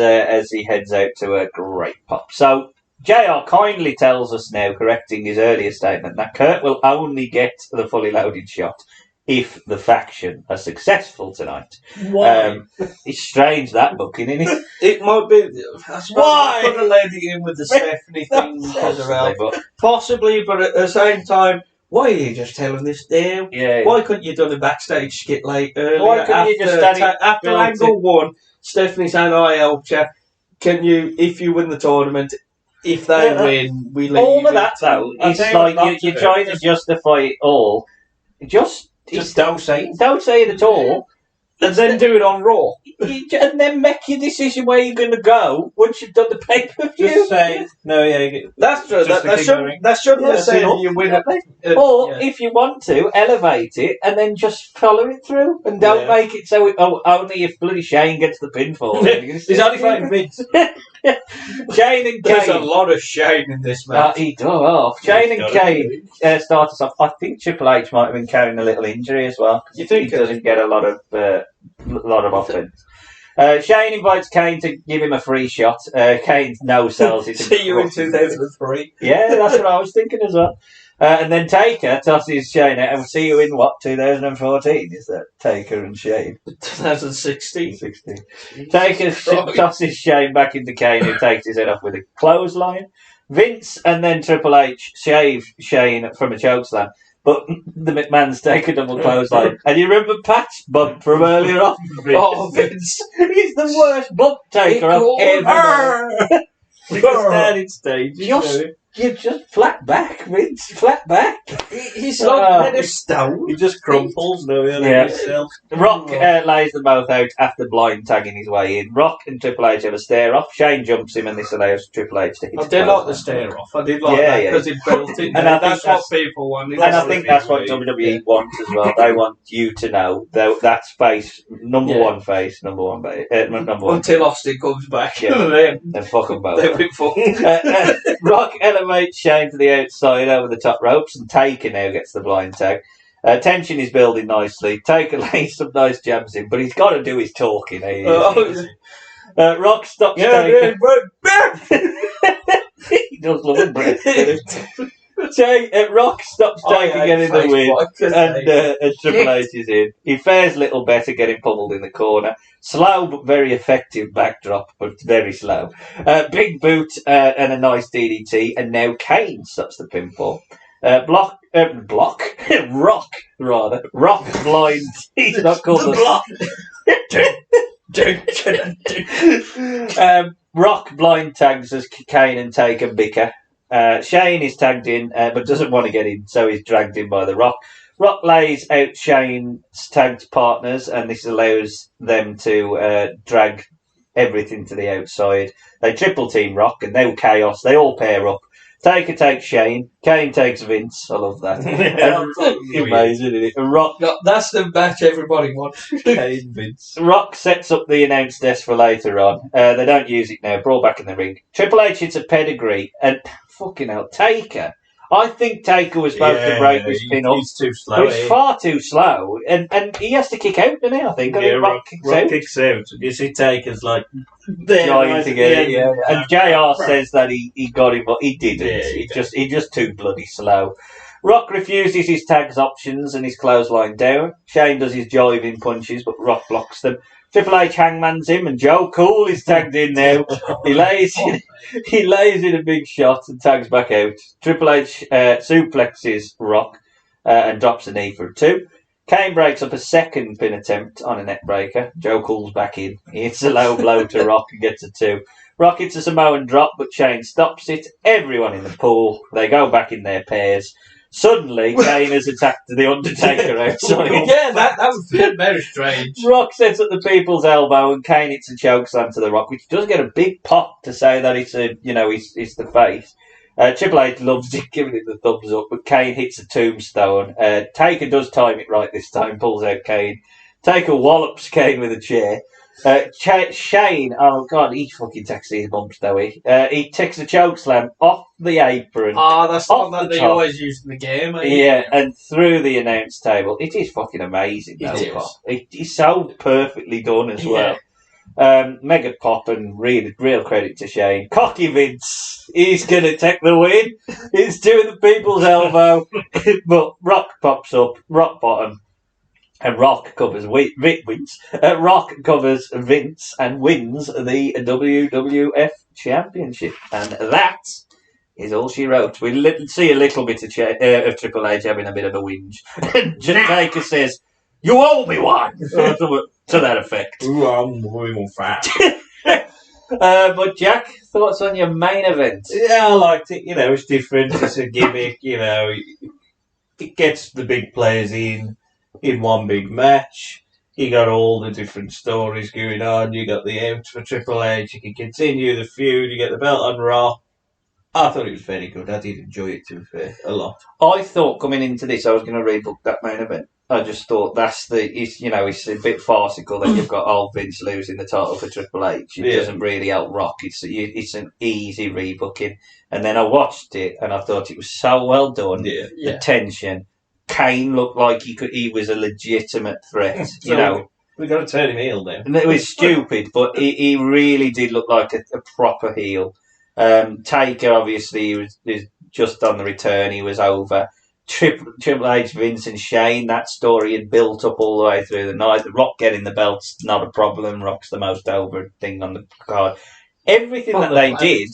he heads out to a great pop. So JR kindly tells us now, correcting his earlier statement, that Kurt will only get the fully loaded shot if the faction are successful tonight. Why? It's strange, that booking, isn't it? It might be. Why? Put a lady in with the Stephanie thing possibly, but at the same time, why are you just telling this there? Yeah. Why couldn't you do the backstage skit late earlier? Why couldn't you just stand after angle one? Stephanie saying, "I helped you. Can you, if you win the tournament, if they win, we leave." All of that though, it's like you're trying to justify it all. Just don't say it. Don't say it at all. And then do it on Raw. And then make your decision where you're going to go once you've done the pay-per-view. Just say, no, yeah. That's true. That shouldn't have said you win it. Or, if you want to, elevate it and then just follow it through. And don't make it so only if bloody Shane gets the pinfall. He's only fighting Vince. Shane and Kane. There's a lot of Shane in this match. He does. Shane and Kane start us off. I think Triple H might have been carrying a little injury as well. You think he doesn't get a lot of offense. Shane invites Kane to give him a free shot. Kane no-sells it. See you in 2003. Yeah, that's what I was thinking as well. And then Taker tosses Shane out, and we'll see you in 2014? Is that Taker and Shane? 2016. Taker tosses Shane back into Kane, who takes his head off with a clothesline. Vince and then Triple H shave Shane from a chokeslam, but the McMahons take a double clothesline. And you remember Pat's bump from earlier on? Oh, Vince. He's the worst bump taker I've ever. Standing stage. You're just flat back, Vince. Flat back. He's like made of stone. He just crumples now. Rock lays them both out after blind tagging his way in. Rock and Triple H have a stare off. Shane jumps him, and this allows Triple H to hit. I did like the stare off. I did like that because it built it. And that's what people want. And I think that's what WWE wants as well. They want you to know that's face number one face, number one base, number one. Until Austin comes back. Yeah. Then fuck them both. They'll be fucked. Rock elevates Shane to the outside over the top ropes, and Taker now gets the blind tag. Tension is building nicely. Taker lays some nice jabs in, but he's got to do his talking. Rock stops Taker. He does love a breath. Rock stops Taker getting the win, and Triple H is in. He fares little better getting pummeled in the corner. Slow but very effective backdrop, but very slow. Big boot and a nice DDT, and now Kane stops the pinfall. Rock blind. He's not called the block. Rock blind tags as Kane and Taker bicker. Shane is tagged in, but doesn't want to get in, so he's dragged in by the Rock. Rock lays out Shane's tagged partners, and this allows them to drag everything to the outside. They triple team Rock, and now chaos. They all pair up. Taker takes Shane. Kane takes Vince. I love that. Amazing, isn't it? Rock. That's the match everybody wants. Kane, Vince. Rock sets up the announce desk for later on. They don't use it now. Brawl back in the ring. Triple H hits a pedigree, and fucking hell, Taker. I think Taker was supposed to break this pin up. He's too slow. He's far too slow, and he has to kick out, doesn't he? I think. Rock kicks out. You see, Taker's like trying to get it. And JR says that he got him, but he didn't. He's just too bloody slow. Rock refuses his tags options and his clothesline down. Shane does his jiving punches, but Rock blocks them. Triple H hangmans him, and Joe Cool is tagged in now. He lays in a big shot and tags back out. Triple H suplexes Rock and drops a knee for a 2. Kane breaks up a second pin attempt on a neck breaker. Joe Cool's back in. He hits a low blow to Rock and gets a 2. Rock hits a Samoan drop, but Shane stops it. Everyone in the pool. They go back in their pairs. Suddenly, Kane has attacked the Undertaker outside. Yeah, that was very strange. Rock sets up the people's elbow, and Kane hits a chokeslam to the Rock, which does get a big pop to say that it's it's the face. Triple H loves it, giving it the thumbs up, but Kane hits a tombstone. Taker does time it right this time, pulls out Kane. Taker wallops Kane with a chair. Shane, oh god, he fucking takes these bumps, though he takes a chokeslam off the apron. That's off not that the they top. always use in the game. And through the announce table. It is fucking amazing. It is so perfectly done as well. Mega pop and real credit to Shane. Cocky Vince, he's going to take the win. He's doing the people's elbow, but Rock pops up, rock bottom. And Rock covers Vince. Rock covers Vince and wins the WWF Championship. And that is all she wrote. We see a little bit of Triple H having a bit of a whinge. And Taker says, "You owe me one!" to that effect. Ooh, I'm moving fast. But Jack, thoughts on your main event? Yeah, I liked it. It's different. It's a gimmick. It gets the big players in one big match. You got all the different stories going on. You got the out for Triple H. You can continue the feud. You get the belt on Raw. I thought it was very good. I did enjoy it, to be fair, a lot. I thought coming into this I was going to rebook that main event. I just thought it's a bit farcical that you've got old Vince losing the title for Triple H. It doesn't really help Rock. It's an easy rebooking. And then I watched it and I thought it was so well done. Yeah. The tension. Kane looked like he was a legitimate threat. We've got to turn him heel now. And it was stupid, but he really did look like a proper heel. Taker, obviously, he was just on the return. He was over. Triple H, Vince and Shane, that story had built up all the way through the night. The Rock getting the belt's not a problem. Rock's the most over thing on the card. Everything that they did,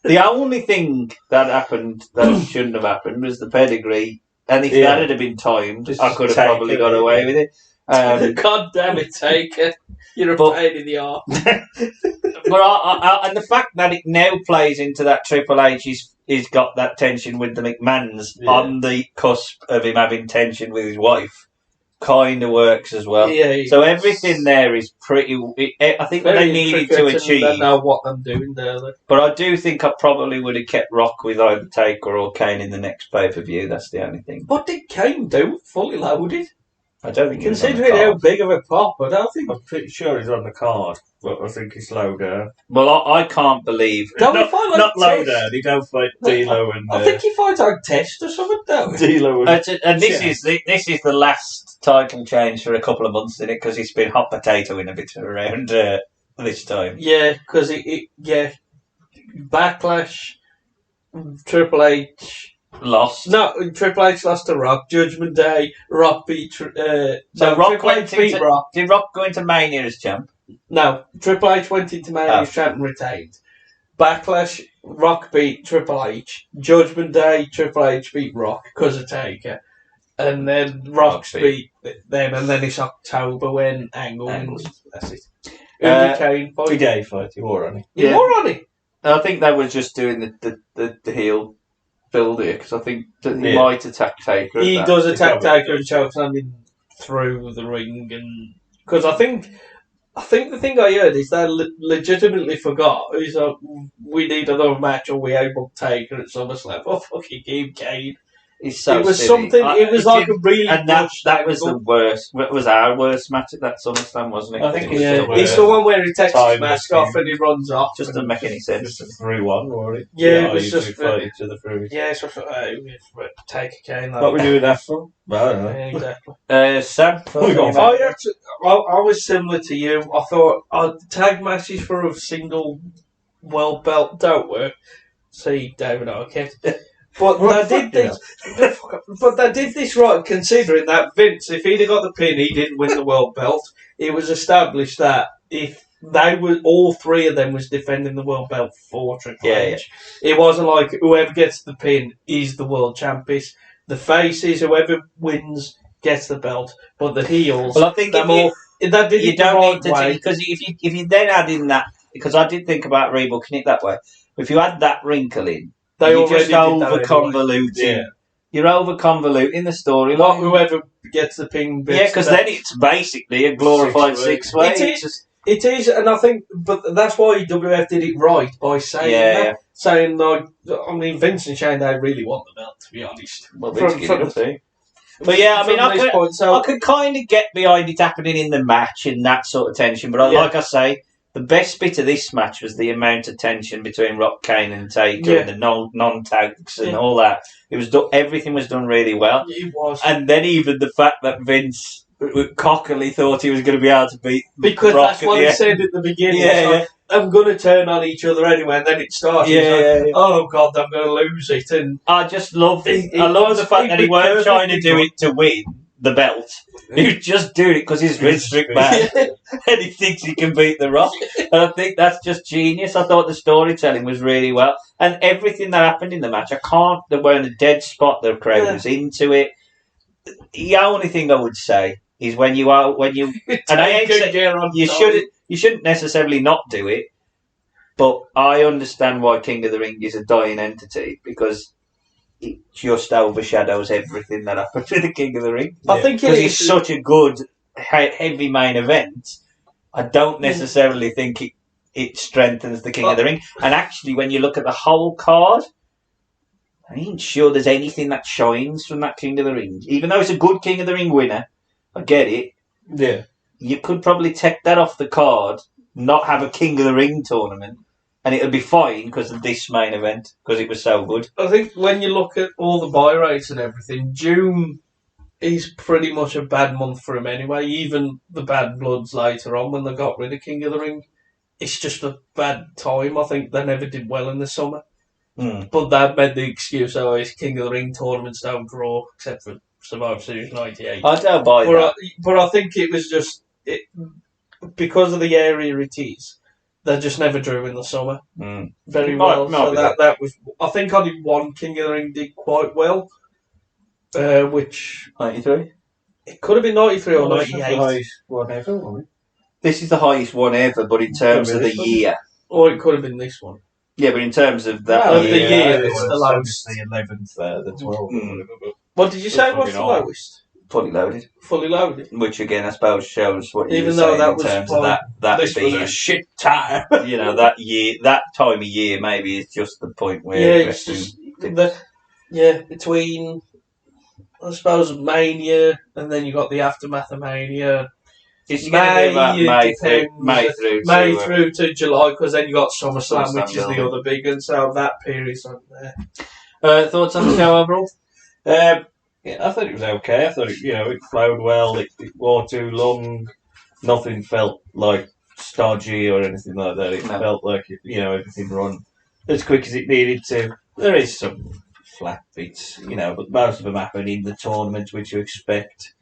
the only thing that happened that shouldn't have happened was the pedigree. And if that had been timed, I could have probably got away with it. God damn it, Taker. You're a pain in the arse. But and the fact that it now plays into that Triple H he's got that tension with the McMahons on the cusp of him having tension with his wife kind of works as well. So everything there is pretty. I think what they needed to achieve. They know what I'm doing there. But I do think I probably would have kept Rock with either Taker or Kane in the next pay-per-view. That's the only thing. What did Kane do? Fully loaded? I don't think considering how big of a pop, I don't think. I'm pretty sure he's on the card, but I think he's low down. Well, I can't believe not low down. He don't fight D'Lo and. I think he fights on Test or something, though. D'Lo and this is the last title change for a couple of months, isn't it? Because it's been hot potato in a bit around this time. Yeah, because Backlash, Triple H. Lost. No, Triple H lost to Rock. Judgment Day, Rock beat. Rock beat Rock. Did Rock go into Mania as champ? No, Triple H went into Mania as champ and retained. Backlash, Rock beat Triple H. Judgment Day, Triple H beat Rock because of Taker. And then Rock beat them, and then it's October when Angle wins. That's it. Kane fight. Day fight. He wore on it. He wore on it. I think they were just doing the heel build here because I think that he might attack Taker. He does attack Taker and chokes him through the ring, and because I think the thing I heard is they legitimately forgot. He's like, we need another match, or we able to Taker at SummerSlam. Oh fucking game, Kane. It's so it was silly. something. It was like a really, and that was the worst. It was our worst match at that SummerSlam, wasn't it? I think it's the one where he takes his mask off and he runs off. Just doesn't make any sense. Just a 3-1, wasn't it? Yeah, it was just fight each other through. Yeah, it's just take a Kane. What we doing that for? I don't know. Yeah, exactly. Sam, I was similar to you. I thought tag matches for a single world belt don't work. See, David Arquette. But they did this. But they did this right, considering that Vince, if he'd have got the pin, he didn't win the world belt. It was established that if they were, all three of them was defending the world belt for Triple H. It wasn't like whoever gets the pin is the world champion. The faces, whoever wins gets the belt, but the heels. Well, I think you don't need to, because if you then add in that, because I did think about rebooking it that way. If you add that wrinkle in, you're just over convoluting. You're over convoluting the story. Not whoever gets the pin. Yeah, because then it's basically a glorified six-way. It is, and I think, but that's why WWF did it right by saying that. Saying, like, I mean, Vince and Shane, they really want the belt, to be honest. Well, Vince get it up too. But yeah, I mean, I could kind of get behind it happening in the match and that sort of tension. But like I say, the best bit of this match was the amount of tension between Rock, Kane and Taker and the non-tags and all that. It was everything was done really well. It was. And then even the fact that Vince cockily thought he was going to be able to beat because Rock that's what he said at the beginning. I'm going to turn on each other anyway, and then it started. Oh God, I'm going to lose it. And I just love the fact that he weren't trying to do it to win the belt. He was just doing it because he's Vince McMahon and he thinks he can beat The Rock. And I think that's just genius. I thought the storytelling was really well, and everything that happened in the match. They were in a dead spot. The crowd was into it. The only thing I would say is when you and I ain't saying you shouldn't necessarily not do it, but I understand why King of the Ring is a dying entity because it just overshadows everything that happened to the King of the Ring. I think because it's such a good heavy main event. I don't necessarily think it strengthens the King of the Ring. And actually, when you look at the whole card, I ain't sure there's anything that shines from that King of the Ring. Even though it's a good King of the Ring winner, I get it. Yeah. You could probably take that off the card, not have a King of the Ring tournament, and it would be fine because of this main event, because it was so good. I think when you look at all the buy rates and everything, June is pretty much a bad month for him anyway. Even the Bad Bloods later on, when they got rid of King of the Ring, it's just a bad time. I think they never did well in the summer. But that made the excuse, it's King of the Ring tournaments don't draw, except for Survivor Series 98. I don't buy that. But I think it was just... because of the area it is, they just never drew in the summer very well. So that was, I think, only one King of the Ring did quite well, which 93. It could have been 93 or 98. The highest one ever, wasn't it? This is the highest one ever, but in terms of the year, or it could have been this one. Yeah, but in terms of that, the year, it's the lowest. The 11th there, the 12th. What did you say was the lowest? Fully loaded. Fully loaded. Which again, I suppose, shows what you Even were though saying that in was terms of that this was a shit time. You know, that year, that time of year, maybe is just the point where it's just between, I suppose, Mania and then you got the aftermath of Mania. It's May through to July, because then you got SummerSlam, which is the other big, and so that period's on there. Thoughts on the show overall? Yeah, I thought it was okay. I thought it flowed well. It wore too long. Nothing felt like stodgy or anything like that. It felt like everything run as quick as it needed to. There is some flat bits, but most of them happen in the tournament, which you expect.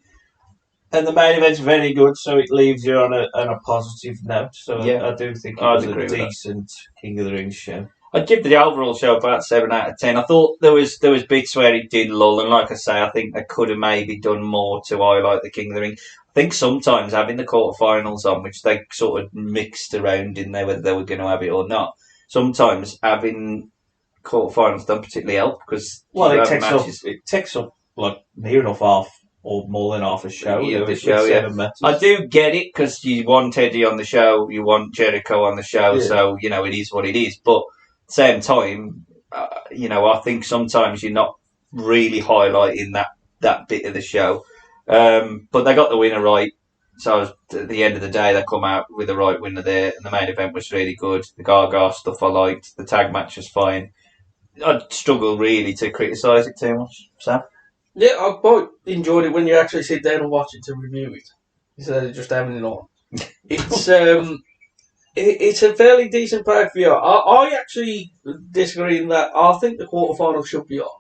And the main event's very good, so it leaves you on a positive note. So I do think it was a decent King of the Ring show. I'd give the overall show about 7 out of 10. I thought there was bits where it did lull, and like I say, I think they could have maybe done more to highlight the King of the Ring. I think sometimes having the quarterfinals on, which they sort of mixed around in there whether they were going to have it or not, sometimes having quarterfinals don't particularly help because it takes up like near enough half or more than half a show. I do get it because you want Eddie on the show, you want Jericho on the show, so it is what it is. But at the same time, I think sometimes you're not really highlighting that bit of the show. But they got the winner right, so at the end of the day, they come out with the right winner there, and the main event was really good. The Gaga stuff I liked, the tag match was fine. I'd struggle really to criticise it too much, Sam. Yeah, I quite enjoyed it when you actually sit down and watch it to review it, instead of just having it on. It's a fairly decent pay-per-view. I actually disagree in that I think the quarterfinals should be on.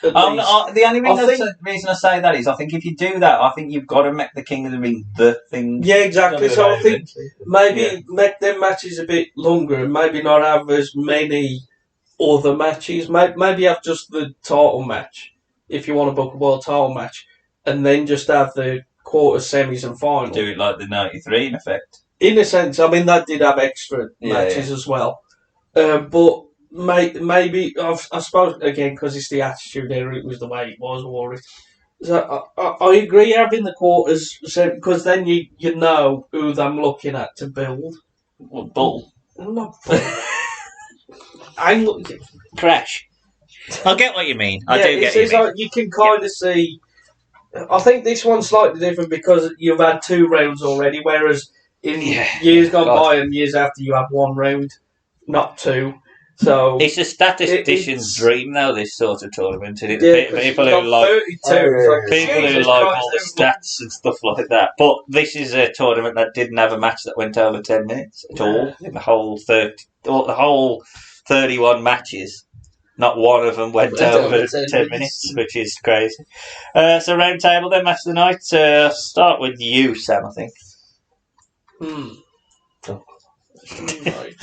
At least. The only I think- reason I say that is I think if you do that, I think you've got to make the King of the Ring the thing. Yeah, exactly. Not So the I think main maybe make them matches a bit longer and maybe not have as many other matches. Maybe have just the title match if you want to book a world title match, and then just have the quarters, semis, and final. Do it like the '93 in effect. In a sense, I mean that did have extra Yeah, matches as well, but maybe I suppose again because it's the Attitude Era, it was the way it was, or it. So I agree having the quarters because then you know who I'm looking at to build. Well, Bull. Not Bull. I'm Crash. I get what you mean. I do get it's you. like you can kind of see. I think this one's slightly different because you've had 2 rounds already, whereas in years gone by and years after you have 1 round, not 2. So It's a statistician's dream, though. This sort of tournament, isn't it? Yeah, 'cause People you've who got like 32. people who Jesus like Christ, all the stats and stuff like that. But this is a tournament that didn't have a match that went over 10 minutes at all in the whole 31 matches. Not one of them went over 10 minutes, which is crazy. So round table then, match of the night. Start with you, Sam. I think. Right.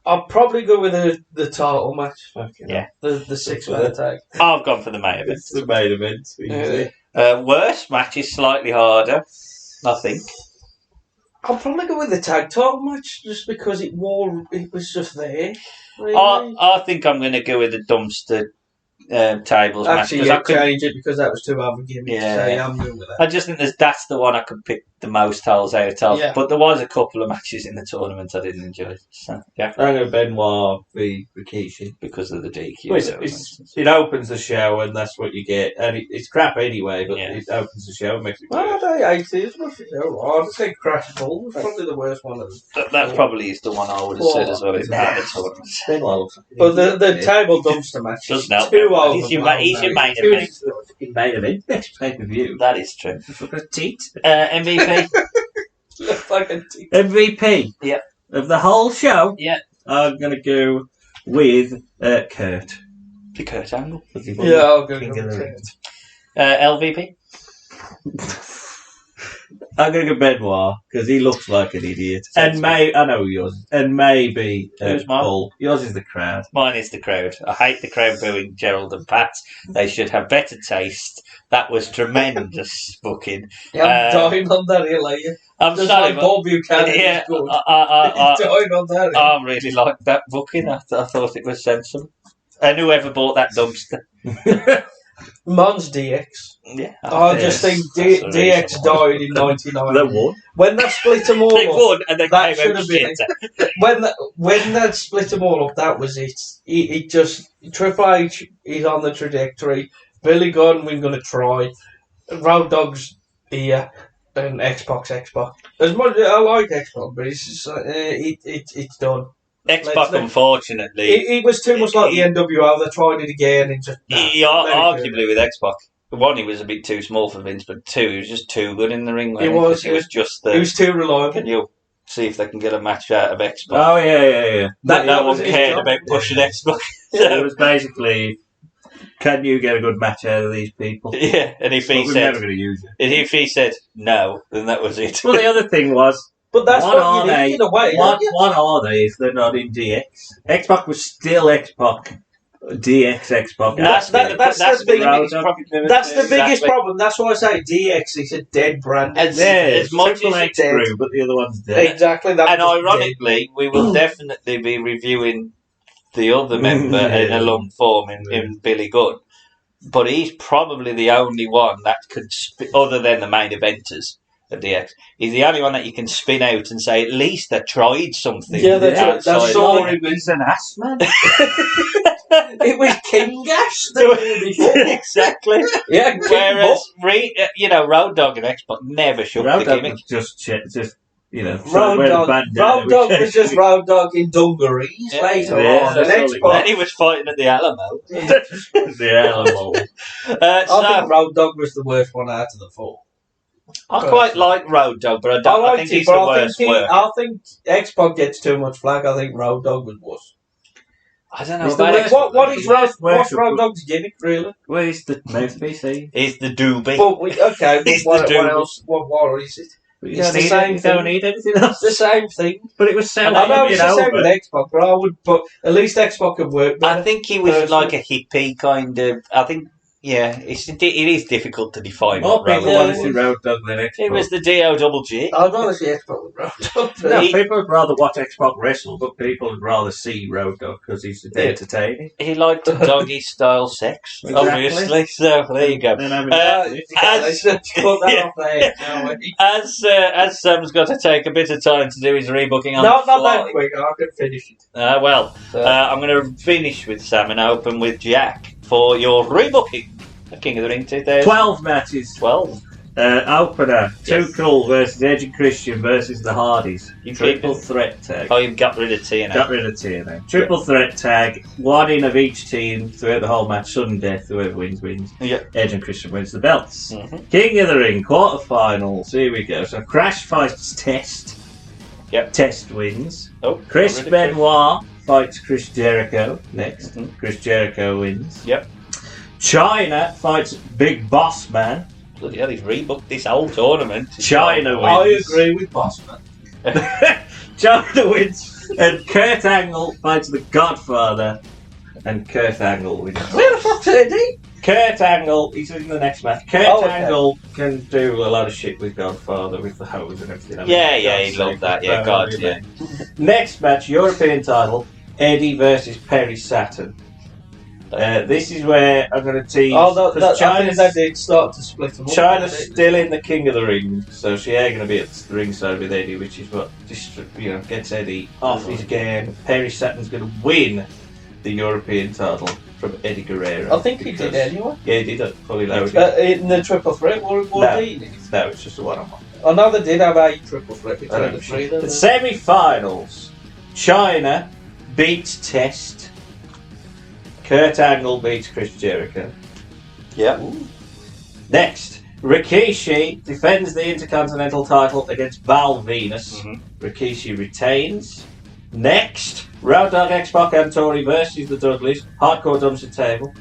I'll probably go with the title match. Yeah. The 6-man tag. I've gone for the main event. It's the main event. Worst match is slightly harder, I think. I'll probably go with the tag title match just because it was just there. Really. I think I'm going to go with the dumpster tables Actually, match. yeah, I could change it because that was too hard a gimmick. Yeah. So yeah, I'm going with that. I just think that's the one I could pick the most holes out of. Yeah. But there was a couple of matches in the tournament I didn't enjoy. So, yeah. I'm going to Benoit v Rikishi. Because of the DQ. Well, it opens the show and that's what you get. And it's crap anyway, but it opens the show and makes it Well, worse. I hate it. I'd say Crash Bull was probably the worst one. That probably is the one I would have said as well in the tournament. Benoit looks like But the table dumpster match is Doesn't help. too old. He's your main event. main event. Next pay-per-view. That is true. Look at teat. MVP. Looks like a MVP. Yeah. Of the whole show. Yeah. I'm going to go with Kurt. The Kurt Angle. Yeah, I'll go King of the Ring. LVP. I'm going to go Benoit because he looks like an idiot. And I know yours. And maybe Who's mine? Paul. Yours is the crowd. Mine is the crowd. I hate the crowd booing Gerald and Pat. They should have better taste. That was tremendous booking. Yeah, I'm dying on that hill, are you? I'm Just sorry, like Bob Buchanan yeah, is good. I He's dying on that hill. I really liked that booking. I thought it was sensible. And whoever bought that dumpster. Mine's DX. Yeah. I just think DX died in '99. They won. When that split them all They up, won and then that came should out have been shit. it. When that split them all up, that was it. It just Triple H is on the trajectory. Billy Gunn, we're going to try. Road Dogg's here, and Xbox. As much I like Xbox, but it's just, it's done. X-Pac, unfortunately. It was too much like the NWO. They tried it again and just. Arguably with X-Pac. One, he was a bit too small for Vince, but two, he was just too good in the ring. He was. He was just He was too reliable. Can you see if they can get a match out of X-Pac? Oh, yeah. No one was cared about pushing X-Pac. It was basically, can you get a good match out of these people? Yeah, and if he But we're said, never going to use it. and if he said no, then that was it. Well, the other thing was, But that's what what are you they? need in a way. What are they if they're not in DX? X-Pac was still X-Pac. DX X-Pac. That's the biggest Exactly. problem. That's why I say DX is a dead brand. As much Triple as H it's grew, but the other one's dead. Exactly. That and was ironically, we will definitely be reviewing the other member in a long form in Billy Gunn. But he's probably the only one that could, other than the main eventers of DX, he's the only one that you can spin out and say, at least they tried something. Yeah, that's all He was an ass man. It was King Gash the year before. Exactly. Yeah, Whereas, Road Dogg and X-Pac never shook Road the Dogg gimmick. was just Road Dogg was just Road Dogg in dungarees later on. The next Then part, he was fighting at the Alamo. the Alamo. I think Road Dogg was the worst one out of the four. I quite like Road Dogg, but I think he's the worst work. I think X-Pac gets too much flack. I think Road Dogg was worse. I don't know It's the about worst- it. What's Road Dogg's gimmick, really? Well, it's the mouthpiece. It's the doobie. Well, okay, It's what the doobie. else? What is it? You It's don't the need same it, you don't thing. need anything else. It's the same thing. But it was so. I know it's the same with X-Pac, but at least X-Pac can work better. I think he was Personally. like a hippie kind of. I think, yeah, it is difficult to define. More what Road people Dogg want to see was. Road Dogg than X-Pac. It was the D-O-double-G. I'd rather see X-Pac with Road Dogg. No, He- people would rather watch X-Pac wrestle, but people would rather see Road Dogg because he's entertaining. He liked doggy style sex, Exactly. obviously. So there you go. Then having Let's put that off there, shall we? As Sam's got to take a bit of time to do his rebooking on Not the that fly. quick. I can finish it. I'm going to finish with Sam and open with Jack for your rebooking of King of the Ring 2000. 12 matches. 12. Opener, Too Yes. Cool versus Edge and Christian versus the Hardys. You Triple keep it. threat tag. Oh, you've got rid of TNA. Got rid of TNA. Triple threat tag. One in of each team throughout the whole match. Sudden death. Whoever wins, wins. Yeah. Edge and Christian wins the belts. Mhm. King of the Ring, quarterfinals. Here we go. So Crash fights Test. Yep. Test wins. Oh, Chris got rid of Benoit fights Chris Jericho next. Mhm. Chris Jericho wins. Yep. China fights Big Boss Man. Bloody hell, he's rebooked this whole tournament. China I wins. agree with Bossman. China wins. And Kurt Angle fights the Godfather. And Kurt Angle wins. Where the fuck's Eddie? Kurt Angle, he's in the next match. Kurt Oh, okay. Angle can do a lot of shit with Godfather, with the hose and everything. I mean, Yeah, God's he'd love sake, that. Yeah, but, God, yeah. yeah. Next match, European title, Eddie versus Perry Saturn. This is where I'm going to tease. Oh, because I think they did start to split them up. China's still in the King of the Ring, so she ain't going to be at the ringside with Eddie, which is what gets Eddie off his game. Perry Saturn's going to win the European title from Eddie Guerrero. I think he did anyway. Yeah, he did it fully loaded. In the triple threat, or No. he did. No, it's just a one-on-one. I know they did have a triple threat I between don't the know. three. The semi-finals, China beats Test. Kurt Angle beats Chris Jericho. Yeah. Next, Rikishi defends the Intercontinental title against Val Venus. Rikishi retains. Next, Road Dogg, X-Pac and Tori versus the Dudleys. Hardcore dumpster table.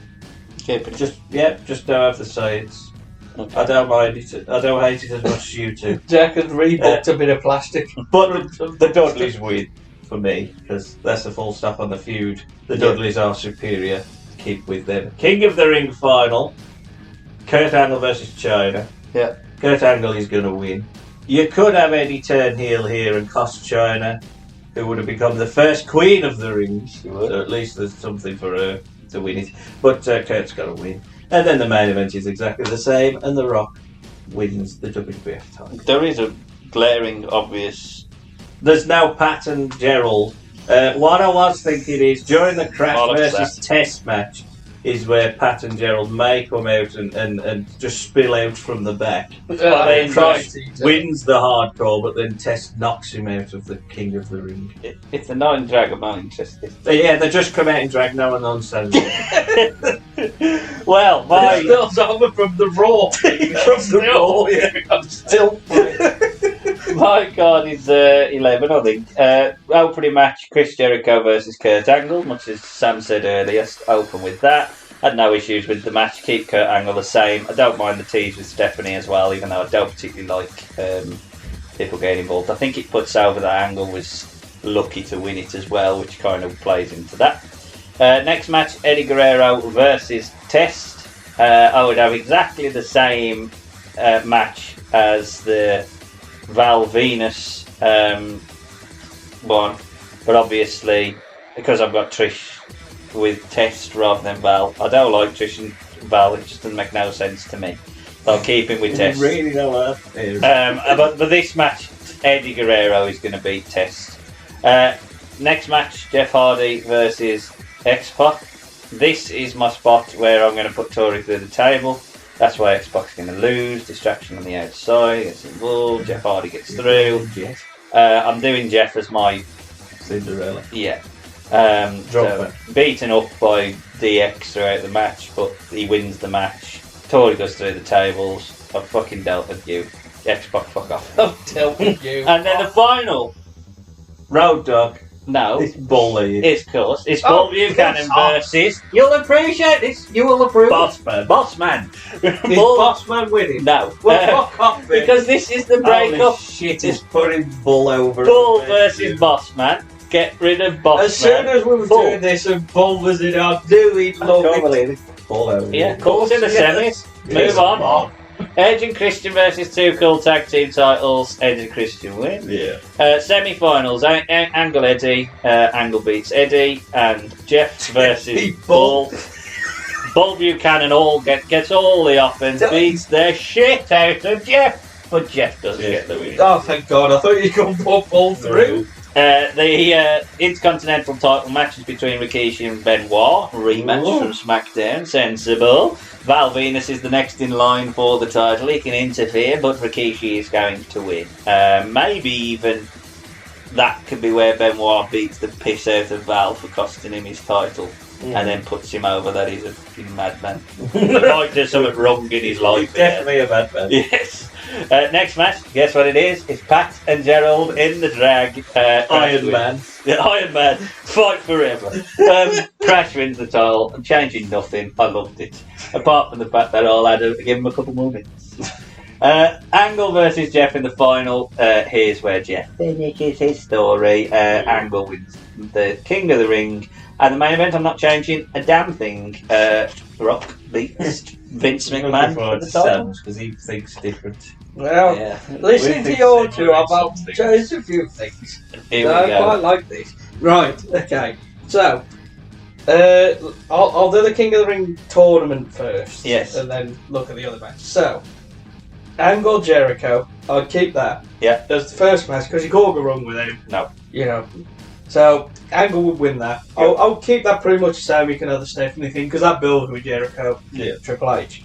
Keep it. Just don't have the sides. Okay. I don't mind it. I don't hate it as much as you two. Jack had rebooked a bit of plastic. But the Dudleys win for me, because that's a full stop on the feud. The Dudleys are superior. Keep with them. King of the Ring final. Kurt Angle versus China. Yeah. Kurt Angle is going to win. You could have Eddie turn heel here and cost China, who would have become the first queen of the ring. So at least there's something for her to win it. But Kurt's got to win. And then the main event is exactly the same, and The Rock wins the WWF title. There is a glaring, obvious. There's now Pat and Gerald. What I was thinking is, during the Crash All of versus that. Test match, is where Pat and Gerald may come out and just spill out from the back. Then Crash wins the hardcore, but then Test knocks him out of the King of the Ring. If the nine drag, I'm not interested. Yeah, they just come out and drag no one on Sunday. Well, It spills over from the Raw. From the Raw, yeah. I'm still my card is 11, I think. Opening match, Chris Jericho versus Kurt Angle. Much as Sam said earlier, open with that. Had no issues with the match. Keep Kurt Angle the same. I don't mind the tease with Stephanie as well, even though I don't particularly like people getting involved. I think it puts over that Angle was lucky to win it as well, which kind of plays into that. Next match, Eddie Guerrero versus Test. I would have exactly the same match as the Val Venus one, but obviously because I've got Trish with Test rather than Val, I don't like Trish and Val. It just doesn't make no sense to me. So I'll keep him with Test. Really don't like that. But this match, Eddie Guerrero is going to beat Test. Next match, Jeff Hardy versus X-Pac. This is my spot where I'm going to put Tori through the table. That's why X-Pac's going to lose. Distraction on the outside. Gets involved. Jeff Hardy gets through. I'm doing Jeff as my Cinderella. Yeah. Drop beaten up by DX throughout the match, but he wins the match. Tori goes through the tables. I've fucking dealt with you. X-Pac, fuck off. I've dealt with you. And then the final, Road Dogg No. It's bullying. It's course. It's Bull Buchanan versus. You'll appreciate this. You will approve. Bossman. Bossman. Is Bossman winning? No. Well, fuck off, then. Because this is the breakup. Holy shit, it's putting Bull over. Bull versus Bossman. Get rid of Bossman. As soon as we were doing this and Bull was in, I knew he'd love it. Bull over. Yeah, calls in the semis. Move on. Edge and Christian versus Too Cool tag team titles. Edge and Christian win. Yeah. Semi-finals. Angle Eddie. Angle beats Eddie, and Jeff versus Bull. Bull Buchanan gets all the offense, beats the shit out of Jeff, but Jeff doesn't get the win. Oh, thank God! I thought you could put Bull through. The Intercontinental title matches between Rikishi and Benoit, rematch from SmackDown, sensible. Val Venus is the next in line for the title. He can interfere, but Rikishi is going to win. Maybe even that could be where Benoit beats the piss out of Val for costing him his title, and then puts him over that he's a fucking madman. Might do something wrong in his life. He's definitely a madman. Yes. Next match, guess what it is? It's Pat and Gerald in the drag. Iron Man. The Iron Man, fight forever. Crash wins the title. I'm changing nothing. I loved it. Apart from the fact that I'll give him a couple more minutes. Angle versus Jeff in the final. Here's where Jeff finishes his story. Angle wins the King of the Ring. And the main event, I'm not changing a damn thing. Rock beats Vince McMahon for the title. Because he thinks different. Well, listening to your two, I've changed a few things. I quite like this. Right, okay. So, I'll do the King of the Ring tournament first. Yes. And then look at the other match. So, Angle Jericho, I'd keep that. Yeah. As the first match, because you can't go wrong with him. No. You know. So, Angle would win that. Yep. I'll keep that pretty much the same. You can have the Stephanie thing, because that builds with Jericho, Triple H.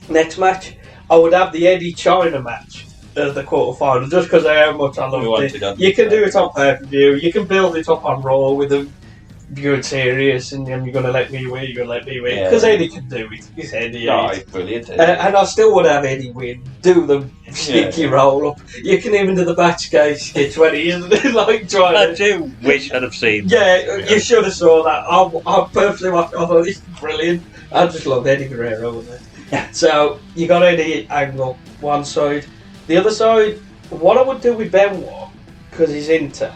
Next match, I would have the Eddie China match as the quarterfinal, just because of how much I love it. You can do it on pay-per-view. You can build it up on Raw with a good series, and then you're going to let me win, you're going to let me win. Because Eddie can do it. It's Eddie. He's brilliant. And I still would have Eddie win. Do the sticky roll up. You can even do the backstage sketch when he is like trying I do wish I'd have seen that. Yeah, you should have saw that. I personally I thought it's brilliant. I just love Eddie Guerrero with it. So you got Eddie Angle one side. The other side, what I would do with Benoit, because he's Inter,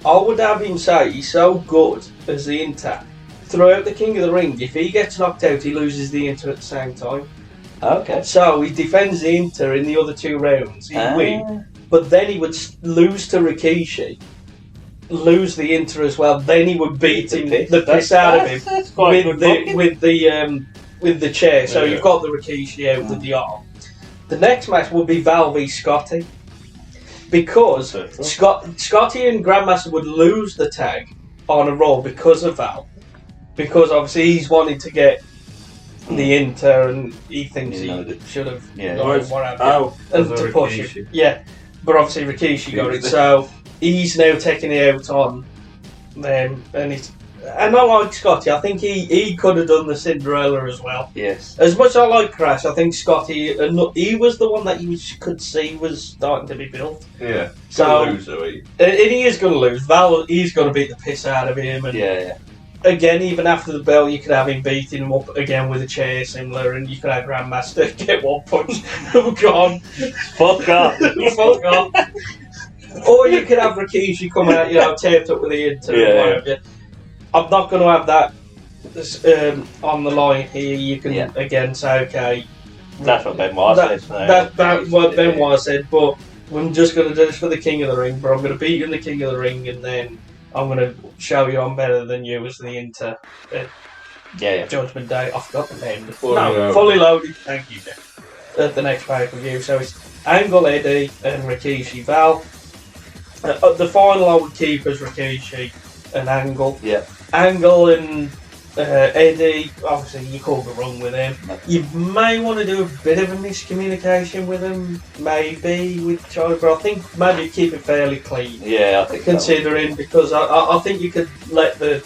I would have him say he's so good as the Inter. Throughout the King of the Ring, if he gets knocked out, he loses the Inter at the same time. Okay. So he defends the Inter in the other 2 rounds. He'd win, but then he would lose to Rikishi, lose the Inter as well. Then he would beat him the piss out of him with the chair. So you've got the Rikishi out with the arm. The next match will be Val v Scotty, because Scotty and Grandmaster would lose the tag on a roll because of Val, because obviously he's wanting to get the Inter and he thinks he should have gone whatever and to push it. Yeah, but obviously Rikishi got it, so he's now taking it out on them, and I like Scotty. I think he could have done the Cinderella as well. Yes. As much as I like Crash, I think Scotty, he was the one that you could see was starting to be built. Yeah. So, and he is going to lose. Val, he's going to beat the piss out of him. And again, even after the belt, you could have him beating him up again with a chair similar, and you could have Grandmaster get one punch. Oh, God. Fuck off. Fuck off. Or you could have Rikishi come out, taped up with the Inter or whatever. I'm not going to have that on the line here. You can again say, okay. That's what Benoit said. That's what Benoit said, but I'm just going to do this for the King of the Ring, but I'm going to beat you in the King of the Ring, and then I'm going to show you I'm better than you as the Inter. Judgment Day. I forgot the name before. Fully Loaded. Thank you, Jeff. At the next pay-per-view. So it's Angle, Eddie, and Rikishi, Val. The final I would keep as Rikishi and Angle. Yeah. Angle and Eddie, obviously you can't go wrong with him. You may want to do a bit of a miscommunication with him, maybe with China, but I think maybe keep it fairly clean. Yeah, I think considering because I think you could let the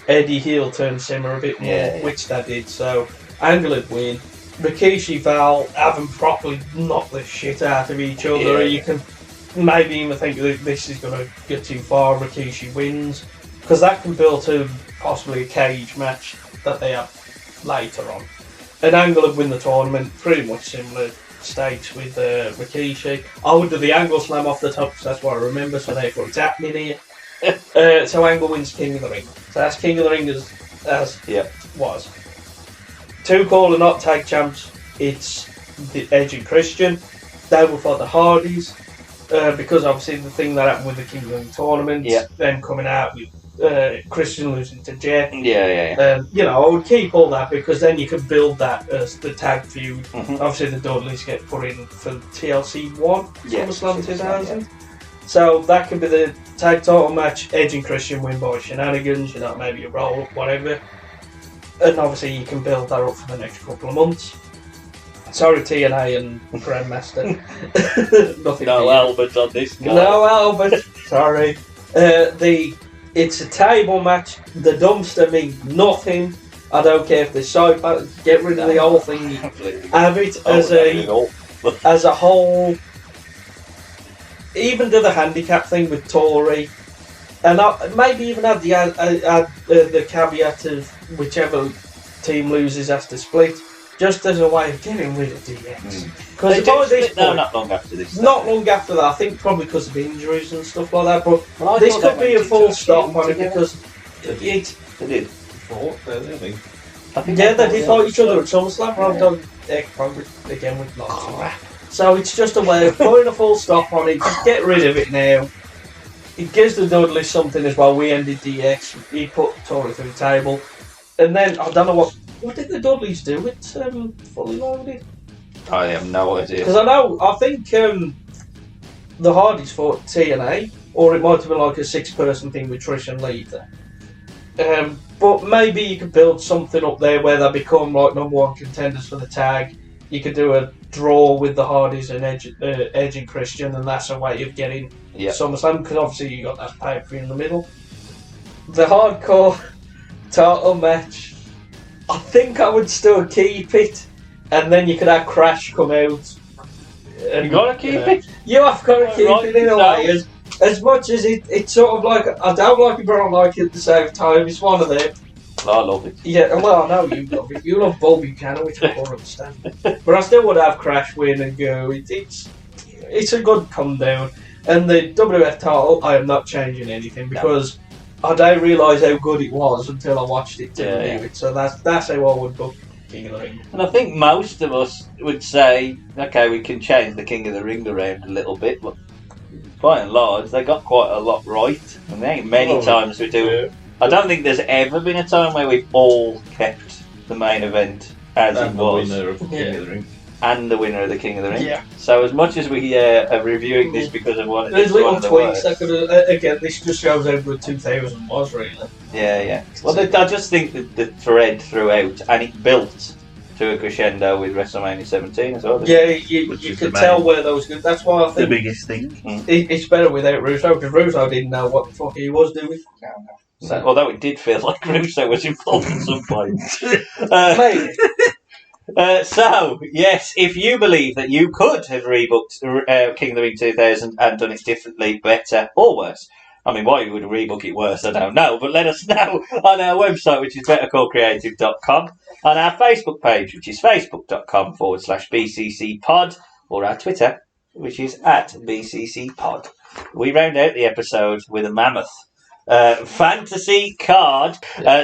Eddie heel turn simmer a bit more, which they did. So Angle would win. Rikishi, Val have them properly knock the shit out of each other. You can maybe even think that this is going to get too far, Rikishi wins, because that can build to possibly a cage match that they have later on. And Angle would win the tournament, pretty much similar stakes with Rikishi. I would do the Angle Slam off the top, because that's what I remember, so therefore it's happening here. So Angle wins King of the Ring. So that's King of the Ring as was. Two Call or Not tag champs, it's the Edge and Christian. They will fight the Hardys, because obviously the thing that happened with the King of the Ring tournament, them coming out with Christian losing to Jeff. You know, I would keep all that because then you can build that as the tag feud. Obviously, the Dudleys get put in for TLC 1, SummerSlam 2000. So that could be the tag title match. Edge and Christian win by shenanigans, you know, maybe a roll up, whatever. And obviously, you can build that up for the next couple of months. Sorry, TNA and Grandmaster. Nothing. No Albert on this guy. No Albert. Sorry. It's a table match. The dumpster means nothing. I don't care if they get rid of the whole thing. Have it as a whole. Even do the handicap thing with Tori, and maybe even add the caveat of whichever team loses has to split, just as a way of getting rid of DX. Because not long after this. Not long after that, I think probably because of injuries and stuff like that. But this could be a full stop on it because they did. They did fight each other at SummerSlam. I've done probably again with lots of that. So it's just a way of putting a full stop on it. Just get rid of it now. It gives the Dudleys something as well. We ended DX. He put Tori through the table, and then I don't know what did the Dudleys do with Fully Loaded. I have no idea. Because I think the Hardys fought TNA, or it might have been like a 6-person thing with Trish and Lita. But maybe you could build something up there where they become like #1 contenders for the tag. You could do a draw with the Hardys and Edge and Christian, and that's a way of getting SummerSlam, because obviously you got that pay-per-view in the middle. The hardcore title match, I think I would still keep it, and then you could have Crash come out. You gotta keep it? You have got to keep it in a way. As much as it's sort of like, I don't like it, but I like it at the same time. It's one of them. I love it. Yeah, well, I know you love it. You love Bull Buchanan, which I don't understand. But I still would have Crash win and go. It's a good come down. And the WWF title, I am not changing anything because I don't realise how good it was until I watched it to review it. So that's how I would book King of the Ring. And I think most of us would say, okay, we can change the King of the Ring around a little bit, but by and large, they got quite a lot right. And there ain't many times we do. Yeah. I don't think there's ever been a time where we've all kept the main event as it was. The winner of the King of the Ring. And the winner of the King of the Ring. Yeah. So as much as we are reviewing this because of what there's little tweaks that could again, this just shows how good 2000 was, really. Yeah. Well, I just think that the thread throughout, and it built to a crescendo with WrestleMania 17 as well. Yeah, you could tell where those good. That's why I think the biggest thing. It's better without Russo, because Russo didn't know what the fuck he was doing. So, although it did feel like Russo was involved at some point. So, yes, if you believe that you could have rebooked King of the Ring 2000 and done it differently, better, or worse, I mean, why you would rebook it worse, I don't know, but let us know on our website, which is bettercallcreative.com, on our Facebook page, which is facebook.com/BCCpod, or our Twitter, which is @BCCpod. We round out the episode with a mammoth fantasy card.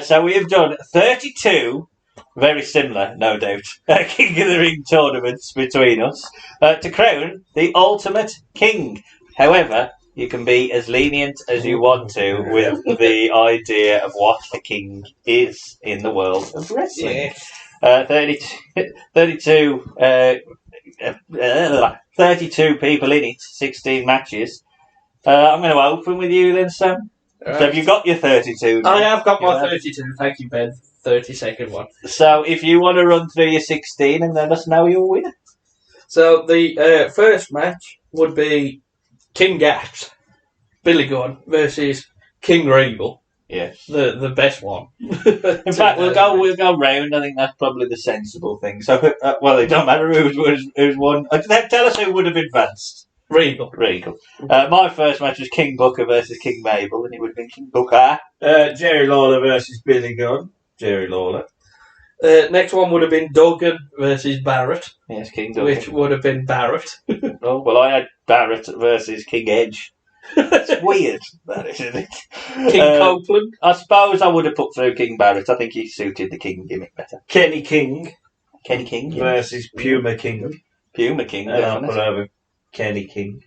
So we have done 32 very similar, no doubt, King of the Ring tournaments between us to crown the ultimate king. However, you can be as lenient as you want to with the idea of what a king is in the world of wrestling. 32 people in it, 16 matches. I'm going to open with you then, Sam. So have you got your 32? I have got my 32. Thank you, Ben. 30-second one. So if you want to run through your 16 and let us know your winner. So the first match would be King Gaps, Billy Gunn versus King Regal. Yes, the best one. In fact, we'll go round. I think that's probably the sensible thing. So, well, it don't matter who's won. Tell us who would have advanced. Regal. My first match was King Booker versus King Mabel, and it would have been King Booker. Jerry Lawler versus Billy Gunn. Jerry Lawler. Next one would have been Duggan versus Barrett. Yes, King Duggan. Which would have been Barrett. Oh, well, I had Barrett versus King Edge. It's weird, that is, isn't it? King Copeland. I suppose I would have put through King Barrett. I think he suited the King gimmick better. Kenny King versus Puma King. Puma King, And I'll put over Kenny King.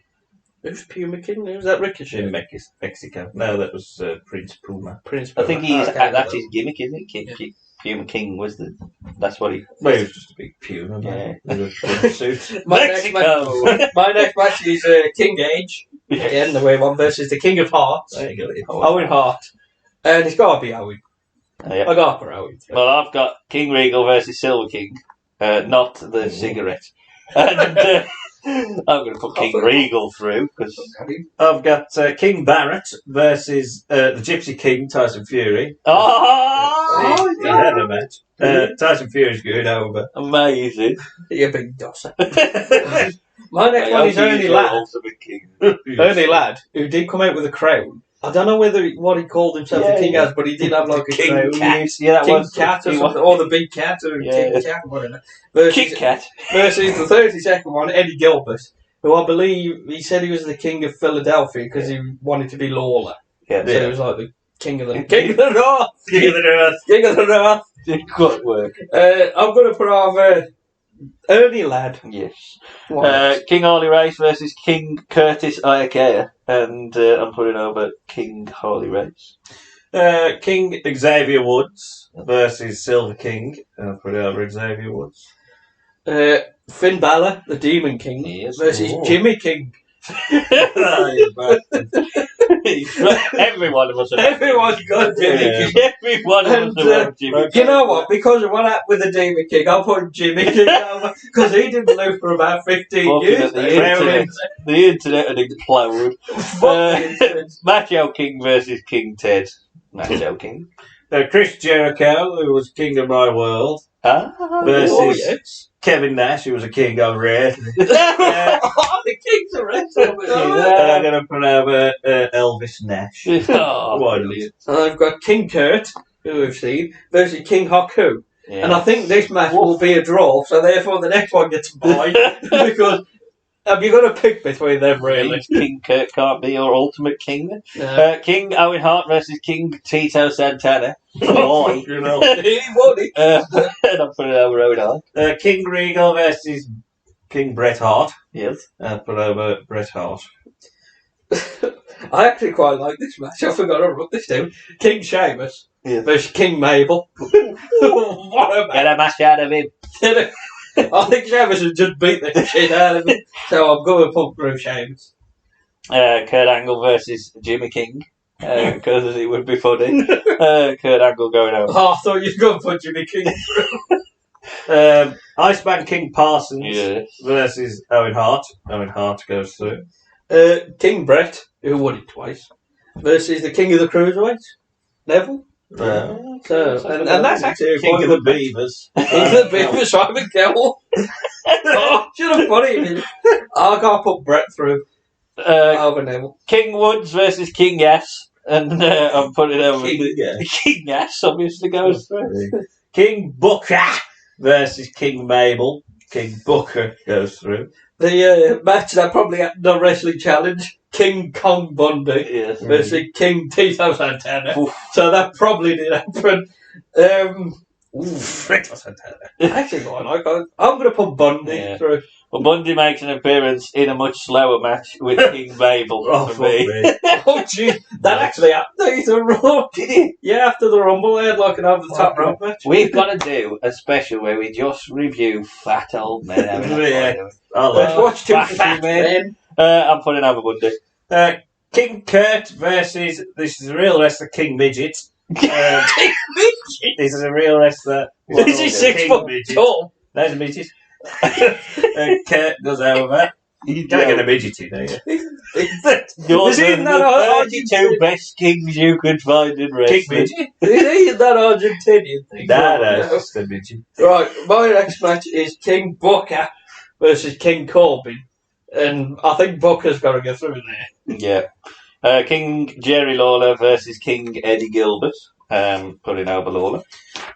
Who's Puma King? Who's that Ricochet? In Mexico. No, that was Prince Puma. I think that's his gimmick, isn't it? Puma King was that's what he... Well, he was just a big Puma. Yeah. With a suit. My next match is King Edge. Again, the way one versus the King of Hearts. There you go. Owen Hart. And it's got to be Owen. Yeah. I got for Owen. Well, I've got King Regal versus Silver King, not the cigarette. And I'm going to put King Regal through because I've got King Barrett versus the Gypsy King, Tyson Fury. Oh, he had a match. Tyson Fury's going over. Amazing. You big dosser. My next one is Ernie Ladd. Ernie Ladd, who did come out with a crown. I don't know what he called himself the king as, but he did have like a King crown. Cat. Yeah, that King was Cat or something, or the Big Cat or King Cat, whatever. King Cat. Versus the 32nd one, Eddie Gilbert, who I believe he said he was the king of Philadelphia because he wanted to be Lawler. Yeah, so he was like the king of the North. King of the North. It could work. I'm going to put over Ernie Ladd. Yes. King Harley Race versus King Curtis Iakea. And I'm putting over King Harley Race. King Xavier Woods versus Silver King. I'll put it over Xavier Woods. Finn Balor, the Demon King, versus Jimmy King. Every one of us. Everyone's got Jimmy King. Every one of us have Jimmy King. You know what? Because of what happened with the Demon King, I'll put Jimmy King over because he didn't live for about 15 years. The internet would implode. Macho King versus King Ted. Macho King. Chris Jericho, who was king of my world, versus Kevin Nash, who was a king over here. The king's a wrestler. And I'm going to put over Elvis Nash. I've got King Kurt, who we've seen, versus King Haku. Yeah. And I think this match will be a draw, so therefore the next one gets a bye. Because you've got to pick between them, really. King Kurt can't be your ultimate king. No. King Owen Hart versus King Tito Santana. Boy. He won it. And I'm putting over Owen Hart. King Regal versus King Bret Hart. Yes. Put over Bret Hart. I actually quite like this match. I forgot to write this down. King Sheamus versus King Mabel. What a match. Get a match out of him. I think Sheamus has just beat the shit out of him. So I'm going to put through Sheamus. Kurt Angle versus Jimmy King. Because it would be funny. Kurt Angle going over. Oh, I thought you were going to put Jimmy King through. Iceman King Parsons versus Owen Hart. Owen Hart goes through. King Brett, who won it twice, versus the King of the Cruiserweights, Neville. And that's actually King of the Beavers. King of the Beavers, Simon Cowell. Should have put it in. I can't put Brett through. Over Neville. King Woods versus King Yass. And I'm putting over King Yass obviously goes through. King Booker versus King Mabel. King Booker goes through. The match that probably happened on Wrestling Challenge, King Kong Bundy versus King Tito Santana. So that probably did happen. Tito Santana. Actually, I'm going to put Bundy through. Well, Bundy makes an appearance in a much slower match with King Mabel for me. Oh, gee. That actually happened. Did he? Yeah, after the Rumble, they had like an over-the-top rope match. We've got to do a special where we just review fat old men. Let's watch two fat men. I'm putting over Bundy. King Kurt versus, this is a real wrestler, King Midget. King Midget? This is a real wrestler. Is he 6 foot tall? There's a midget. Kurt goes over. You can't get a midget in there. You're the 32 best kings you could find in wrestling. King Midget? Is he that Argentinian thing? No, it's just a midget. Right, my next match is King Booker versus King Corbin. And I think Booker's got to go through there. Yeah. King Jerry Lawler versus King Eddie Gilbert. Putting over Lawler.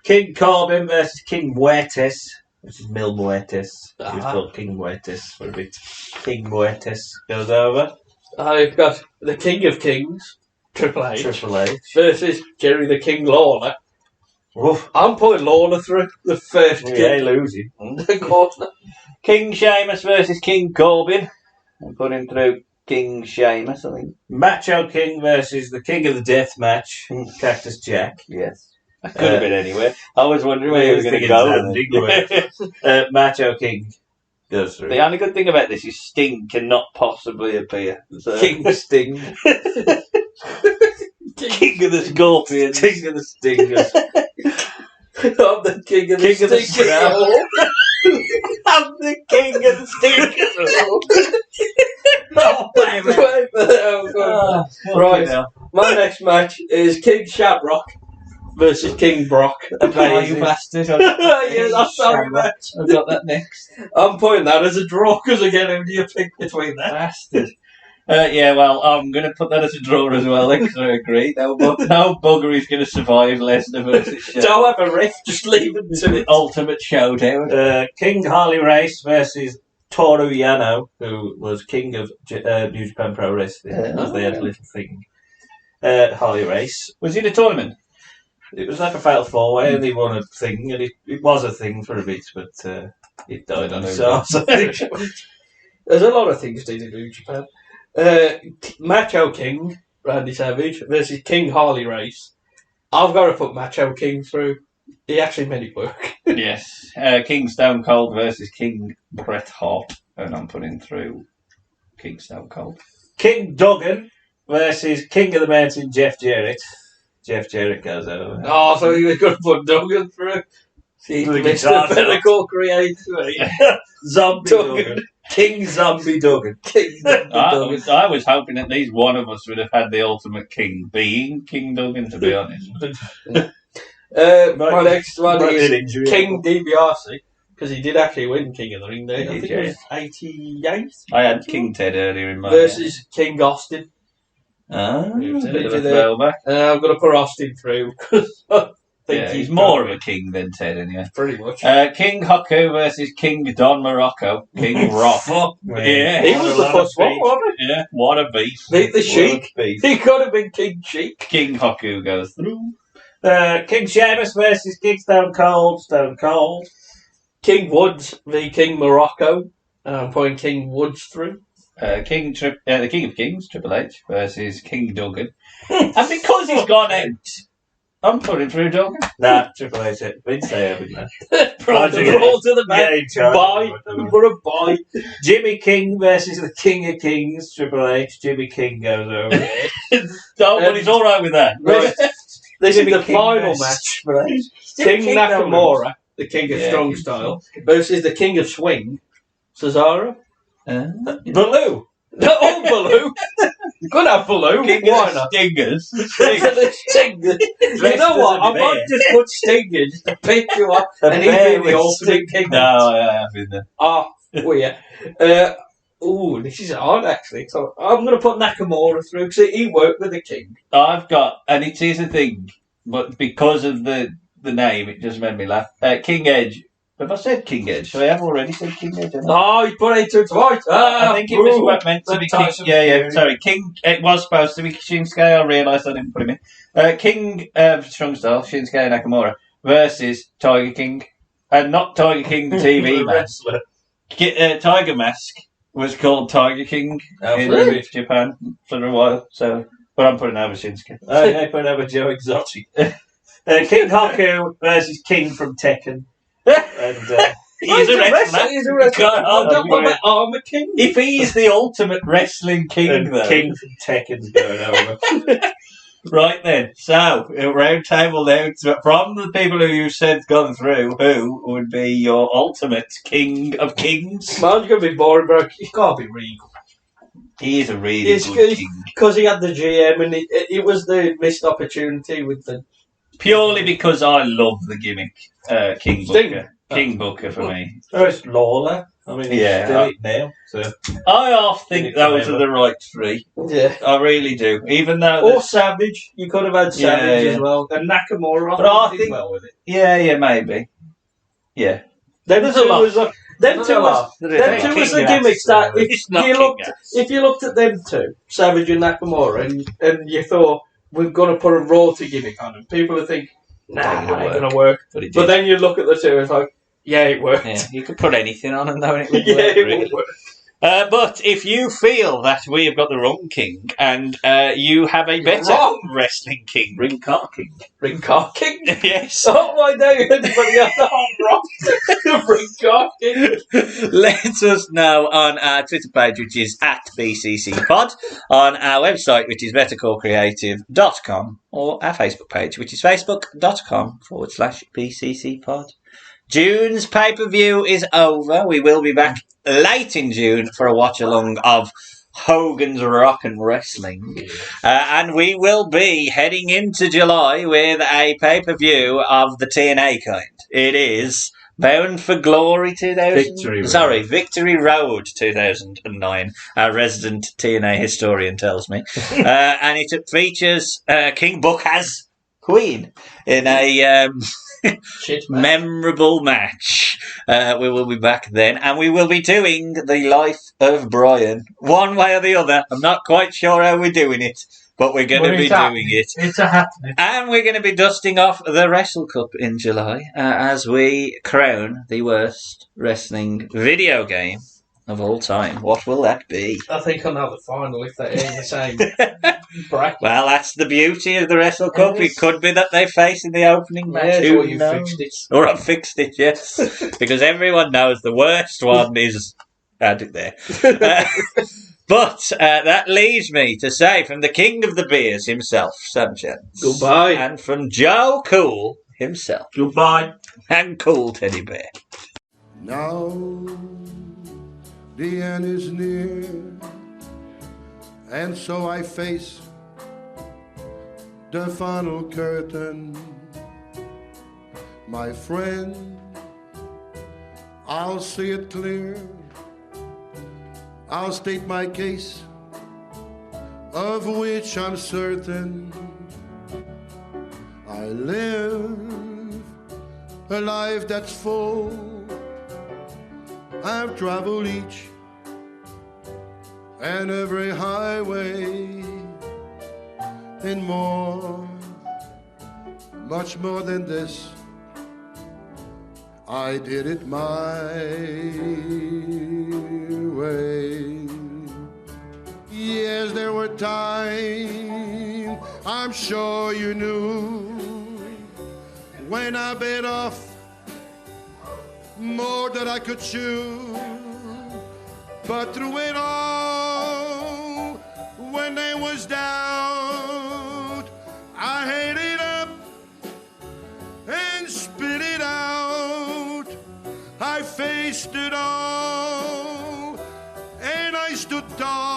King Corbin versus King Muertes, which is Mil Muertes. He was called King Muertes for a bit. King Muertes goes over. I've got the King of Kings, Triple H, versus Jerry the King Lawler. Oof. I'm putting Lawler through the first Yeah, losing. quarter. King Sheamus versus King Corbin. I'm putting through King Sheamus, I think. Macho King versus the King of the Death Match, Cactus Jack. Yes. That could have been anywhere. I was wondering where you were going to go. Macho King goes through. The only good thing about this is Sting cannot possibly appear. So. King Sting. King of the Scorpions. King of the Stingers. I'm the King of the Stingers. I'm the King of the Stingers. Right. My next match is King Shamrock versus King Brock. You bastard. Yeah, that's our match. I've got that next. I'm putting that as a draw because again, who do you pick between that? Bastard. Yeah, well, I'm going to put that as a draw as well, because I agree. No bugger is going to survive Lesnar versus Don't have a ref, just leave him to the it. ultimate showdown. King Harley Race versus Toru Yano, who was king of New Japan Pro Wrestling, because they had a little thing. Harley Race. Was it a tournament? It was like a fatal four-way, and he won a thing, and it was a thing for a bit, but it died on his arse. There's a lot of things they do in New Japan. Macho King, Randy Savage, versus King Harley Race. I've got to put Macho King through. He actually made it work. Yes. King Stone Cold versus King Bret Hart. And I'm putting through King Stone Cold. King Duggan versus King of the Mountain, Jeff Jarrett. Jeff Jarrett goes over. Oh, so he was going to put Duggan through. He missed the pinnacle creator. Zombie Duggan. King Zombie Duggan. King Zombie Duggan. I was hoping at least one of us would have had the ultimate king being King Duggan, to be honest. My next one is King DiBiase, because he did actually win King of the Ring there. I think it was 88. I had King Ted earlier in my versus King Austin. Ah, bit of a throwback. I'm going to put Austin through because I think he's more of a king than Ted, anyway. Pretty much. King Haku versus King Don Morocco. King Rock. Yeah, he was the first one, wasn't he? Yeah, what a beast. The Sheik. He could have been King Sheik. King Haku goes through. King Sheamus versus King Stone Cold. Stone Cold. King Woods v King Morocco. I'm putting King Woods through. The King of Kings, Triple H, versus King Duggan. And because he's gone out, I'm putting through Duggan. Nah, Triple H. Vince there, wouldn't Roll to the back. Bye. For a bye. Jimmy King versus the King of Kings, Triple H. Jimmy King goes over. But he's all right with that. Right. This Jimmy is the King final versus match. King Nakamura, the King of Strong Style, versus the King of Swing, Cesaro. Baloo. No, Baloo. You could have Baloo. Why not? Stingers. Stingers. You know what? I might just put Stingers just to pick you up and he'd be the ultimate king. No, I have been there. Oh, well, yeah. This is hard actually. So I'm going to put Nakamura through because he worked with the king. I've got, and it is a thing, but because of the name, it just made me laugh. King Edge. Have I said King Edge? So I have already said King Edge. Oh, you put it to twice. I think it was meant to be King. Yeah. Sorry, King. It was supposed to be Shinsuke. I realised I didn't put him in. King of Strong Style, Shinsuke Nakamura versus Tiger King, and not Tiger King the TV wrestler. Tiger Mask was called Tiger King in Japan for a while. So, but I'm putting over Shinsuke. I put over Joe Exotic. King Haku versus King from Tekken. And he's a wrestler. He's a wrestler. I'm a king. If he's the ultimate wrestling king, though. King from Tekken's going over. Right then, so round table now. From the people who you said gone through, who would be your ultimate king of kings? Mine's going to be boring, but he's got to be Regal. He is a really good king. Because he had the GM and it was the missed opportunity with the... Purely because I love the gimmick, King Booker. King Booker for me. First Lawler I mean, Yeah, he's did it now. So I half think it those forever. are the right three. Yeah. I really do. Even though, Or Savage. You could have had Savage Yeah, as well. And Nakamura. But I did think- well with it. yeah, maybe. Yeah, Them There's two a lot. was them There's two a was lot. them There's two a was the king gimmicks that It's not you king looked ass. if you looked at them two, Savage and Nakamura, and you thought we're gonna put a royalty gimmick on them, people would think, nah, That that ain't ain't gonna work. But it But did. then you look at the two, it's like, yeah, it worked. Yeah, you could put anything on and though it would Yeah, work, it really. would work. But if you feel that we have got the wrong king and you have a better wrong. wrestling king, Ring Car King. Ring Car King. yes, Oh my day, everybody on the whole rock. Ring Car King. let us know on our Twitter page, which is at BCCPod, on our website, which is bettercorecreative.com, or our Facebook page, which is facebook.com/BCCPod. June's pay-per-view is over. We will be back late in June for a watch-along of Hogan's Rock and Wrestling. And we will be heading into July with a pay-per-view of the TNA kind. It is Bound for Glory 2000. Victory Road. Sorry, Victory Road 2009. Our resident TNA historian tells me. And it features King Book as Queen in a memorable match. We will be back then, and we will be doing the life of Brian one way or the other. I'm not quite sure how we're doing it, but we're going to be doing it. It's a happening. And we're going to be dusting off the Wrestle Cup in July as we crown the worst wrestling video game of all time. What will that be? I think I know the final if they're in the same bracket. Well, that's the beauty of the Wrestle Cup. It could be that they face in the opening match. Yeah, Who or you knows? fixed it. Or I fixed it, yes. Because everyone knows the worst one is... Add it there. But that leaves me to say from the king of the beers himself, Sanchez. Goodbye. And from Joe Cool himself. Goodbye. And Cool Teddy Bear. Now the end is near, and so I face the final curtain. My friend, I'll see it clear. I'll state my case, of which I'm certain. I live a life that's full. I've traveled each and every highway and more, much more than this. I did it my way. Yes, there were times, I'm sure you knew, when I bit off more than I could chew. But through it all, when they was doubt, I ate it up and spit it out. I faced it all, and I stood tall.